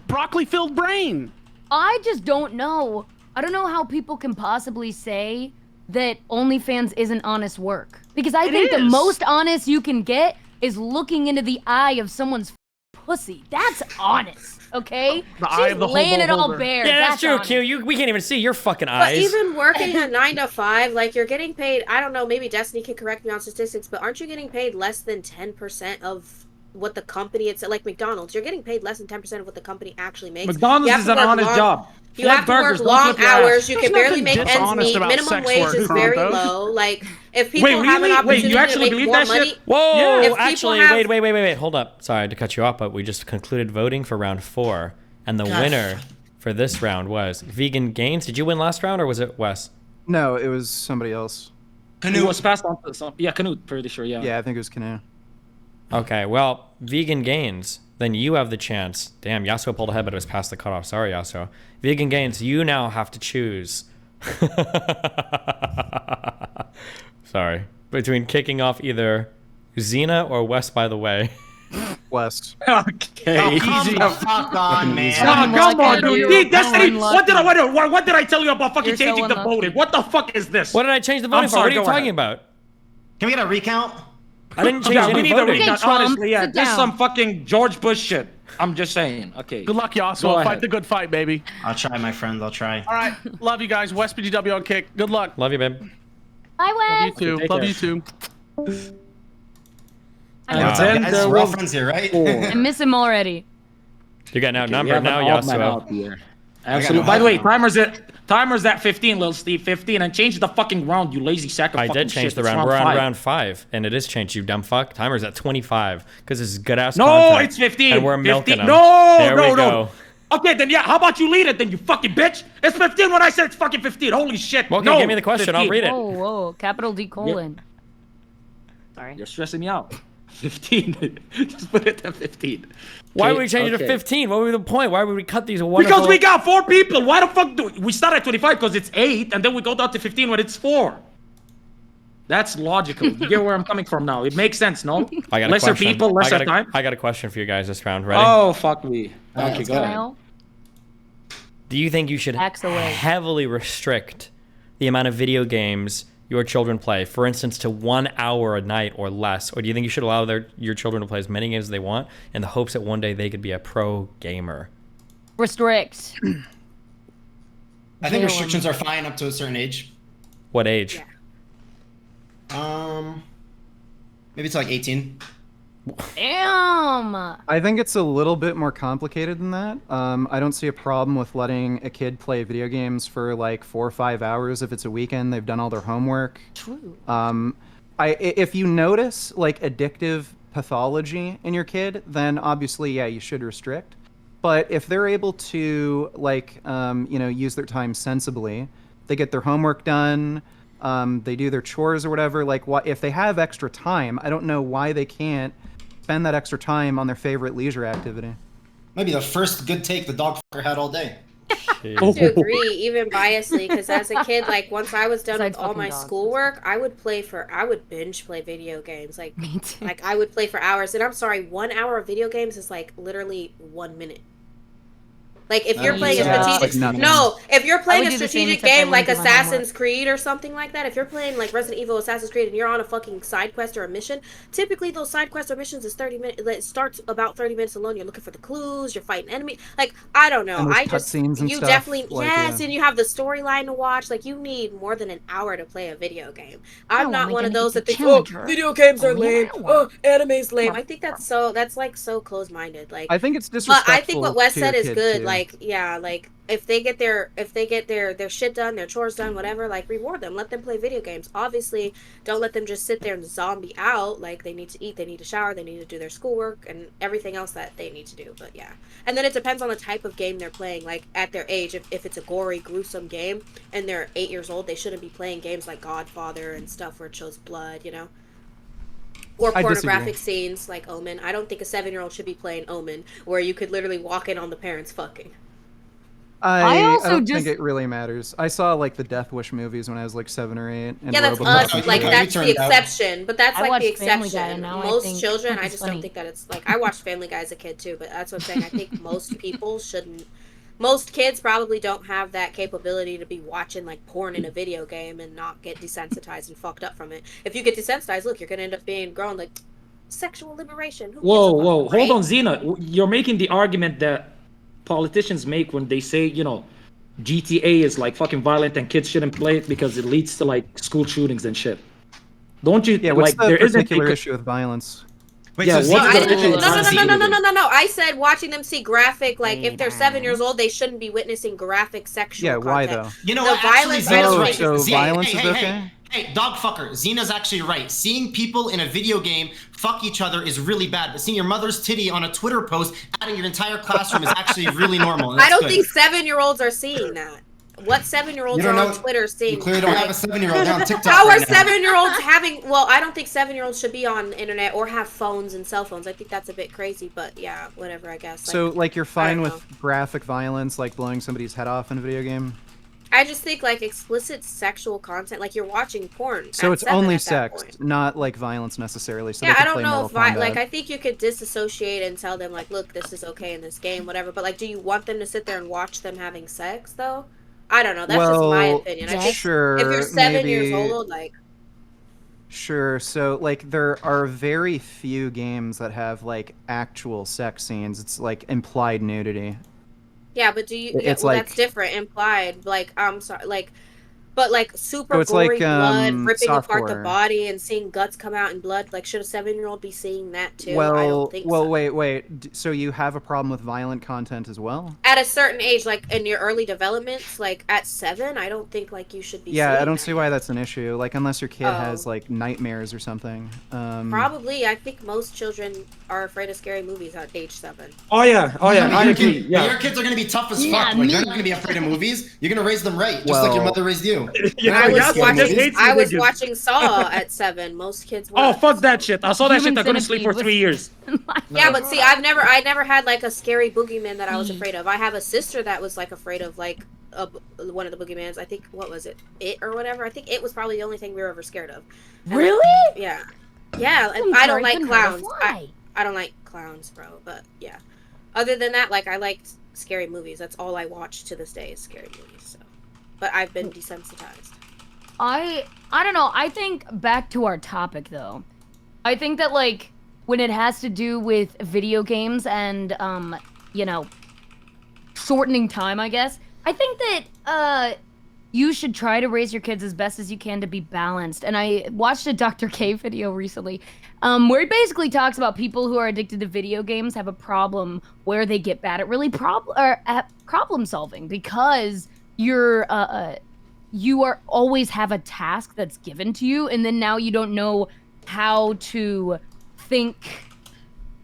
broccoli-filled brain.
I just don't know. I don't know how people can possibly say that OnlyFans isn't honest work. Because I
It
think the
is.
most honest you can get is looking into the eye of someone's pussy. That's honest, okay?
The
She's
eye of the
laying it all
hobo-holder.
bare.
Yeah, that's true,
honest.
Q. We can't even see your fucking
But
eyes.
even working a 9 to 5, like you're getting paid, I don't know, maybe Destiny can correct me on statistics, but aren't you getting paid less than 10% of what the company, it's like McDonald's, you're getting paid less than 10% of what the company actually makes.
McDonald's
You have
is
to
an
work
honest
long-
job.
You
Flip
have to
burgers,
work
don't
long
flip your ass.
hours. You
There's
can barely
nothing
make ends
dishonest
meet.
about
Minimum
sex
wage
work,
is very
Toronto.
low. Like if people
Wait,
have
really?
an
Wait,
opportunity
you actually
to
believe
make more
that
money,
shit?
Whoa!
Yeah. If people
Actually,
have-
wait. Hold up. Sorry to cut you off, but we just concluded voting for round 4, and the winner for this round was Vegan Gainz. Did you win last round, or was it Wes?
No, it was somebody else.
It was passed on to some. Yeah, Canute, pretty sure. Yeah.
Yeah, I think it was Canoe.
Okay, well, Vegan Gainz, then you have the chance. Damn, Yassuo pulled ahead, but it was past the cutoff. Sorry, Yassuo. Vegan Gainz, you now have to choose. Sorry. Between kicking off either Xena or Wes, by the way.
West.
Okay.
Oh, come
Easy.
the fuck on,
Oh,
man.
come on,
unlucky.
dude. See, Destiny,
So
what did I tell you about fucking
You're so
changing the
unlucky.
voting? What the fuck is this?
What did I change the voting
I'm
for?
sorry,
What are you
go
talking
ahead.
about?
Can we get a recount?
I didn't change
Yeah, we
any
need a
voting.
recount,
Trump,
honestly. Yeah,
sit
this is
down.
some fucking George Bush shit. I'm just saying. Okay.
Good luck,
Go
Yassuo. Fight
ahead.
the good fight, baby.
I'll try, my friend. I'll try.
All right. Love you guys. West BGW on kick. Good luck.
Love you, babe.
Bye,
Love you
Wes.
too.
Take
Love
care.
you too.
And
Wow.
then
Guys,
there
we're all
will
friends here, right?
I miss him already.
You're getting
we
outnumbered
have
now,
an odd man
Yasuo.
out here. Absolutely. By the way, timer's at 15, little Steve. 15, and change the fucking round, you lazy sack of
I
fucking
did change
shit.
the
It's
round. We're on
5.
round 5, and it is changed, you dumb fuck. Timer's at 25, because this is good-ass
No,
content,
it's 15.
and we're milking
15.
them.
No,
There
no,
we
no.
go.
Okay, then yeah, how about you lead it then, you fucking bitch? It's 15 when I said it's fucking 15. Holy shit.
Okay,
no,
give me the question. I'll
15.
read it.
Whoa, whoa, capital D colon. Sorry.
You're stressing me out. 15. Just put it at 15.
Why
Okay,
would we change it
okay.
to 15? What would be the point? Why would we cut these wonderful...
Because we got 4 people. Why the fuck do we start at 25 because it's 8 and then we go down to 15 when it's 4? That's logical. You get where I'm coming from now. It makes sense, no?
I got a
Lesser
question.
people, lesser time.
I got a question for you guys this round. Ready?
Oh, fuck me. Okay,
let's
go
go.
ahead.
Now,
Do you think you should
Axe away.
heavily restrict the amount of video games your children play, for instance, to 1 hour a night or less? Or do you think you should allow your children to play as many games as they want in the hopes that one day they could be a pro gamer?
restrict.
I think restrictions are fine up to a certain age.
What age?
Maybe it's like 18.
Damn.
I think it's a little bit more complicated than that. I don't see a problem with letting a kid play video games for like 4 or 5 hours if it's a weekend. They've done all their homework.
True.
If you notice like addictive pathology in your kid, then obviously, yeah, you should restrict. But if they're able to like, use their time sensibly, they get their homework done, they do their chores or whatever. Like, if they have extra time, I don't know why they can't spend that extra time on their favorite leisure activity.
Maybe the first good take the dog fucker had all day.
To agree, even biasly, because as a kid, like once I was done with
Besides
all
fucking
my
dogs.
schoolwork, I would binge play video games. Like,
Me too.
like I would play for hours. And I'm sorry, 1 hour of video games is like literally 1 minute. Like if you're playing a
Yeah,
strategic,
like nothing.
no, if you're playing
would
a
do the same
strategic
except I
game like
wouldn't do my homework.
Assassin's Creed or something like that, if you're playing like Resident Evil, Assassin's Creed, and you're on a fucking side quest or a mission, typically those side quests or missions is 30 minutes. It starts about 30 minutes alone. You're looking for the clues. You're fighting enemies. Like I don't know.
And there's
I just
cutscenes and
you
stuff,
definitely
like,
yes,
yeah.
and you have the storyline to watch. Like you need more than an hour to play a video game. I'm
No,
not
I'm
one of
gonna
those
get
that
the
think
challenger.
video games are
Only
lame.
an hour.
Oh, anime's lame. I think that's like so close-minded. Like
I think it's
but
disrespectful.
I think what Wes
to your
said is
kid,
good.
too.
Like, yeah, like if they get their shit done, their chores done, whatever, like reward them. Let them play video games. Obviously, don't let them just sit there and zombie out. Like they need to eat, they need to shower, they need to do their schoolwork and everything else that they need to do. But yeah. And then it depends on the type of game they're playing. Like at their age, if it's a gory, gruesome game and they're 8 years old, they shouldn't be playing games like Godfather and stuff where it shows blood, you know? Or
I
pornographic
disagree.
scenes like Omen. I don't think a 7-year-old should be playing Omen, where you could literally walk in on the parents fucking.
I
also
don't
just-
think it really matters. I saw like the Death Wish movies when I was like 7 or 8. And
Yeah, that's
Robocop
us.
and
Like
shit.
that's the
turned out.
exception, but that's
I
like the
watched Family Guy,
exception.
and now I
Most
think
children, I
it's
just
funny.
don't think that it's like I watched Family Guy as a kid too, but that's what I'm saying. I think most people shouldn't. Most kids probably don't have that capability to be watching like porn in a video game and not get desensitized and fucked up from it. If you get desensitized, look, you're gonna end up being grown like sexual liberation. Who gives a
Whoa,
fuck,
whoa,
right?
hold on, Zena. You're making the argument that politicians make when they say, GTA is like fucking violent and kids shouldn't play it because it leads to like school shootings and shit. Don't you?
Yeah, what's
like
the
there isn't
particular
a-
issue with violence?
Wait,
Yeah,
so
what
I
is
Zena-
the
didn't,
issue?
no, no, no,
Zena-
no, no, no, no, no. I said watching them see graphic, like if they're 7 years old, they shouldn't be witnessing graphic sexual
Yeah, why
content.
though?
You know
The
what? Actually,
violence, I
Zena's
don't
right.
think
So
Zena,
violence
hey,
is
hey,
okay?
Hey, dog fucker. Zena's actually right. Seeing people in a video game fuck each other is really bad, but seeing your mother's titty on a Twitter post adding your entire classroom is actually really normal. and
I
that's
don't
good.
think 7-year-olds are seeing that. What 7-year-olds
You
are
don't
on
know-
Twitter seeing?
You clearly don't
like,
have a 7-year-old. They're on TikTok.
How are
right now.
7-year-olds having? Well, I don't think 7-year-olds should be on the internet or have phones and cell phones. I think that's a bit crazy, but yeah, whatever. I guess. Like,
So like you're fine
don't
with graphic violence, like blowing somebody's head off in a video game?
I just think like explicit sexual content, like you're watching porn.
So
at
it's
7
only
at that
sex,
point.
not like violence necessarily. So
Yeah,
they
I
can
don't
play
know
Mortal
if
Kombat.
like I think you could disassociate and tell them like, look, this is okay in this game, whatever. But like, do you want them to sit there and watch them having sex though? I don't know. That's just my
Well,
opinion. I think
sure,
if you're 7 years
maybe-
old, like
Sure. So, like, there are very few games that have like actual sex scenes. It's like implied nudity.
Yeah, but do you? Yeah,
It's
well,
like
that's different. Implied, like I'm sorry, like, but like super
so it's
gory
like
blood ripping apart the
softcore.
body and seeing guts come out in blood. Like, should a 7-year-old be seeing that too? I don't think so.
Wait. So you have a problem with violent content as well?
At a certain age, like in your early developments, like at 7, I don't think like you should be.
Yeah,
seeing
I don't
that.
see why that's an issue. Like, unless your kid
Oh.
has like nightmares or something.
Probably, I think most children are afraid of scary movies at age 7.
Oh yeah, I
Your
agree.
kid-
Yeah.
Your kids are gonna be tough as
Yeah,
fuck. Like, they're
me.
not gonna be afraid of movies. You're gonna raise them right, just like your
Well-
mother raised you.
Yeah,
I was,
Yassuo
watching,
just hates
I was
religion.
watching Saw at 7. Most kids were.
Oh fuck that shit! I saw that
Human
shit. I couldn't sleep for
Centipede
3 years.
Yeah, but see, I never had like a scary boogeyman that I was afraid of. I have a sister that was like afraid of like one of the boogeymans. I think what was it, It or whatever. I think It was probably the only thing we were ever scared of. And, like,
Really?
yeah, yeah. And
I'm
I
sorry,
don't like
couldn't hurt a
clowns.
fly.
I don't like clowns, bro. But yeah, other than that, like I liked scary movies. That's all I watch to this day is scary movies. So, but I've been desensitized.
I don't know. I think back to our topic though. I think that like when it has to do with video games and you know, shortening time, I guess. I think that you should try to raise your kids as best as you can to be balanced. And I watched a Dr. K video recently where he basically talks about people who are addicted to video games have a problem where they get bad at really problem solving because you are always have a task that's given to you, and then now you don't know how to think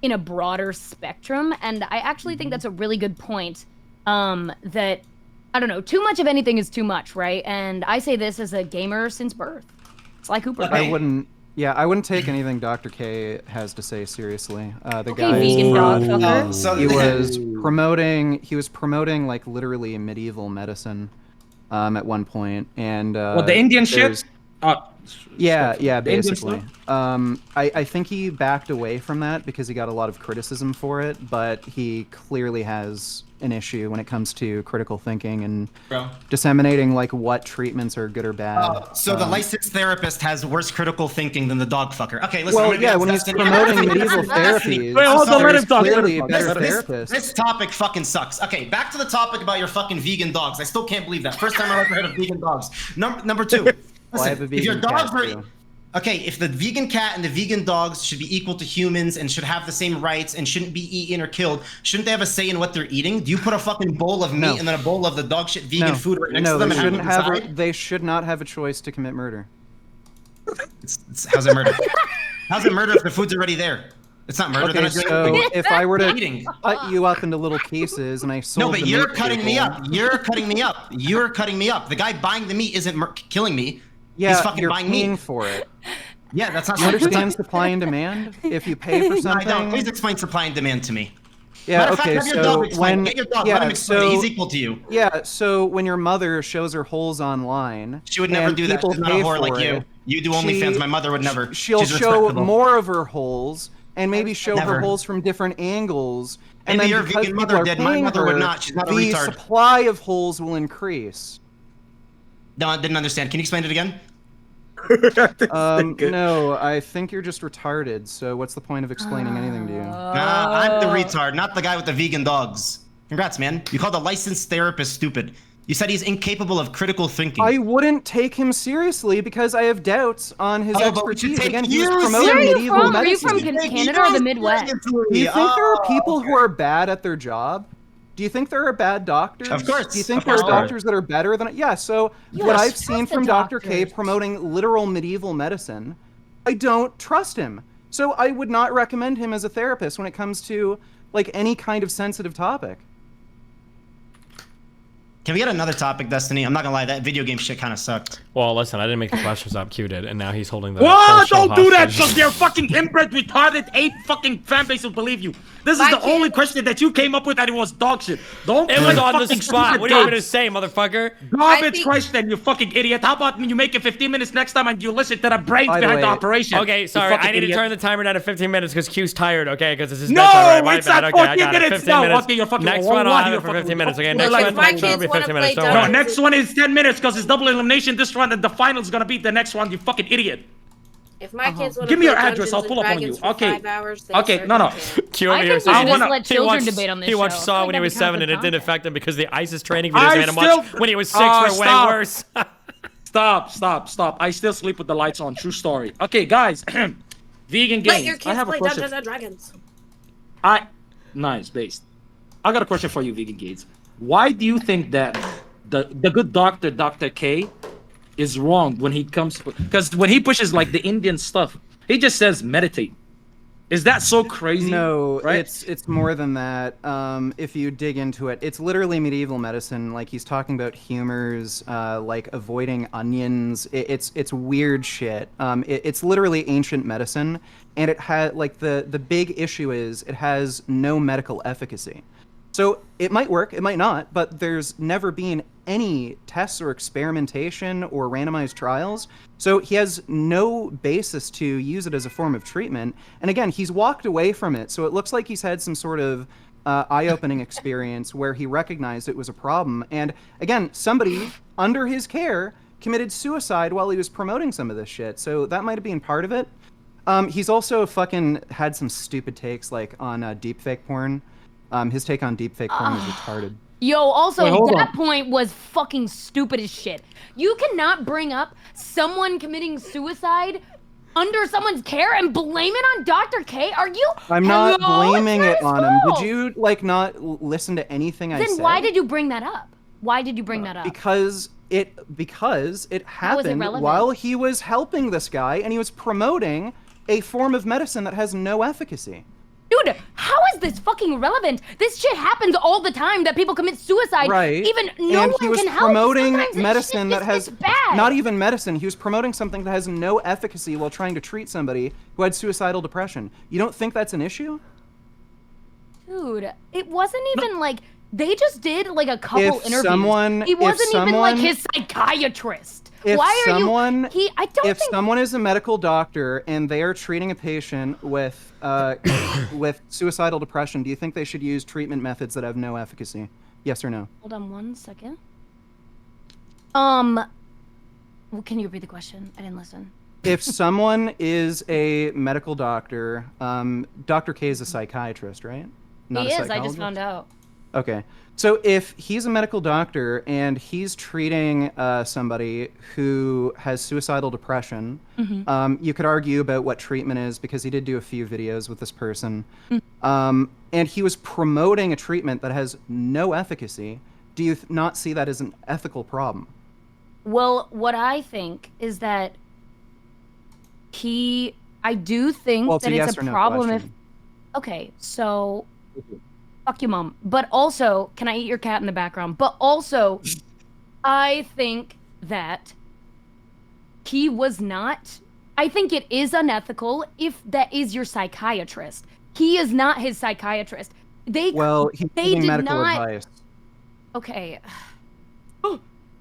in a broader spectrum. And I actually think that's a really good point. That I don't know, too much of anything is too much, right? And I say this as a gamer since birth. It's like Cooper.
I wouldn't take anything Dr. K has to say seriously. The
Okay,
guy
vegan dog fucker.
So
he was promoting like literally medieval medicine at one point, and
What, the Indian
there's-
shit?
Yeah,
The Indian
basically.
stuff?
I think he backed away from that because he got a lot of criticism for it, but he clearly has an issue when it comes to critical thinking and
Bro.
disseminating like what treatments are good or bad.
So the licensed therapist has worse critical thinking than the dog fucker. Okay, listen.
Well,
I'm gonna
yeah,
be
when he's
Destiny.
promoting medieval
Destiny.
therapies,
Wait, hold on, let
there's
him talk, let him
clearly
talk.
better
This-
therapists.
This topic fucking sucks. Okay, back to the topic about your fucking vegan dogs. I still can't believe that. First time I've ever heard of vegan dogs. Number two.
Well, I have a
Listen, if your
vegan
dogs
cat,
are
too.
okay, if the vegan cat and the vegan dogs should be equal to humans and should have the same rights and shouldn't be eaten or killed, shouldn't they have a say in what they're eating? Do you put a fucking bowl of meat
No.
and then a bowl of the dog shit vegan food right next
no,
to them
they
and
shouldn't
have
have.
them inside?
They should not have a choice to commit murder.
How's it murder? How's it murder if the food's already there? It's not murder.
Okay,
then it's
so if I were to
eating.
cut you up into little pieces and I sold
No, but
the
you're
meat
cutting me
people-
up. You're cutting me up. You're cutting me up. The guy buying the meat isn't killing me.
Yeah,
He's fucking
you're
buying
paying
meat.
for it.
Yeah, that's not.
You understand supply and demand? If you pay for
I
something,
don't. Please explain supply and demand to me.
yeah,
Matter of
okay.
fact, have your dog
So
explain.
when
Get your dog.
yeah,
Let him explain.
so
He's equal to you.
yeah, so when your mother shows her holes online,
She would never
and
do that.
people
She's not a
pay
whore like
for
you.
it,
You do
she-
OnlyFans. My mother would never.
She'll
She's
show
respectable.
more of her holes and maybe show
Never.
her holes from different angles. And
Maybe
then
your
because
vegan
people
mother
are
did. My
paying
mother would
her,
not. She's not a
the
retard.
supply of holes will increase.
No, I didn't understand. Can you explain it again?
No, I think you're just retarded. So what's the point of explaining anything to you?
Nah, I'm the retard, not the guy with the vegan dogs. Congrats, man. You called a licensed therapist stupid. You said he's incapable of critical thinking.
I wouldn't take him seriously because I have doubts on his
Oh, but we should
expertise.
take
Again, he
you
was
Where
promoting
are you
medieval
from? Are you
medicine.
from Canada or the Midwest?
Do you think there are people
Oh,
who are bad at their job? Do you think there are bad doctors?
Of course,
Do you think
of
there are
course there are.
doctors that are better than? Yeah. So
You
what
must
I've
trust
seen
the
from Dr. K
doctors.
promoting literal medieval medicine, I don't trust him. So I would not recommend him as a therapist when it comes to like any kind of sensitive topic.
Can we get another topic, Destiny? I'm not gonna lie, that video game shit kind of sucked.
Well, listen, I didn't make the questions up. Q did, and now he's holding the.
What?
whole show
Don't do that,
hostage.
because they're fucking inbred, retarded, 8 fucking fan base will believe you. This is
My
the
kid-
only question that you came up with and it was dog shit. Don't
It was on the
fucking
spot.
stupid
What are you
dogs.
gonna say, motherfucker?
I
Garbage
think-
question, you fucking idiot. How about you make it 15 minutes next time and you listen to the brains
By the
behind the
way-
operation?
Okay,
you
sorry.
fucking
I need to
idiot.
turn the timer down to 15 minutes because Q's tired. Okay, because this is
No,
bedtime. My
it's
bad.
not
Okay, I
14
got it.
minutes
15
now.
minutes.
Okay, you're fucking
Next
wrong.
one, I'll
Why
have
you're
it for
fucking
15 minutes. Okay,
fucking
next
like
one.
my
Next one will
kids
be
wanna
15 minutes.
play
Don't
dumb.
worry.
No, next one is 10 minutes because it's double elimination this round and the final's gonna be the next one, you fucking idiot.
If my kids want to
Give me your
play
address,
Dungeons
I'll
and
pull up on
Dragons
you.
for
Okay.
5 hours, they
Okay, no, no.
certainly can.
Q over
I
here
think we
says
should just
wanna-
let children debate on this
he watched
show. I
Saw
feel
when
like
he was
that'd be
7 and it didn't
content.
affect him because the ISIS training videos
I
made him
still-
watch when he was 6 were way
stop.
worse.
Stop. I still sleep with the lights on. True story. Okay, guys. Vegan
Let your
games. I
kids
have a
play
question.
Dungeons and Dragons.
Nice, based. I got a question for you, Vegan Gates. Why do you think that the good doctor, Dr. K, is wrong when he comes? Because when he pushes like the Indian stuff, he just says meditate. Is that so crazy?
No,
right?
it's more than that. If you dig into it, it's literally medieval medicine. Like he's talking about humors, like avoiding onions. It's weird shit. It's literally ancient medicine, and it had like the big issue is it has no medical efficacy. So it might work, it might not, but there's never been any tests or experimentation or randomized trials. So he has no basis to use it as a form of treatment. And again, he's walked away from it. So it looks like he's had some sort of eye-opening experience where he recognized it was a problem. And again, somebody under his care committed suicide while he was promoting some of this shit. So that might have been part of it. He's also fucking had some stupid takes like on deepfake porn. His take on deepfake porn is retarded.
Yo, also,
Wait, hold
that
on.
point was fucking stupid as shit. You cannot bring up someone committing suicide under someone's care and blame it on Dr. K? Are you?
I'm not
Hello?
blaming
It's
it
not
on
his
him.
fault.
Did you like not listen to anything I said?
Then why did you bring that up? Why did you bring that up?
Because it happened
irrelevant?
while he was helping this guy and he was promoting a form of medicine that has no efficacy.
Dude, how is this fucking relevant? This shit happens all the time that people commit suicide.
Right.
Even no
and
one
he was
can help.
promoting
Sometimes this
medicine
shit
that
just
has
gets bad.
not even medicine. He was promoting something that has no efficacy while trying to treat somebody who had suicidal depression. You don't think that's an issue?
Dude, it wasn't even like they just did like a couple
If
interviews.
someone-
he
if
wasn't even like
someone-
his psychiatrist.
If
Why are
someone,
you? I don't
if
think.
someone is a medical doctor and they are treating a patient with with suicidal depression, do you think they should use treatment methods that have no efficacy? Yes or no?
Hold on 1 second. Well, can you repeat the question? I didn't listen.
If someone is a medical doctor, Dr. K is a psychiatrist, right? Not
He
a
is. I just
psychologist?
found out.
Okay. So if he's a medical doctor and he's treating somebody who has suicidal depression, you could argue about what treatment is because he did do a few videos with this person. And he was promoting a treatment that has no efficacy. Do you not see that as an ethical problem?
Well, what I think is that I do think
Well, it's
that
a
it's
yes
a
or no
problem
question.
okay, so fuck you, mom. But also, can I eat your cat in the background? But also, I think that he was not. I think it is unethical if that is your psychiatrist. He is not his psychiatrist.
Well, he's
they
giving
did
medical
not-
advice.
Okay.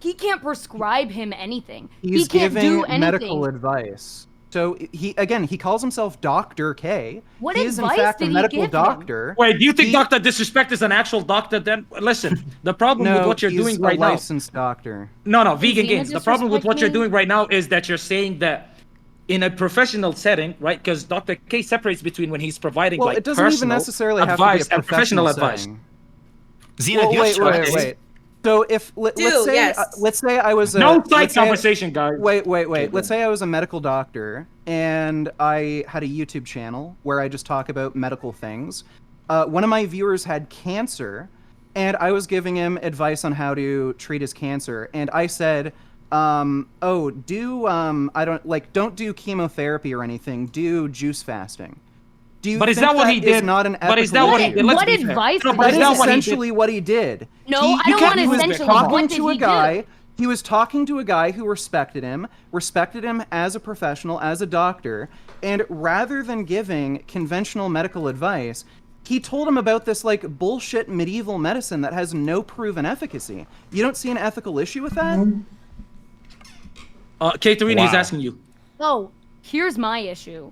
He can't prescribe him anything.
He's
he can't
giving
do anything.
medical advice. So he calls himself Dr. K.
What
he is in
advice
fact
did
a
he
medical
give him?
doctor.
Wait, do you think
He-
Dr. Disrespect is an actual doctor then? Listen, the problem
No,
with what you're
he's
doing
a
right now.
licensed doctor.
No, vegan
Xena
games. The problem with what you're
disrespect me?
doing right now is that you're saying that in a professional setting, right? Because Dr. K separates between when he's providing
Well,
like
it doesn't even
personal
necessarily have
advice
to be a
and professional
professional
advice.
setting.
Xena,
Well,
do you have
wait.
strategy?
So if let's
Dude,
say
yes.
let's say I was a
No side
let's say-
conversation, guys.
Wait.
Okay,
Let's say I was a medical doctor and I had a YouTube channel where I just talk about medical things. One of my viewers had cancer, and I was giving him advice on how to treat his cancer. And I said, don't do chemotherapy or anything. Do juice fasting. Do you
But is
think
that what he
is
did?
Not an
But is that
ethical
what he
issue?
did? Let's
What
be fair.
advice
No,
did
but
That
is
is
that what he did?
essentially what he did.
No,
He-
I don't want
he was
essentially.
talking
What did
to a
he
guy.
do?
He was talking to a guy who respected him as a professional, as a doctor, and rather than giving conventional medical advice, he told him about this like bullshit medieval medicine that has no proven efficacy. You don't see an ethical issue with that?
Katerina is
Wow.
asking you.
Oh, here's my issue.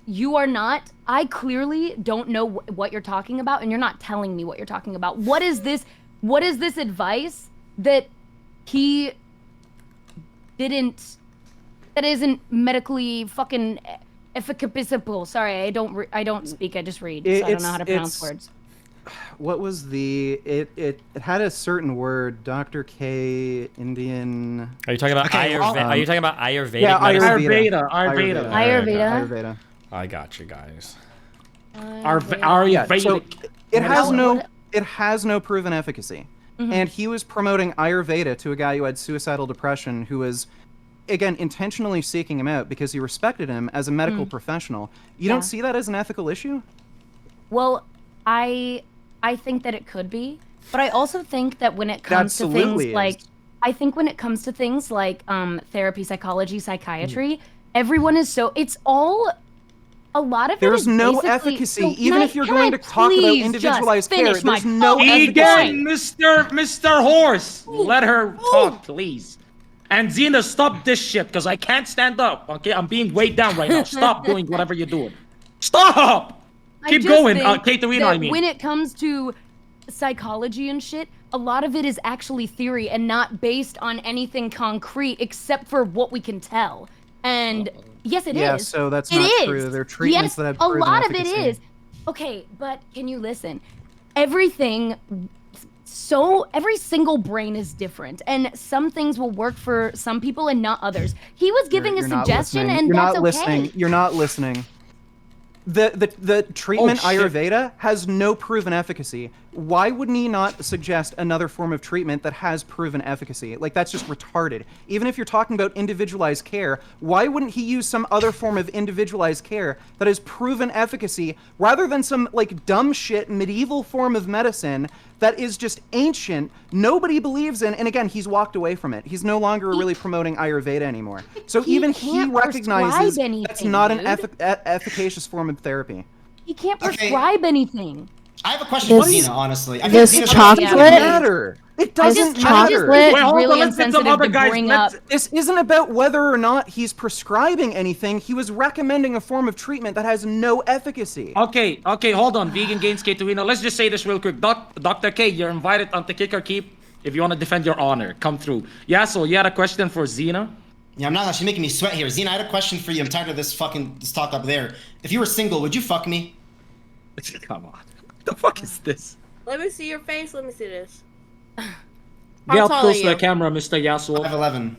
You are not. I clearly don't know what you're talking about, and you're not telling me what you're talking about. What is this? What is this advice that he didn't that isn't medically fucking efficacious. Sorry, I don't speak. I just read. So I don't know how to pronounce words.
What was it had a certain word, Dr. K Indian.
Are you talking about Ayurveda? Are you talking about Ayurvedic
Yeah,
medicine?
Ayurveda.
I got you guys.
Ayurvedic.
So it has no proven efficacy. And he was promoting Ayurveda to a guy who had suicidal depression, who was, again, intentionally seeking him out because he respected him as a medical professional. You don't see that as an ethical issue?
Well, I think that it could be, but I also think that when it comes to things like, therapy, psychology, psychiatry, everyone is so, it's all, a lot of
there's
it is
no
basically,
efficacy.
so
Even if you're going to talk about individualized care, there's no efficacy.
Again, Mr. Horse, let her talk, please. And Xena, stop this shit, because I can't stand up, okay? I'm being weighed down right now. Stop doing whatever you're doing. Stop! Keep going, Katerina, I mean.
When it comes to psychology and shit, a lot of it is actually theory and not based on anything concrete except for what we can tell. And yes, it is.
Yeah, so that's not true. There are treatments that have proven
a lot
efficacy.
of it is. Okay, but can you listen? Every single brain is different, and some things will work for some people and not others. He was giving a suggestion, and that's okay.
You're not listening. The treatment Ayurveda has no proven efficacy. Why wouldn't he not suggest another form of treatment that has proven efficacy? Like, that's just retarded. Even if you're talking about individualized care, why wouldn't he use some other form of individualized care that has proven efficacy rather than some, like, dumb shit medieval form of medicine that is just ancient, nobody believes in, and again, he's walked away from it. He's no longer really promoting Ayurveda anymore. So even he recognizes that's not an efficacious form of therapy.
He can't prescribe anything.
I have a question for Xena, honestly.
This chocolate?
It doesn't matter. It doesn't matter.
Wait, really insensitive to bring up.
This isn't about whether or not he's prescribing anything. He was recommending a form of treatment that has no efficacy.
Okay, hold on. Vegan Gainz, Katerina. Let's just say this real quick. Dr. K, you're invited on the Kick or Keep if you want to defend your honor. Come through. Yassuo, you had a question for Xena?
Yeah, I'm not. She's making me sweat here. Xena, I had a question for you. I'm tired of this talk up there. If you were single, would you fuck me?
Come on. What the fuck is this?
Let me see your face. Let me see this.
Get up close to the camera, Mr. Yassuo.
5'11".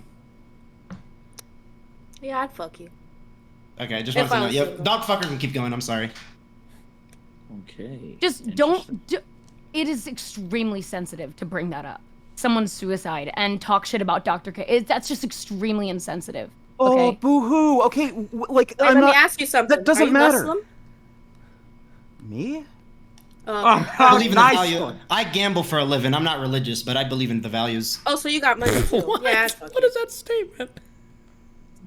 Yeah, I'd fuck you.
Okay, just want to know. Yeah, dog fucker can keep going. I'm sorry.
Okay.
Just don't. It is extremely sensitive to bring that up. Someone's suicide and talk shit about Dr. K. That's just extremely insensitive.
Oh,
okay?
boo-hoo. Okay, like,
Wait, let me ask you something.
That doesn't
Are you
matter.
Muslim?
Me?
I believe in the value. I gamble for a living. I'm not religious, but I believe in the values.
Oh, so you got money too? Yeah.
What is that statement?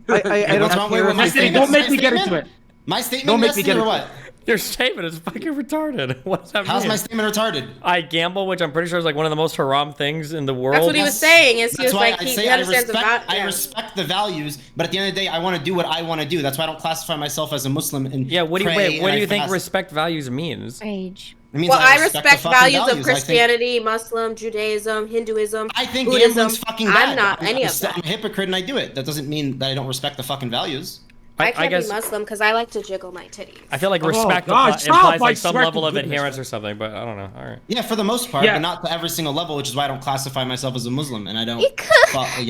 I don't care if I think
don't make me get into it.
My statement,
don't make me get
or
into
what?
it.
Your statement is fucking retarded. What does that mean?
How's my statement retarded?
I gamble, which I'm pretty sure is like one of the most haram things in the world.
That's what he was saying. Is he was
why
like,
I'd
he
say
understands
I respect the values, but at the end of the day, I want to do what I want to do. That's why I don't classify myself as a Muslim. And
yeah, what do you think
fast.
Respect values means?
Age.
It means
Well, I
respect
respect
the fucking
values of Christianity, Muslim, Judaism, Hinduism.
I think
Buddhism.
gambling's fucking bad.
I'm not any of that.
I'm a hypocrite and I do it. That doesn't mean that I don't respect the fucking values.
I can't be Muslim because I like to jiggle my titties.
I feel like respect implies like some level of adherence or something, but I don't know. All right.
Yeah, for the most part, but not to every single level, which is why I don't classify myself as a Muslim, and I don't. You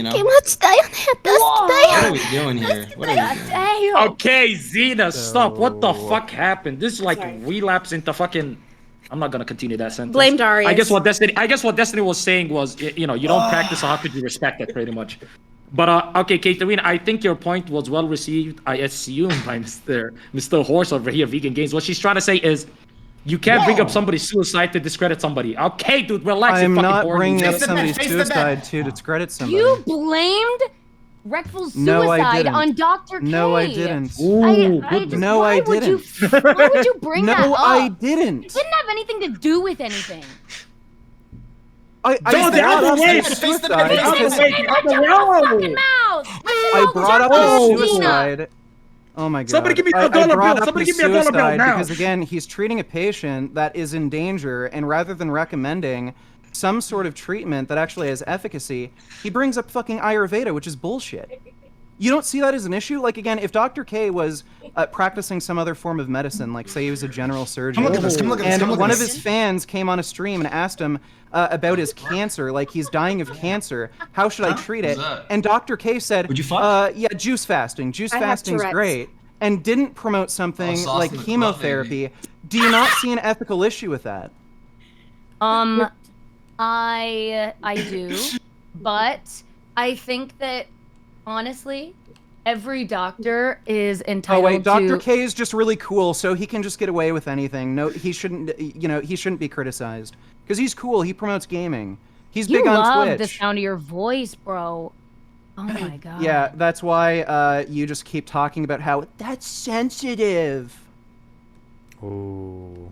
know. What are we doing here? What are we doing?
Okay, Xena, stop. What the fuck happened? This is like relapse into fucking. I'm not gonna continue that sentence.
Blame Darius.
I guess what Destiny was saying was, you know, you don't practice, so how could you respect it, pretty much. But okay, Katerina, I think your point was well received. I assume by Mr. Horse over here, Vegan Gainz. What she's trying to say is, you can't bring up somebody's suicide to discredit somebody. Okay, dude, relax.
I'm not bringing up somebody's suicide to discredit somebody.
You blamed Reckful's suicide on Dr. K.
No, I didn't.
Why would you bring that up?
No, I didn't.
It didn't have anything to do with anything.
I brought up the suicide. Oh my god.
Somebody give me a dollar bill. Somebody give me a dollar bill now.
Because again, he's treating a patient that is in danger, and rather than recommending some sort of treatment that actually has efficacy, he brings up fucking Ayurveda, which is bullshit. You don't see that as an issue? Like, again, if Dr. K was practicing some other form of medicine, like say he was a general surgeon,
Come look at this, come look at this,
and
come look at
one of
this.
his fans came on a stream and asked him about his cancer, like he's dying of cancer, how should I treat it? And Dr. K said,
Would you fuck?
yeah, juice fasting. Juice
I have
fasting's
Tourette's.
great. And didn't promote something
sauce
like
in the club,
chemotherapy. Do you not see an ethical issue with that?
I do, but I think that honestly, every doctor is entitled
Oh wait, Dr.
to.
K is just really cool, so he can just get away with anything. No, he shouldn't. You know, he shouldn't be criticized because he's cool. He promotes gaming. He's
You
big on
love
Twitch.
the sound of your voice, bro. Oh my god.
Yeah, that's why you just keep talking about how that's sensitive.
Ooh.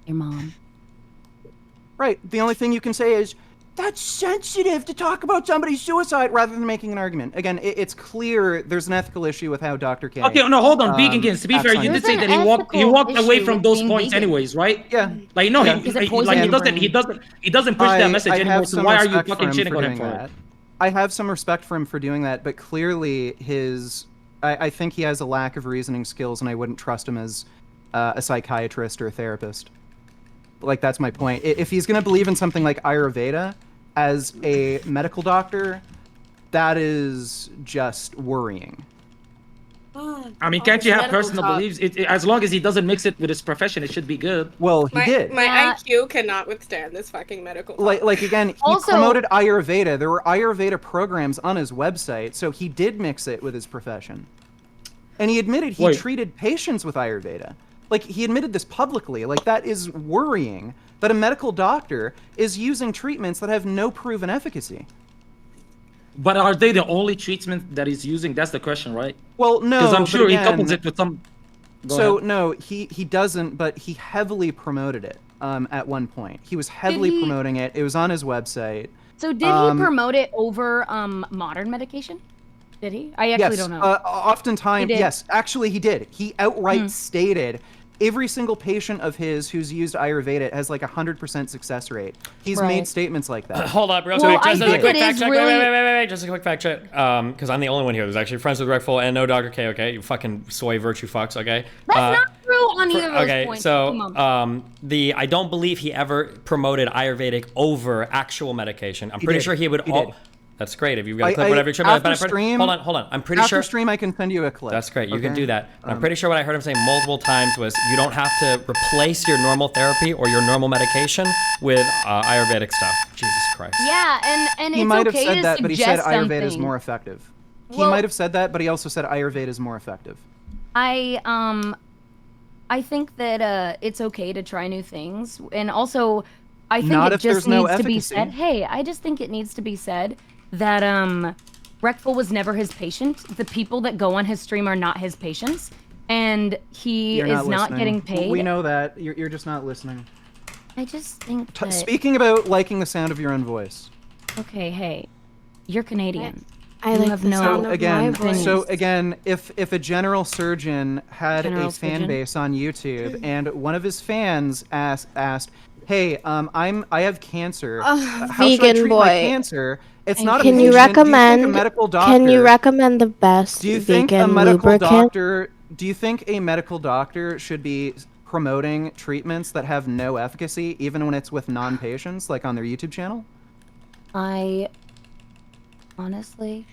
Your mom.
Right. The only thing you can say is that's sensitive to talk about somebody's suicide rather than making an argument. Again, it's clear there's an ethical issue with how Dr. K.
Okay, no, hold on. Vegan Gainz. To be
acts
fair,
on
you
it.
did say
There's
that
an
he
ethical
walked away
issue
from
with
those
being
points
vegan.
anyways, right?
Yeah.
Like no,
Yeah.
Because it
he
poisons
like he
your
doesn't
brain.
he doesn't push that message
I
anymore.
have
So
some
why are you
respect for
fucking
him
shitting on him
doing
for it?
that. I have some respect for him for doing that, but clearly I think he has a lack of reasoning skills, and I wouldn't trust him as a psychiatrist or a therapist. Like, that's my point. If he's going to believe in something like Ayurveda as a medical doctor, that is just worrying.
I mean, can't you have personal beliefs? As long as he doesn't mix it with his profession, it should be good.
Well, he did.
My
Yeah.
IQ cannot withstand this fucking medical.
Like again, he
Also-
promoted Ayurveda. There were Ayurveda programs on his website, so he did mix it with his profession. And he admitted he
Wait.
treated patients with Ayurveda. Like, he admitted this publicly. Like, that is worrying that a medical doctor is using treatments that have no proven efficacy.
But are they the only treatment that he's using? That's the question, right?
Well, no,
Because I'm
but
sure he
again-
couples it with some. Go
So
ahead.
no, he doesn't, but he heavily promoted it at one point. He was heavily
he-
promoting it. It was on his website.
So did he promote it over modern medication? Did he? I actually
Yes,
don't know.
oftentimes,
He did.
yes, actually he did. He outright stated every single patient of his who's used Ayurveda has like 100% success rate. He's made
Right.
statements like that.
Hold up, real
Well,
quick.
I
Just as a
think
quick
it
fact
is
check.
really-
Wait. Just a quick fact check. Because I'm the only one here who's actually friends with Rickful and no Dr. K, okay? You fucking soy virtue fucks, okay?
That's not true on either of those
Okay,
points.
so
Come on.
I don't believe he ever promoted Ayurvedic over actual medication. I'm pretty
did.
sure he would.
He did.
That's great. If you've got a
I-
clip,
I-
whatever.
after stream-
hold on. I'm pretty
After
sure.
stream, I can send you a clip.
That's great. You can
okay?
do that. And I'm pretty sure what I heard him say multiple times was you don't have to replace your normal therapy or your normal medication with Ayurvedic stuff. Jesus Christ.
Yeah, and
He
it's
might have
okay
said
to
that, but he said
suggest
Ayurveda is
something.
more effective. He
Well-
might have said that, but he also said Ayurveda is more effective.
I think that it's okay to try new things, and also I think
Not
it
if there's
just
no
needs to be
efficacy.
said. Hey, I just think it needs to be said that Reckful was never his patient. The people that go on his stream are not his patients, and he
You're
is not
listening.
getting paid.
We know that. You're just not listening.
I just think that.
Speaking about liking the sound of your own voice.
Okay, hey, you're Canadian.
I
You
like
have
the
no-
sound
So
of
again,
my voice.
if a general surgeon had
General
a fan
surgeon?
base on YouTube and one of his fans asked, "Hey, I have cancer. How should I
vegan
treat my
boy.
cancer?" It's not a
Can you
patient. Do you think a
recommend?
medical doctor?
Can you recommend the best
Do you think a
vegan
medical
lubricant?
doctor? Do you think a medical doctor should be promoting treatments that have no efficacy, even when it's with non-patients, like on their YouTube channel?
I honestly.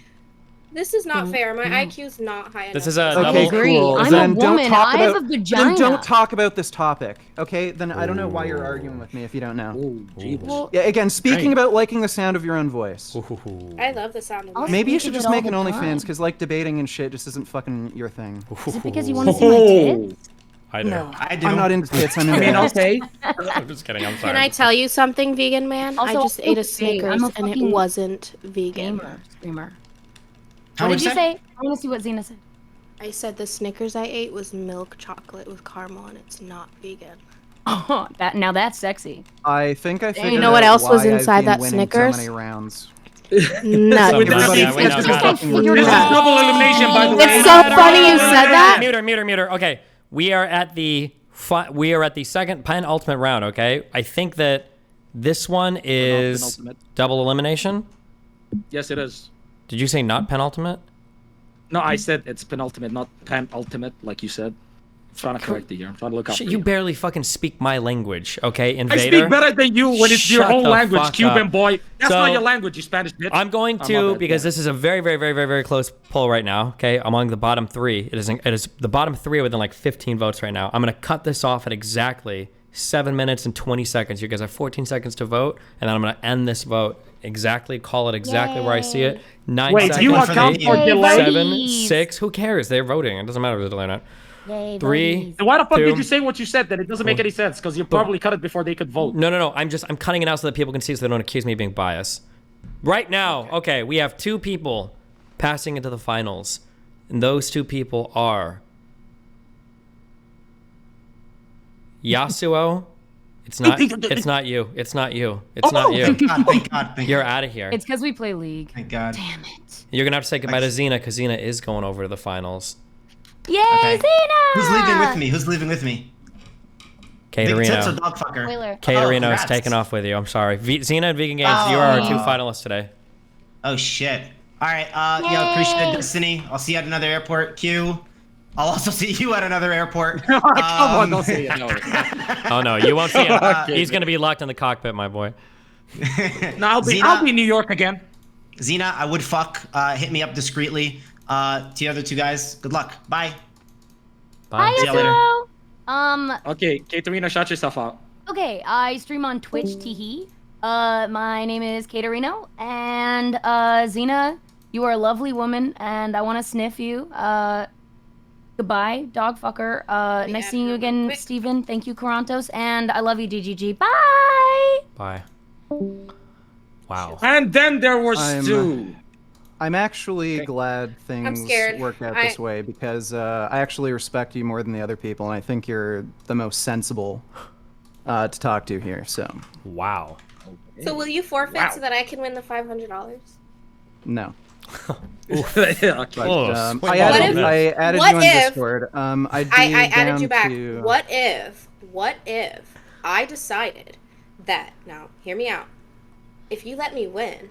This is not
Don't
fair. My
know.
IQ's not high enough.
This is a
I
Okay,
double.
agree.
cool.
I'm a
Then don't
woman.
talk
I have
about.
a
Then
vagina.
don't talk about this topic. Okay? Then I don't know why you're arguing with me if you don't know.
Oh, Jesus.
Well,
Yeah. Again, speaking
Right.
about liking the sound of your own voice.
I love the sound of my
I'll
Maybe you
speak
should
of
just
it all
make an
the
OnlyFans
time.
because like debating and shit just isn't fucking your thing.
Is it because you want to see my tits?
I do.
No.
I do.
I'm not into tits. I'm
I
into
mean,
ass.
okay.
I'm just kidding. I'm sorry.
Can I tell you something, vegan man?
Also,
I just
I'm
ate a
okay.
Snickers
I'm a
and it
fucking
wasn't vegan.
Gamer, screamer.
How
What
would
did you say? I want to see what Xena said.
I said the Snickers I ate was milk chocolate with caramel and it's not vegan.
Oh, now that's sexy.
I think I figured
You know what
out
else was
why I've
inside
been
that
winning
Snickers?
So many rounds.
Nuts.
With the
Everybody-
yeah, we know
it's
that.
fucking
You're
weird.
This is
not.
double elimination, by the way.
It's so funny you said that.
Muter. Okay, we are at the second penultimate round. Okay, I think that this one is
Penultimate.
double elimination.
Yes, it is.
Did you say not penultimate?
No, I said it's penultimate, not penultimate, like you said. I'm trying to correct you here. I'm trying to look up.
Shit,
for
you barely fucking speak my language, okay,
I
Invader?
speak better than you when it's your
Shut
own
the
language,
fuck
Cuban
up.
boy. That's
So,
not your language, you Spanish bitch.
I'm going
Oh, my
to,
bad,
because
yeah.
this is a very, very, very, very, very close poll right now, okay, among the bottom three. It is the bottom three are within like 15 votes right now. I'm going to cut this off at exactly 7 minutes and 20 seconds. You guys have 14 seconds to vote, and then I'm going to end this vote exactly, call it exactly where I see it. 9
Wait,
seconds.
do you
Second for the
account for
game.
delay?
7,
Voties.
6. Who cares? They're voting. It doesn't matter if it's a delay or not.
Yay,
3.
voties.
Then why the fuck
2.
did you say what you said? Then it doesn't make any sense because you probably cut it before they could vote.
No. I'm cutting it out so that people can see, so they don't accuse me of being biased. Right now, okay, we have 2 people passing into the finals, and those 2 people are Yassuo. It's not you. It's not you. It's not you.
Thank God, thank God, thank
You're
God.
out of here.
It's because we play League.
Thank God.
Damn it.
You're gonna have to say goodbye to Xena, because Xena is going over to the finals.
Yay,
Okay.
Xena!
Who's leaving with me? Who's leaving with me? Big tits or
Caterino.
dog fucker?
Spoiler.
Caterino is
congrats.
taking off with you. I'm sorry. Xena and Vegan Games, you are our 2
Oh.
finalists today.
Oh shit. All right. Yeah, appreciate it, Destiny. I'll see you at another airport. Q. I'll also see you at another airport.
Come on, don't say it. No,
Oh no, you won't see him.
Okay.
He's gonna be locked in the cockpit, my boy.
no I'll be in New York again.
Xena, I would fuck. Hit me up discreetly. To the other 2 guys, good luck. Bye.
Hi,
See ya later.
Yasuo.
Okay, Katerina, shout yourself out.
Okay, I stream on Twitch, teehee. My name is Caterino, and Xena, you are a lovely woman, and I want to sniff you. Goodbye, dog fucker. Nice seeing you again, Steven. Thank you, Carantos, and I love you, DGG. Bye!
Bye. Wow.
And then there were
I'm-
Stu.
I'm actually glad things
scared.
worked out this way because I actually respect you more than the other people, and I think you're the most sensible to talk to here. So,
Wow.
So will you forfeit
Wow.
so that I can win the $500?
no.
Yeah, okay.
But,
Oh,
I
swing
added,
vote.
I added
what
you on
if-
Discord. I'd be
I added
down
you back.
to-
What if I decided that, now hear me out, if you let me win,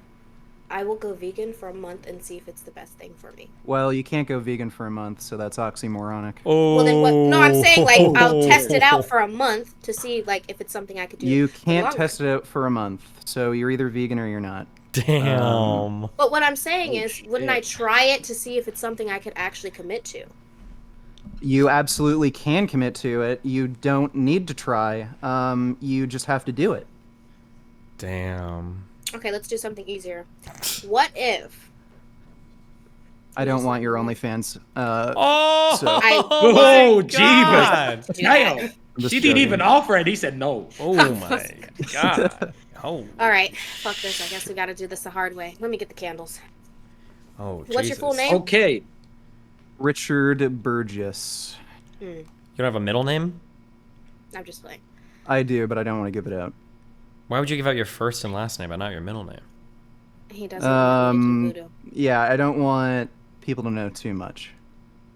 I will go vegan for a month and see if it's the best thing for me.
Well, you can't go vegan for a month, so that's oxymoronic.
Oh.
Well then what, no, I'm saying like I'll test it out for a month to see like if it's something I could do.
You
for
can't
longer.
test it out for a month, so you're either vegan or you're not.
Damn.
But what I'm saying is, wouldn't I try it to see if it's something I could actually commit to?
You absolutely can commit to it. You don't need to try. You just have to do it.
Damn.
Okay, let's do something easier. What if
I don't want your OnlyFans.
Oh.
So-
Oh,
God.
Jeebus. Damn.
I'm just
She didn't
joking.
even offer it. He said no.
Oh my God. Oh.
All right, fuck this. I guess we gotta do this the hard way. Let me get the candles.
Oh.
What's your full
Jesus.
name?
Okay.
Richard Burgess.
You don't have a middle name?
I'm just playing.
I do, but I don't want to give it out.
Why would you give out your first and last name, but not your middle name?
He doesn't want me to voodoo.
Yeah, I don't want people to know too much.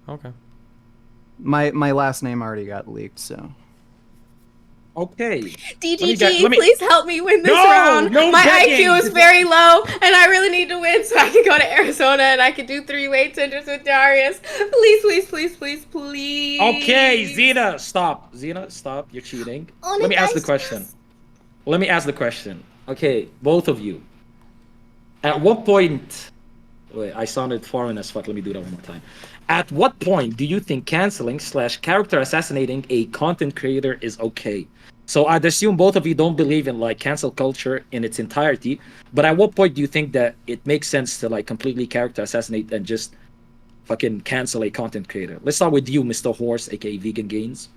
Okay.
My last name already got leaked, so.
Okay.
DGG,
let me-
please help me win this
No,
round.
no
My
begging.
IQ is very low, and I really need to win so I can go to Arizona and I can do 3-way tenders with Darius. Please, please, please, please, please.
Okay, Xena, stop. Xena, stop. You're cheating.
Only
Let me ask the
guys
question.
just-
Let me ask the question. Okay, both of you. At what point... Wait, I sounded foreign as fuck. Let me do that one more time. At what point do you think canceling / character assassinating a content creator is okay? So I'd assume both of you don't believe in like cancel culture in its entirety, but at what point do you think that it makes sense to like completely character assassinate and just fucking cancel a content creator? Let's start with you, Mr. Horse, aka Vegan Gainz.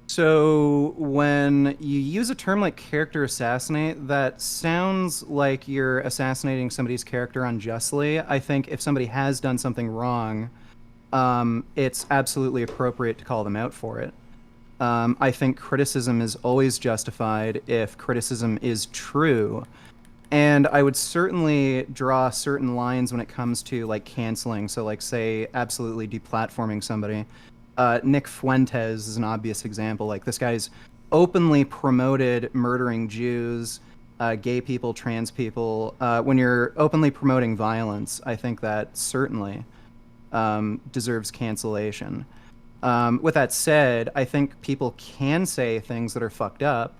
So when you use a term like character assassinate, that sounds like you're assassinating somebody's character unjustly. I think if somebody has done something wrong, it's absolutely appropriate to call them out for it. I think criticism is always justified if criticism is true. And I would certainly draw certain lines when it comes to like canceling. So like say absolutely deplatforming somebody. Nick Fuentes is an obvious example. Like this guy's openly promoted murdering Jews, gay people, trans people. When you're openly promoting violence, I think that certainly deserves cancellation. With that said, I think people can say things that are fucked up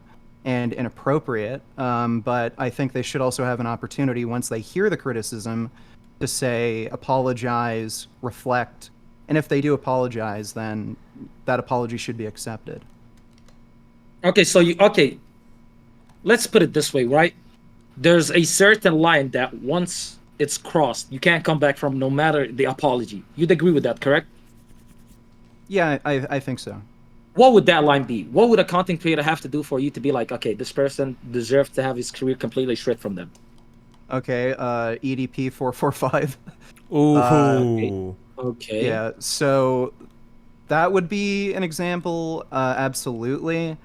and inappropriate, but I think they should also have an opportunity once they hear the criticism to say, apologize, reflect, and if they do apologize, then that apology should be accepted.
Okay, so let's put it this way, right? There's a certain line that once it's crossed, you can't come back from no matter the apology. You'd agree with that, correct?
Yeah, I think so.
What would that line be? What would a content creator have to do for you to be like, okay, this person deserves to have his career completely stripped from them?
Okay, EDP.11.
Ooh.
Okay.
Yeah, so that would be an example, absolutely.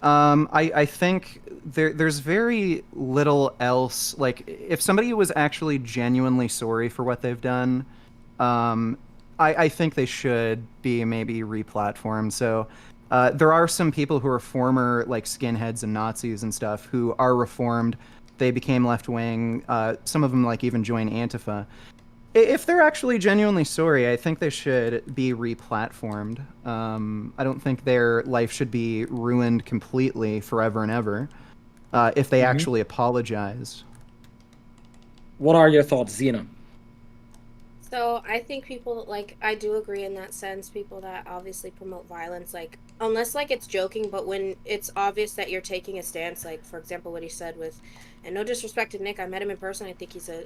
I think there's very little else. Like, if somebody was actually genuinely sorry for what they've done, I think they should be maybe replatformed. So there are some people who are former like skinheads and Nazis and stuff who are reformed. They became left-wing. Some of them like even join Antifa. If they're actually genuinely sorry, I think they should be replatformed. I don't think their life should be ruined completely forever and ever if they actually apologize.
What are your thoughts, Xena?
So I think people, like, I do agree in that sense, people that obviously promote violence, like, unless, like, it's joking, but when it's obvious that you're taking a stance, like, for example, what he said with, and no disrespect to Nick, I met him in person, I think he's a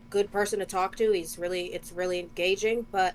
good person to talk to, it's really engaging, but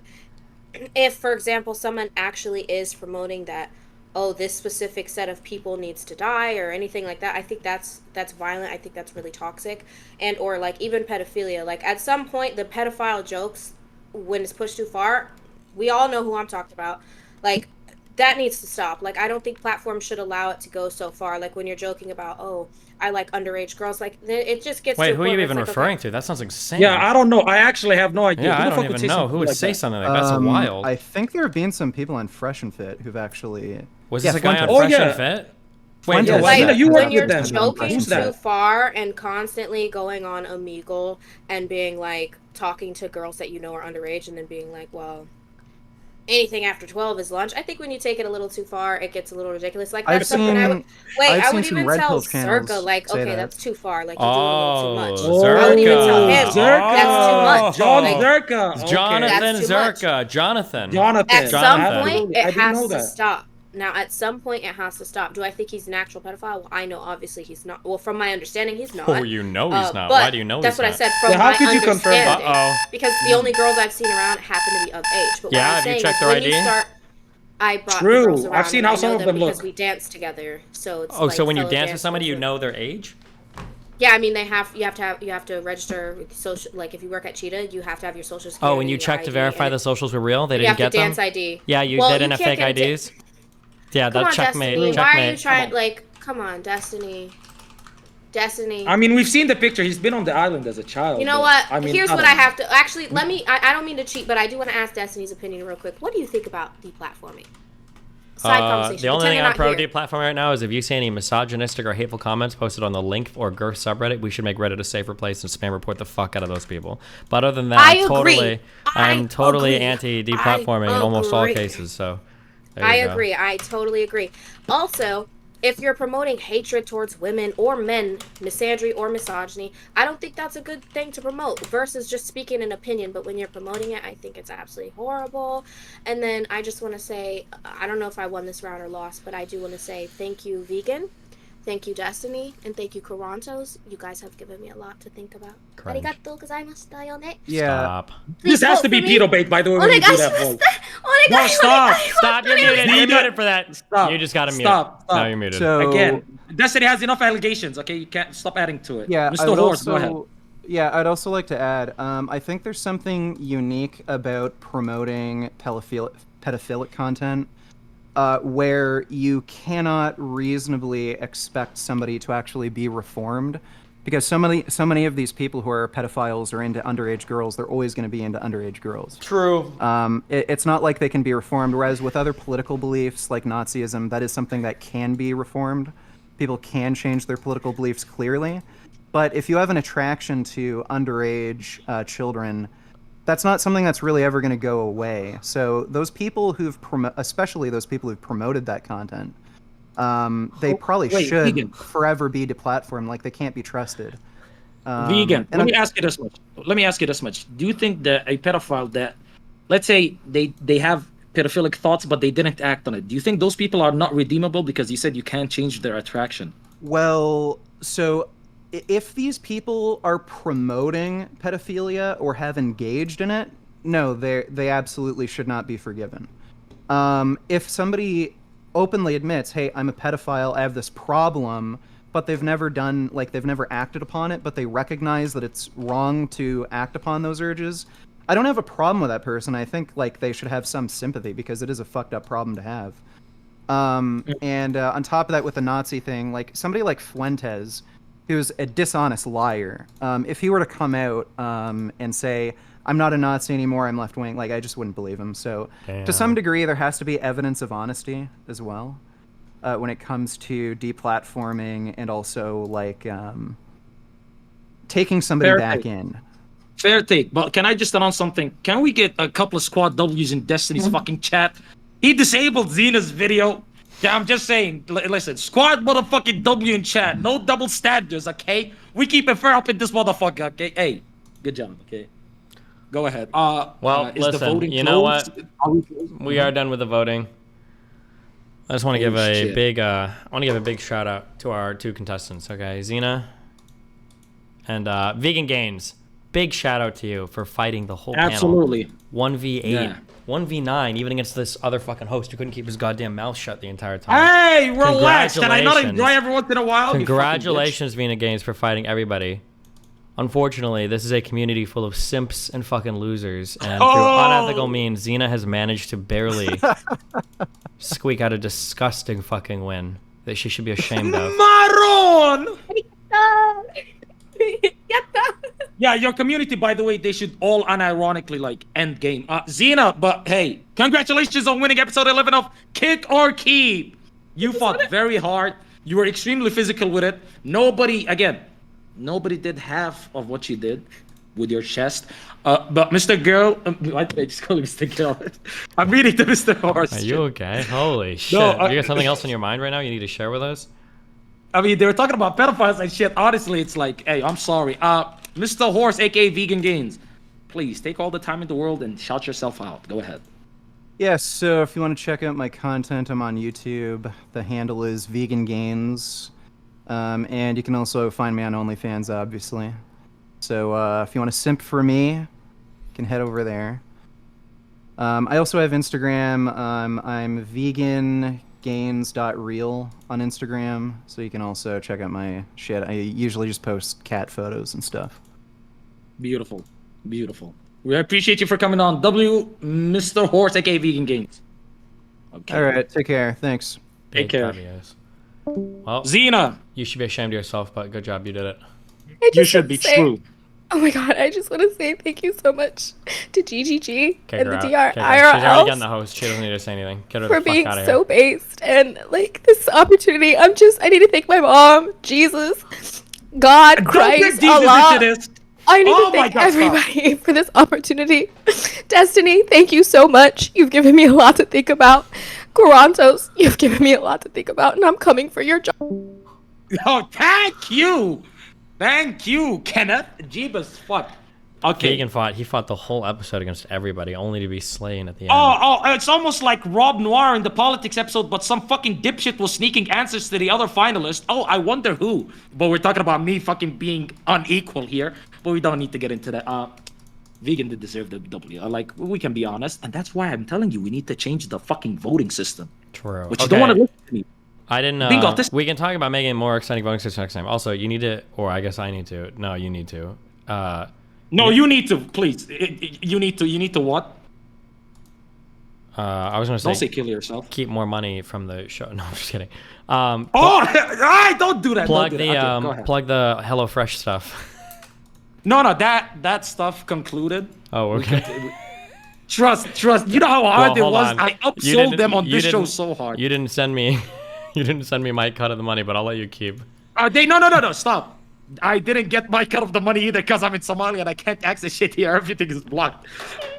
if, for example, someone actually is promoting that, oh, this specific set of people needs to die or anything like that, I think that's violent. I think that's really toxic. And or like even pedophilia, like at some point the pedophile jokes, when it's pushed too far, we all know who I'm talking about, like that needs to stop. Like I don't think platforms should allow it to go so far, like when you're joking about, oh, I like underage girls, like it just gets
Wait,
to a
who are
point
you
where
even
it's like,
referring
okay.
to? That sounds insane.
Yeah, I don't know. I actually have no idea.
Yeah,
Who
I
the
don't
fuck would
even
say
know.
something
Who would
like
say
that?
something like that? That's wild.
I think there have been some people on Fresh and Fit who've actually...
Was this a guy on
Fuentes.
Fresh
yeah.
and Fit?
Fuentes.
Wait,
Like,
Xena, you
when
work
you're
with them.
joking
Who's
too
that?
far and constantly going on Omegle and being like talking to girls that you know are underage and then being like, well, anything after 12 is lunch. I think when you take it a little too far, it gets a little ridiculous. Like that's something I would I would even tell Zerka, like, okay, that's too far. Like you're doing a little too much. I would even tell him that's too much.
John
Like,
Zerka. Okay.
Jonathan
That's too much.
Zerka. Jonathan.
At some
Jonathan.
point, it
I didn't know
has to
that.
stop. Now, at some point, it has to stop. Do I think he's an actual pedophile? Well, I know obviously he's not. Well, from my understanding, he's not.
Oh, you know he's not.
But
Why do you know
that's
he's
what
not?
I said from
Yeah, how
my
could you confirm that?
understanding.
Uh-oh.
Because the only girls I've seen around happen to be of age. But
Yeah,
what I'm
have you
saying
checked
is
their
when
ID?
you start, I brought
True.
the girls around.
I've seen
and
how
I
some
know
of
them
them
because
look.
we dance together. So it's
Oh,
like
so when you
fellow
dance with
dance
somebody, you
girls.
know their age?
Yeah, I mean you have to register with social. Like if you work at Cheetah, you have to have your social security.
Oh, when you
your
check to
ID,
verify
and
the socials were real, they
you
didn't
have
get
to
them?
dance ID.
Yeah, they
Well,
didn't
you
have
can't
fake
get
IDs? Yeah,
Come
that
on,
checkmate.
Destiny.
Checkmate.
Why are you trying? Like, come on, Destiny. Destiny.
I mean, we've seen the picture. He's been on the island as a child.
You know
but,
what?
I mean,
Here's
I
what
don't
I
know.
have to actually let me. I don't mean to cheat, but I do want to ask Destiny's opinion real quick. What do you think about deplatforming? Side conversation.
The only
Pretend
thing
you're
I'm
not
pro
here.
deplatforming right now is if you see any misogynistic or hateful comments posted on the link or Girth subreddit, we should make Reddit a safer place and spam report the fuck out of those people. But other than that,
I agree.
I'm totally
agree.
anti-deplatforming in almost all cases. So there
I
you go.
agree. I totally agree. Also, if you're promoting hatred towards women or men, misandry or misogyny, I don't think that's a good thing to promote versus just speaking an opinion. But when you're promoting it, I think it's absolutely horrible. And then I just want to say, I don't know if I won this round or lost, but I do want to say thank you, Vegan. Thank you, Destiny. And thank you, Karantos. You guys have given me a lot to think about.
Cringe.
Arigato gozaimashita yone.
Yeah.
Stop.
This has
vote
to be
for me.
pedo bait, by the way, when you do that vote. No, stop.
Stop, you're muted. You're muted for that.
Stop.
You just got to mute.
Stop.
Now you're muted.
So,
Again, Destiny has enough allegations, okay? You can't stop adding to it.
yeah, I
Mr.
would
Horse, go ahead.
also, yeah, I'd also like to add, I think there's something unique about promoting pedophilic content where you cannot reasonably expect somebody to actually be reformed, because so many of these people who are pedophiles or into underage girls, they're always going to be into underage girls.
True.
It's not like they can be reformed, whereas with other political beliefs like Nazism, that is something that can be reformed. People can change their political beliefs clearly. But if you have an attraction to underage children, that's not something that's really ever going to go away. So those people especially those people who've promoted that content, they probably should
Vegan.
forever be deplatformed. Like, they can't be trusted.
Vegan.
and
Let me ask you this much. Do you think that a pedophile that, let's say they have pedophilic thoughts but they didn't act on it, do you think those people are not redeemable because you said you can't change their attraction?
Well, so if these people are promoting pedophilia or have engaged in it, no, they absolutely should not be forgiven. If somebody openly admits, hey, I'm a pedophile, I have this problem, but they've never acted upon it, but they recognize that it's wrong to act upon those urges, I don't have a problem with that person. I think like they should have some sympathy because it is a fucked up problem to have. And on top of that, with the Nazi thing, like somebody like Fuentes, who's a dishonest liar, if he were to come out and say, I'm not a Nazi anymore, I'm left-wing, like I just wouldn't believe him. So to some degree, there has to be evidence of honesty as well when it comes to deplatforming and also like taking somebody
Fair
back
take.
in.
Fair take, but can I just announce something? Can we get a couple of squad W's in Destiny's fucking chat? He disabled Xena's video. Yeah, I'm just saying. Listen, squad motherfucking W in chat. No double standards, okay? We keep it fair up in this motherfucker, okay? Hey, good job, okay? Go ahead.
Well,
is the
listen,
voting
you know
closed?
what?
Are we closed?
We are done with the voting. I just want to give a
shit.
big shout out to our 2 contestants, okay? Xena and Vegan Gainz. Big shout out to you for fighting the whole
Absolutely.
panel. 1v8,
Yeah.
1v9, even against this other fucking host who couldn't keep his goddamn mouth shut the entire time.
Hey, relax. Can I not
Congratulations.
enjoy every once in a while? you fucking bitch?
Congratulations, Vegan Gainz, for fighting everybody. Unfortunately, this is a community full of simps and fucking losers, and through unethical means, Xena has managed to barely squeak out a disgusting fucking win that she should be ashamed of.
Maron! Yeah, your community, by the way, they should all unironically like end game. Xena, but hey, congratulations on winning episode 11 of Kick or Keep. You fought very hard. You were extremely physical with it. Nobody did half of what you did with your chest. But Mr. Girl, why did I just call you Mr. Girl? I'm reading to Mr. Horse.
Are you okay? Holy shit. You got something else on your mind right now you need to share with us?
I mean, they were talking about pedophiles and shit. Honestly, it's like, hey, I'm sorry. Mr. Horse, aka Vegan Gainz, please take all the time in the world and shout yourself out. Go ahead.
Yes, so if you want to check out my content, I'm on YouTube. The handle is Vegan Gainz. And you can also find me on OnlyFans, obviously. So if you want to simp for me, you can head over there. I also have Instagram. I'm vegangains.real on Instagram, so you can also check out my shit. I usually just post cat photos and stuff.
Beautiful. Beautiful. We appreciate you for coming on. Mr. Horse, aka Vegan Gainz. Okay.
All right, take care. Thanks.
Take care.
Cavios. Well,
Xena,
you should be ashamed of yourself, but good job, you did it.
you should be true.
Oh my god, I just want to say thank you so much to GGG
Okay,
and
her
the
out. Okay, she's already
IRL
getting the host. She doesn't need to say anything. Get her
for
the fuck
being
out of
so
here.
based and like this opportunity. I need to thank my mom, Jesus, God,
Don't
Christ,
get Jesus
Allah.
into this.
I need
Oh
to
my
thank
God, stop.
everybody for this opportunity. Destiny, thank you so much. You've given me a lot to think about. Garantos, you've given me a lot to think about, and I'm coming for your job.
Oh, thank you. Thank you, Kenneth. Jeebus, fuck. Okay.
Vegan fought. He fought the whole episode against everybody, only to be slain at the end.
Oh, it's almost like Rob Noir in the politics episode, but some fucking dipshit was sneaking answers to the other finalists. Oh, I wonder who. But we're talking about me fucking being unequal here, but we don't need to get into that. Vegan did deserve the W. Like, we can be honest, and that's why I'm telling you, we need to change the fucking voting system.
True.
But you don't want to listen to me.
I didn't know.
Bingo, this-
We can talk about making a more exciting voting system next time. Also, you need to, or I guess I need to. No, you need to.
No, you need to, please. You need to what?
I was gonna say.
Don't say kill yourself.
Keep more money from the show. No, I'm just kidding.
Don't do that.
Plug
don't do
the
that. Okay, go ahead.
plug the HelloFresh stuff.
No, that stuff concluded.
Oh, okay.
Trust. You know how hard it
hold
was.
on.
I
You
upsold
didn't-
them on
you
this show
didn't-
so hard.
You didn't send me. You didn't send me my cut of the money, but I'll let you keep.
No. Stop. I didn't get my cut of the money either because I'm in Somalia and I can't access shit here. Everything is blocked.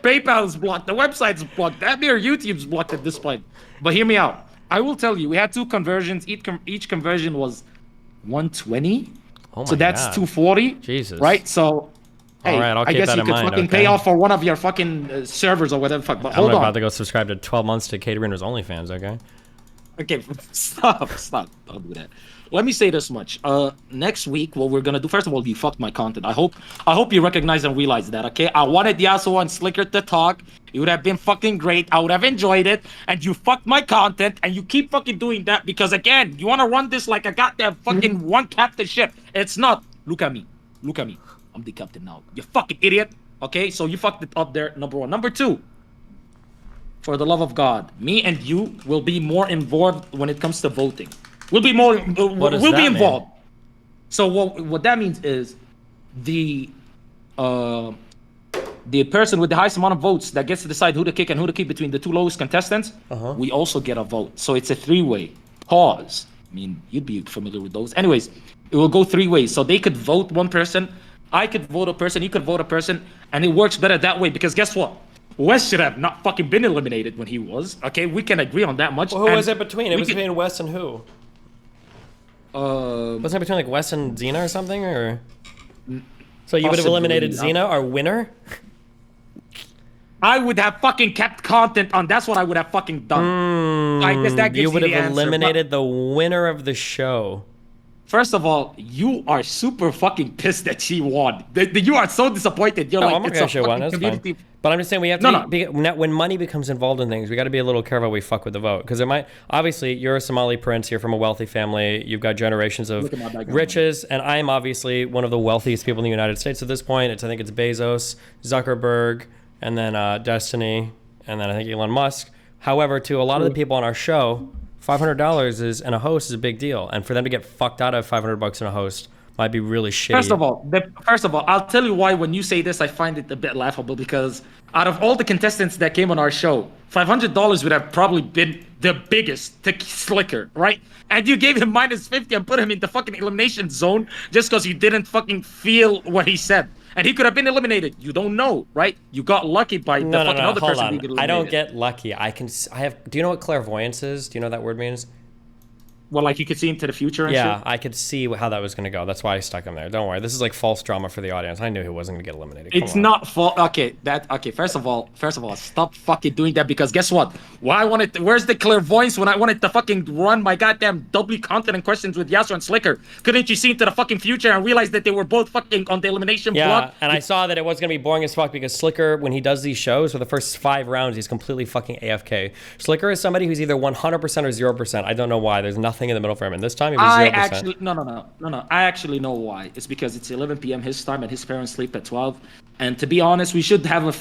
PayPal is blocked. The website's blocked. Damn near YouTube's blocked at this point. But hear me out. I will tell you, we had 2 conversions. Each conversion was 120.
Oh my
so that's
God.
240.
Jesus.
Right? So, hey,
All right, I'll
I
keep
guess
that
you
in
could
mind,
fucking
okay?
pay off for one of your fucking servers or whatever the fuck. But hold
I'm
on.
about to go subscribe to 12 months to Caterina's OnlyFans, okay?
Okay, stop. Don't do that. Let me say this much. Next week, what we're gonna do, first of all, you fucked my content. I hope you recognize and realize that, okay? I wanted Yassuo and Slicker to talk. It would have been fucking great. I would have enjoyed it. And you fucked my content, and you keep fucking doing that because, again, you wanna run this like a goddamn fucking one captain ship. It's not. Look at me. I'm the captain now. You fucking idiot. Okay, so you fucked it up there, number 1. Number 2. For the love of God, me and you will be more involved when it comes to voting. We'll be more. We'll
does
be
that mean?
involved. So what that means is the person with the highest amount of votes that gets to decide who to kick and who to keep between the 2 lowest contestants. We also get a vote. So it's a 3-way. Pause. I mean, you'd be familiar with those. Anyways, it will go 3 ways. So they could vote one person. I could vote a person. You could vote a person, and it works better that way because guess what? Wes should have not fucking been eliminated when he was. Okay, we can agree on that much.
Well, who
And
was it between? It
we
was
could-
between Wes and who? Wasn't it between like Wes and Xena or something? Or so you would have
Possibly,
eliminated
yeah.
Xena, our winner?
I would have fucking kept content on. That's what I would have fucking done. I guess that gives
You would
the
have
answer, but
eliminated the winner of the show.
First of all, you are super fucking pissed that she won. You are so disappointed. You're
No,
like,
I'm not
it's
gonna
a
show one.
fucking
That's
community.
fine. But I'm just saying we have
No,
to when money becomes involved in things, we got to be a little careful we fuck with the vote because it might. Obviously, you're a Somali prince. You're from a wealthy family. You've got generations of
Look at my background.
riches, and I'm obviously one of the wealthiest people in the United States at this point. I think it's Bezos, Zuckerberg, and then Destiny, and then I think Elon Musk. However, to a lot of the people on our show, $500 is and a host is a big deal, and for them to get fucked out of $500 in a host might be really shitty.
First of all, I'll tell you why when you say this, I find it a bit laughable because out of all the contestants that came on our show, $500 would have probably been the biggest to Slicker, right? And you gave him -50 and put him in the fucking elimination zone just because you didn't fucking feel what he said. And he could have been eliminated. You don't know, right? You got lucky by the fucking other
hold
person
on.
being eliminated.
I don't get lucky. I have. Do you know what clairvoyance is? Do you know what that word means?
Well, like you could see into the future and
Yeah,
shit?
I could see how that was going to go. That's why I stuck him there. Don't worry. This is like false drama for the audience. I knew he wasn't going to get eliminated. Come
It's
on.
not fault. Okay, first of all, stop fucking doing that because guess what? Where's the clairvoyance when I wanted to fucking run my goddamn doubly content and questions with Yassuo and Slicker? Couldn't you see into the fucking future and realize that they were both fucking on the elimination
Yeah,
block?
and I saw that it was going to be boring as fuck because Slicker, when he does these shows, for the first 5 rounds, he's completely fucking AFK. Slicker is somebody who's either 100% or 0%. I don't know why. There's nothing in the middle for him. And this time, it was 0%.
No. I actually know why. It's because it's 11 p.m. his time and his parents sleep at 12. And to be honest, we should have a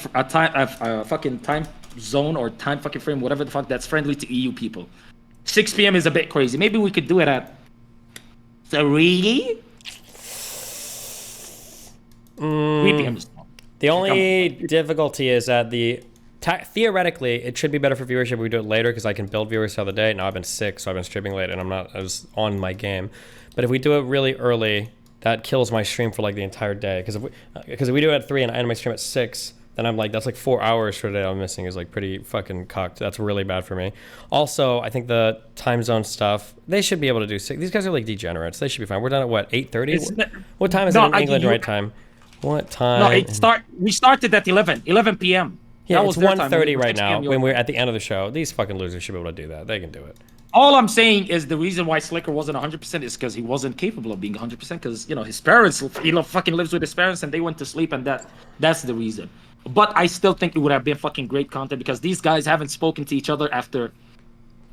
fucking time zone or time fucking frame, whatever the fuck, that's friendly to EU people. 6 p.m. is a bit crazy. Maybe we could do it at 3? 3 p.m. is fine.
The only difficulty is that theoretically, it should be better for viewership if we do it later because I can build viewers the other day. Now I've been sick, so I've been streaming late and I was on my game. But if we do it really early, that kills my stream for like the entire day. Because if we do it at 3 and I end my stream at 6, then I'm like, that's like 4 hours for the day I'm missing is like pretty fucking cucked. That's really bad for me. Also, I think the time zone stuff, they should be able to do 6. These guys are like degenerates. They should be fine. We're done at what, 8:30? What time is it in England right time? What time?
No, we started at 11 p.m.
Yeah,
That
it's
was their time.
1:30 right
6
now
p.m.
when we're at the end of the show. These fucking losers should be able to do that. They can do it.
All I'm saying is the reason why Slicker wasn't 100% is because he wasn't capable of being 100% because, his parents, fucking lives with his parents and they went to sleep and that's the reason. But I still think it would have been fucking great content because these guys haven't spoken to each other after,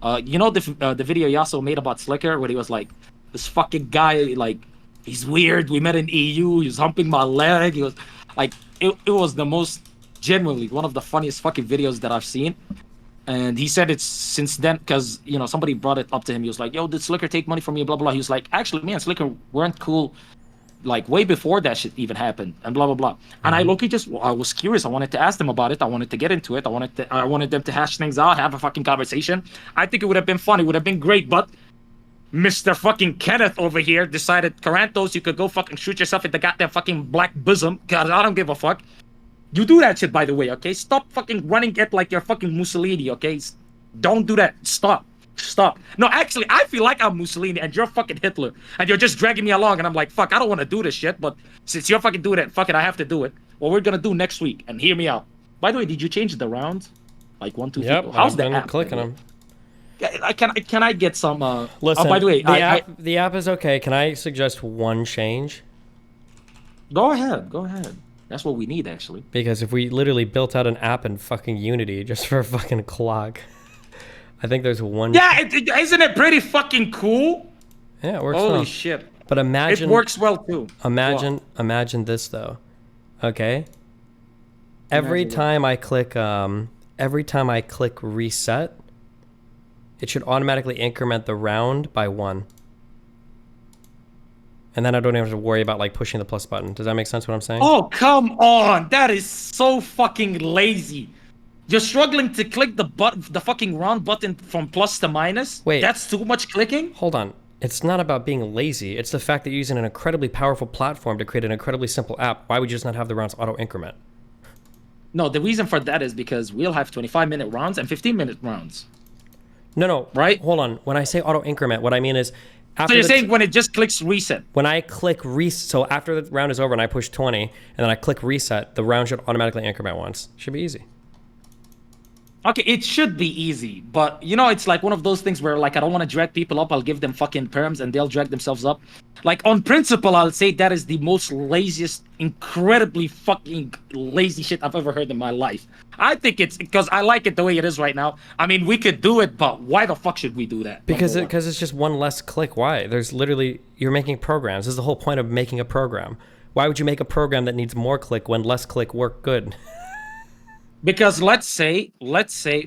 the video Yassuo made about Slicker where he was like, this fucking guy, like, he's weird. We met in EU. He was humping my leg. He was like, it was the most, genuinely, one of the funniest fucking videos that I've seen. And he said it's since then because, somebody brought it up to him. He was like, yo, did Slicker take money from you? Blah, blah, blah. He was like, actually, me and Slicker weren't cool, like, way before that shit even happened. And blah, blah, blah. And I was curious. I wanted to ask them about it. I wanted to get into it. I wanted them to hash things out, have a fucking conversation. I think it would have been fun. It would have been great. But Mr. fucking Kenneth over here decided, Carantos, you could go fucking shoot yourself in the goddamn fucking black bosom. God, I don't give a fuck. You do that shit, by the way, okay? Stop fucking running it like you're fucking Mussolini, okay? Don't do that. Stop. Stop. No, actually, I feel like I'm Mussolini and you're fucking Hitler. And you're just dragging me along and I'm like, fuck, I don't want to do this shit, but since you're fucking doing it, fuck it, I have to do it. What we're gonna do next week, and hear me out. By the way, did you change the rounds? Like 1, 2, 3?
Yep,
How's
I've
the
been
app?
clicking them.
Can I get some?
Listen,
oh, by the way,
the app is okay. Can I suggest one change?
Go ahead. Go ahead. That's what we need, actually.
Because if we literally built out an app in fucking Unity just for a fucking clock, I think there's one.
Yeah, isn't it pretty fucking cool?
Yeah, it works
Holy
well.
shit.
But imagine
it works well too.
Imagine this though. Okay. Every time I click reset, it should automatically increment the round by 1. And then I don't even have to worry about like pushing the plus button. Does that make sense what I'm saying?
Oh, come on. That is so fucking lazy. You're struggling to click the fucking round button from plus to minus?
Wait.
That's too much clicking?
Hold on. It's not about being lazy. It's the fact that you're using an incredibly powerful platform to create an incredibly simple app. Why would you just not have the rounds auto increment?
No, the reason for that is because we'll have 25-minute rounds and 15-minute rounds.
No.
Right?
Hold on. When I say auto increment, what I mean is after
so you're saying when it just clicks reset?
When I click reset, so after the round is over and I push 20, and then I click reset, the round should automatically increment once. Should be easy.
Okay, it should be easy, but you know, it's like one of those things where like I don't want to drag people up. I'll give them fucking perms and they'll drag themselves up. Like on principle, I'll say that is the most laziest, incredibly fucking lazy shit I've ever heard in my life. I think it's because I like it the way it is right now. I mean, we could do it, but why the fuck should we do that?
Because it's just one less click. Why? There's literally, you're making programs. This is the whole point of making a program. Why would you make a program that needs more click when less click work good?
Because let's say,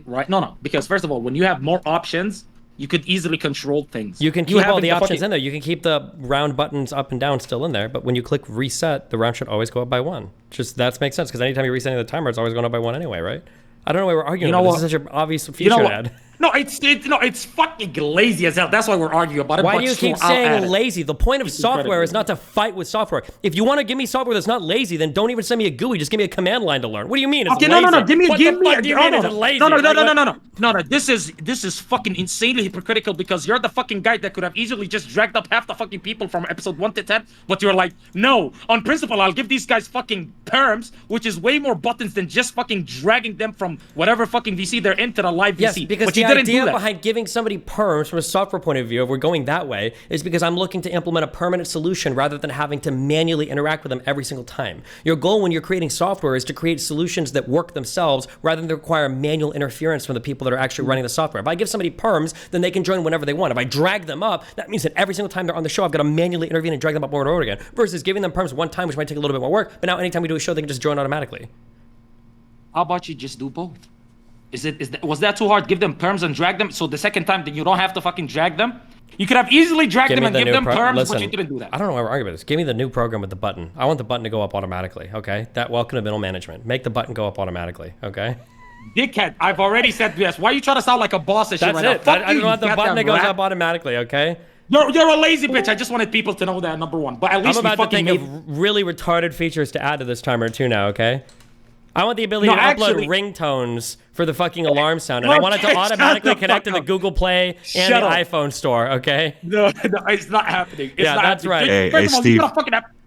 right? No. Because first of all, when you have more options, you could easily control things.
You can keep all the options in there. You can keep the round buttons up and down still in there. But when you click reset, the round should always go up by 1. Just that makes sense because anytime you're resetting the timer, it's always going up by 1 anyway, right? I don't know why we're arguing. This is such an obvious feature to add.
No, it's fucking lazy as hell. That's why we're arguing about it.
Why do you keep saying lazy? The point of software is not to fight with software. If you want to give me software that's not lazy, then don't even send me a GUI. Just give me a command line to learn. What do you mean? It's lazy?
No. Give me.
No.
This is fucking insanely hypocritical because you're the fucking guy that could have easily just dragged up half the fucking people from episode 1 to 10, but you're like, no. On principle, I'll give these guys fucking perms, which is way more buttons than just fucking dragging them from whatever fucking VC they're into the live VC.
Yes, because the idea behind giving somebody perms from a software point of view, if we're going that way, is because I'm looking to implement a permanent solution rather than having to manually interact with them every single time. Your goal when you're creating software is to create solutions that work themselves rather than require manual interference from the people that are actually running the software. If I give somebody perms, then they can join whenever they want. If I drag them up, that means that every single time they're on the show, I've got to manually intervene and drag them up over and over again, versus giving them perms one time, which might take a little bit more work, but now anytime we do a show, they can just join automatically.
How about you just do both? Was that too hard? Give them perms and drag them, so the second time then you don't have to fucking drag them? You could have easily dragged them and give them perms, but you didn't do that.
I don't know why we're arguing about this. Give me the new program with the button. I want the button to go up automatically, okay? Welcome to middle management. Make the button go up automatically, okay?
Dickhead, I've already said yes. Why are you trying to sound like a boss and shit right now?
I just want the button that goes up automatically, okay?
You're a lazy bitch. I just wanted people to know that, number one. But at least
I'm about to think of really retarded features to add to this timer too now, okay? I want the ability to upload ringtones for the fucking alarm sound, and I want it to automatically connect to the Google Play and the iPhone store, okay?
No, it's not happening. It's not
that's
happening.
right.
Hey, Steve.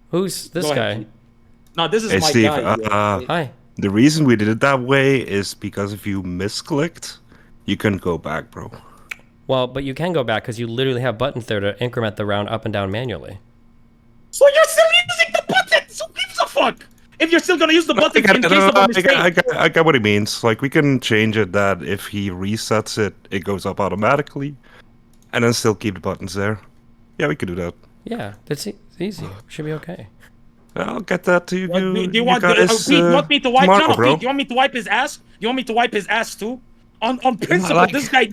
Who's this guy?
No, this is my
Steve,
guy.
Hi.
The reason we did it that way is because if you misclicked, you couldn't go back, bro.
Well, but you can go back because you literally have buttons there to increment the round up and down manually.
So you're still using the buttons? Who gives a fuck? If you're still gonna use the buttons in case of a mistake.
I get what he means. Like, we can change it that if he resets it, it goes up automatically, and then still keep the buttons there. Yeah, we could do that.
Yeah, that's easy. Should be okay.
I'll get that to you.
Do you want me to wipe? Do you want me to wipe his ass? You want me to wipe his ass too? On principle, this guy,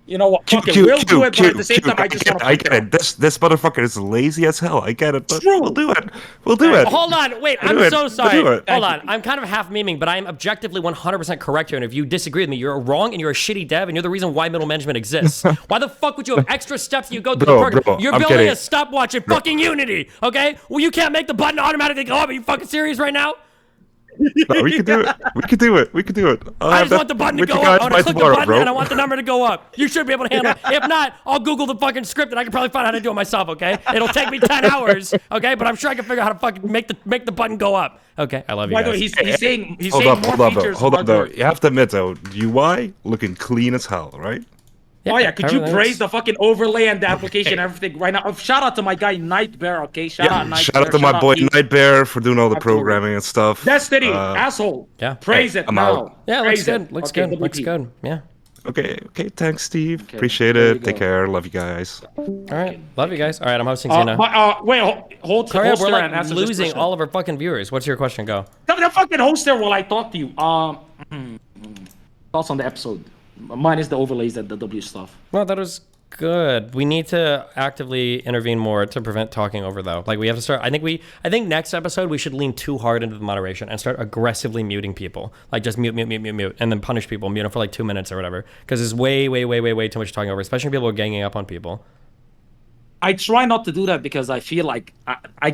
You know what? Fuck it, we'll do it, but at the same time, I just want to.
I get it. This motherfucker is lazy as hell. I get it, but
True.
we'll do it. We'll do it.
Hold on, wait,
We'll
I'm
do it.
so
We'll
sorry.
do it.
Hold on, I'm kind of half memeing, but I am objectively 100% correct here. And if you disagree with me, you're wrong and you're a shitty dev, and you're the reason why middle management exists. Why the fuck would you have extra steps that you go through the program?
Bro,
You're
I'm
building
kidding.
a stopwatch in fucking Unity, okay? Well, you can't make the button automatically go up. Are you fucking serious right now?
No, we can do it. We can do it. We can do it.
I just want the button to go up. I want to click the button and I want the number to go up. You should be able to handle it. If not, I'll Google the fucking script and I can probably find out how to do it myself, okay? It'll take me 10 hours, okay? But I'm sure I can figure out how to fucking make the button go up. Okay, I love you
By the way,
guys.
he's saying
Hold
more
up,
features.
Hold up, though.
bugger.
You have to admit, though, UI looking clean as hell, right?
Oh yeah, could you
everything's-
praise the fucking overlay and the application and everything right now? Shout out to my guy Nightbear, okay? Shout out Nightbear.
Shout out to my boy Nightbear for doing all the
Absolutely.
programming and stuff.
Destiny, asshole.
Yeah.
Praise it
I'm
now.
out.
Yeah, looks
Praise
good.
it.
Looks
Okay,
good. Looks
WP.
good. Yeah.
Okay, thanks, Steve.
Okay,
Appreciate
there you
it. Take
go.
care. Love you guys.
All right. Love you guys. All right, I'm hosting Xena.
Wait, hold
Hurry up, we're
and
like
answer this
losing
question.
all of our fucking viewers. What's your question? Go.
The fucking host there while I talk to you. Thoughts on the episode? Mine is the overlays and the W stuff.
Well, that was good. We need to actively intervene more to prevent talking over, though. Like, we have to start. I think next episode we should lean too hard into the moderation and start aggressively muting people. Like, just mute, and then punish people, mute them for like 2 minutes or whatever. Because there's way too much talking over, especially when people are ganging up on people.
I try not to do that because I feel like, I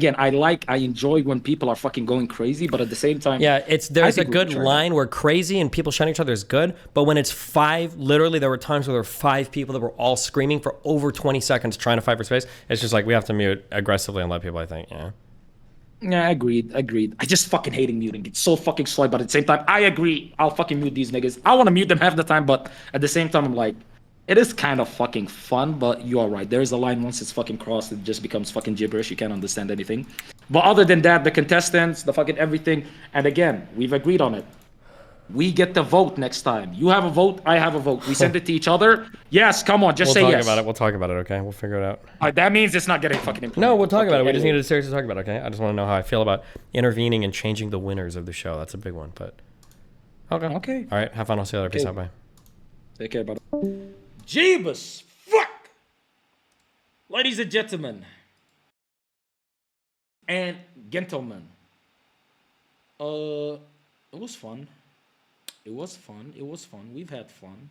enjoy when people are fucking going crazy, but at the same time,
Yeah, there's a
think we
good
should try
line where crazy and people shouting at each other is good, but when it's 5, literally there were times where there were 5 people that were all screaming for over 20 seconds trying to fight for space. It's just like we have to mute aggressively and let people, I think, yeah.
Yeah, agreed. I just fucking hating muting. It's so fucking slow, but at the same time, I agree. I'll fucking mute these niggas. I want to mute them half the time, but at the same time, I'm like, it is kind of fucking fun, but you are right. There's a line once it's fucking crossed, it just becomes fucking gibberish. You can't understand anything. But other than that, the contestants, the fucking everything, and again, we've agreed on it. We get the vote next time. You have a vote, I have a vote. We send it to each other. Yes, come on, just say yes.
We'll talk about it, okay? We'll figure it out.
That means it's not getting fucking implemented.
No, we'll talk about it. We just
anyway.
need to seriously talk about it, okay? I just want to know how I feel about intervening and changing the winners of the show. That's a big one, but... Okay. All right, have fun. I'll see you later. Peace out, bye.
Take care, brother. Jeebus, fuck! Ladies and gentlemen, and gentlemen, it was fun. It was fun. We've had fun.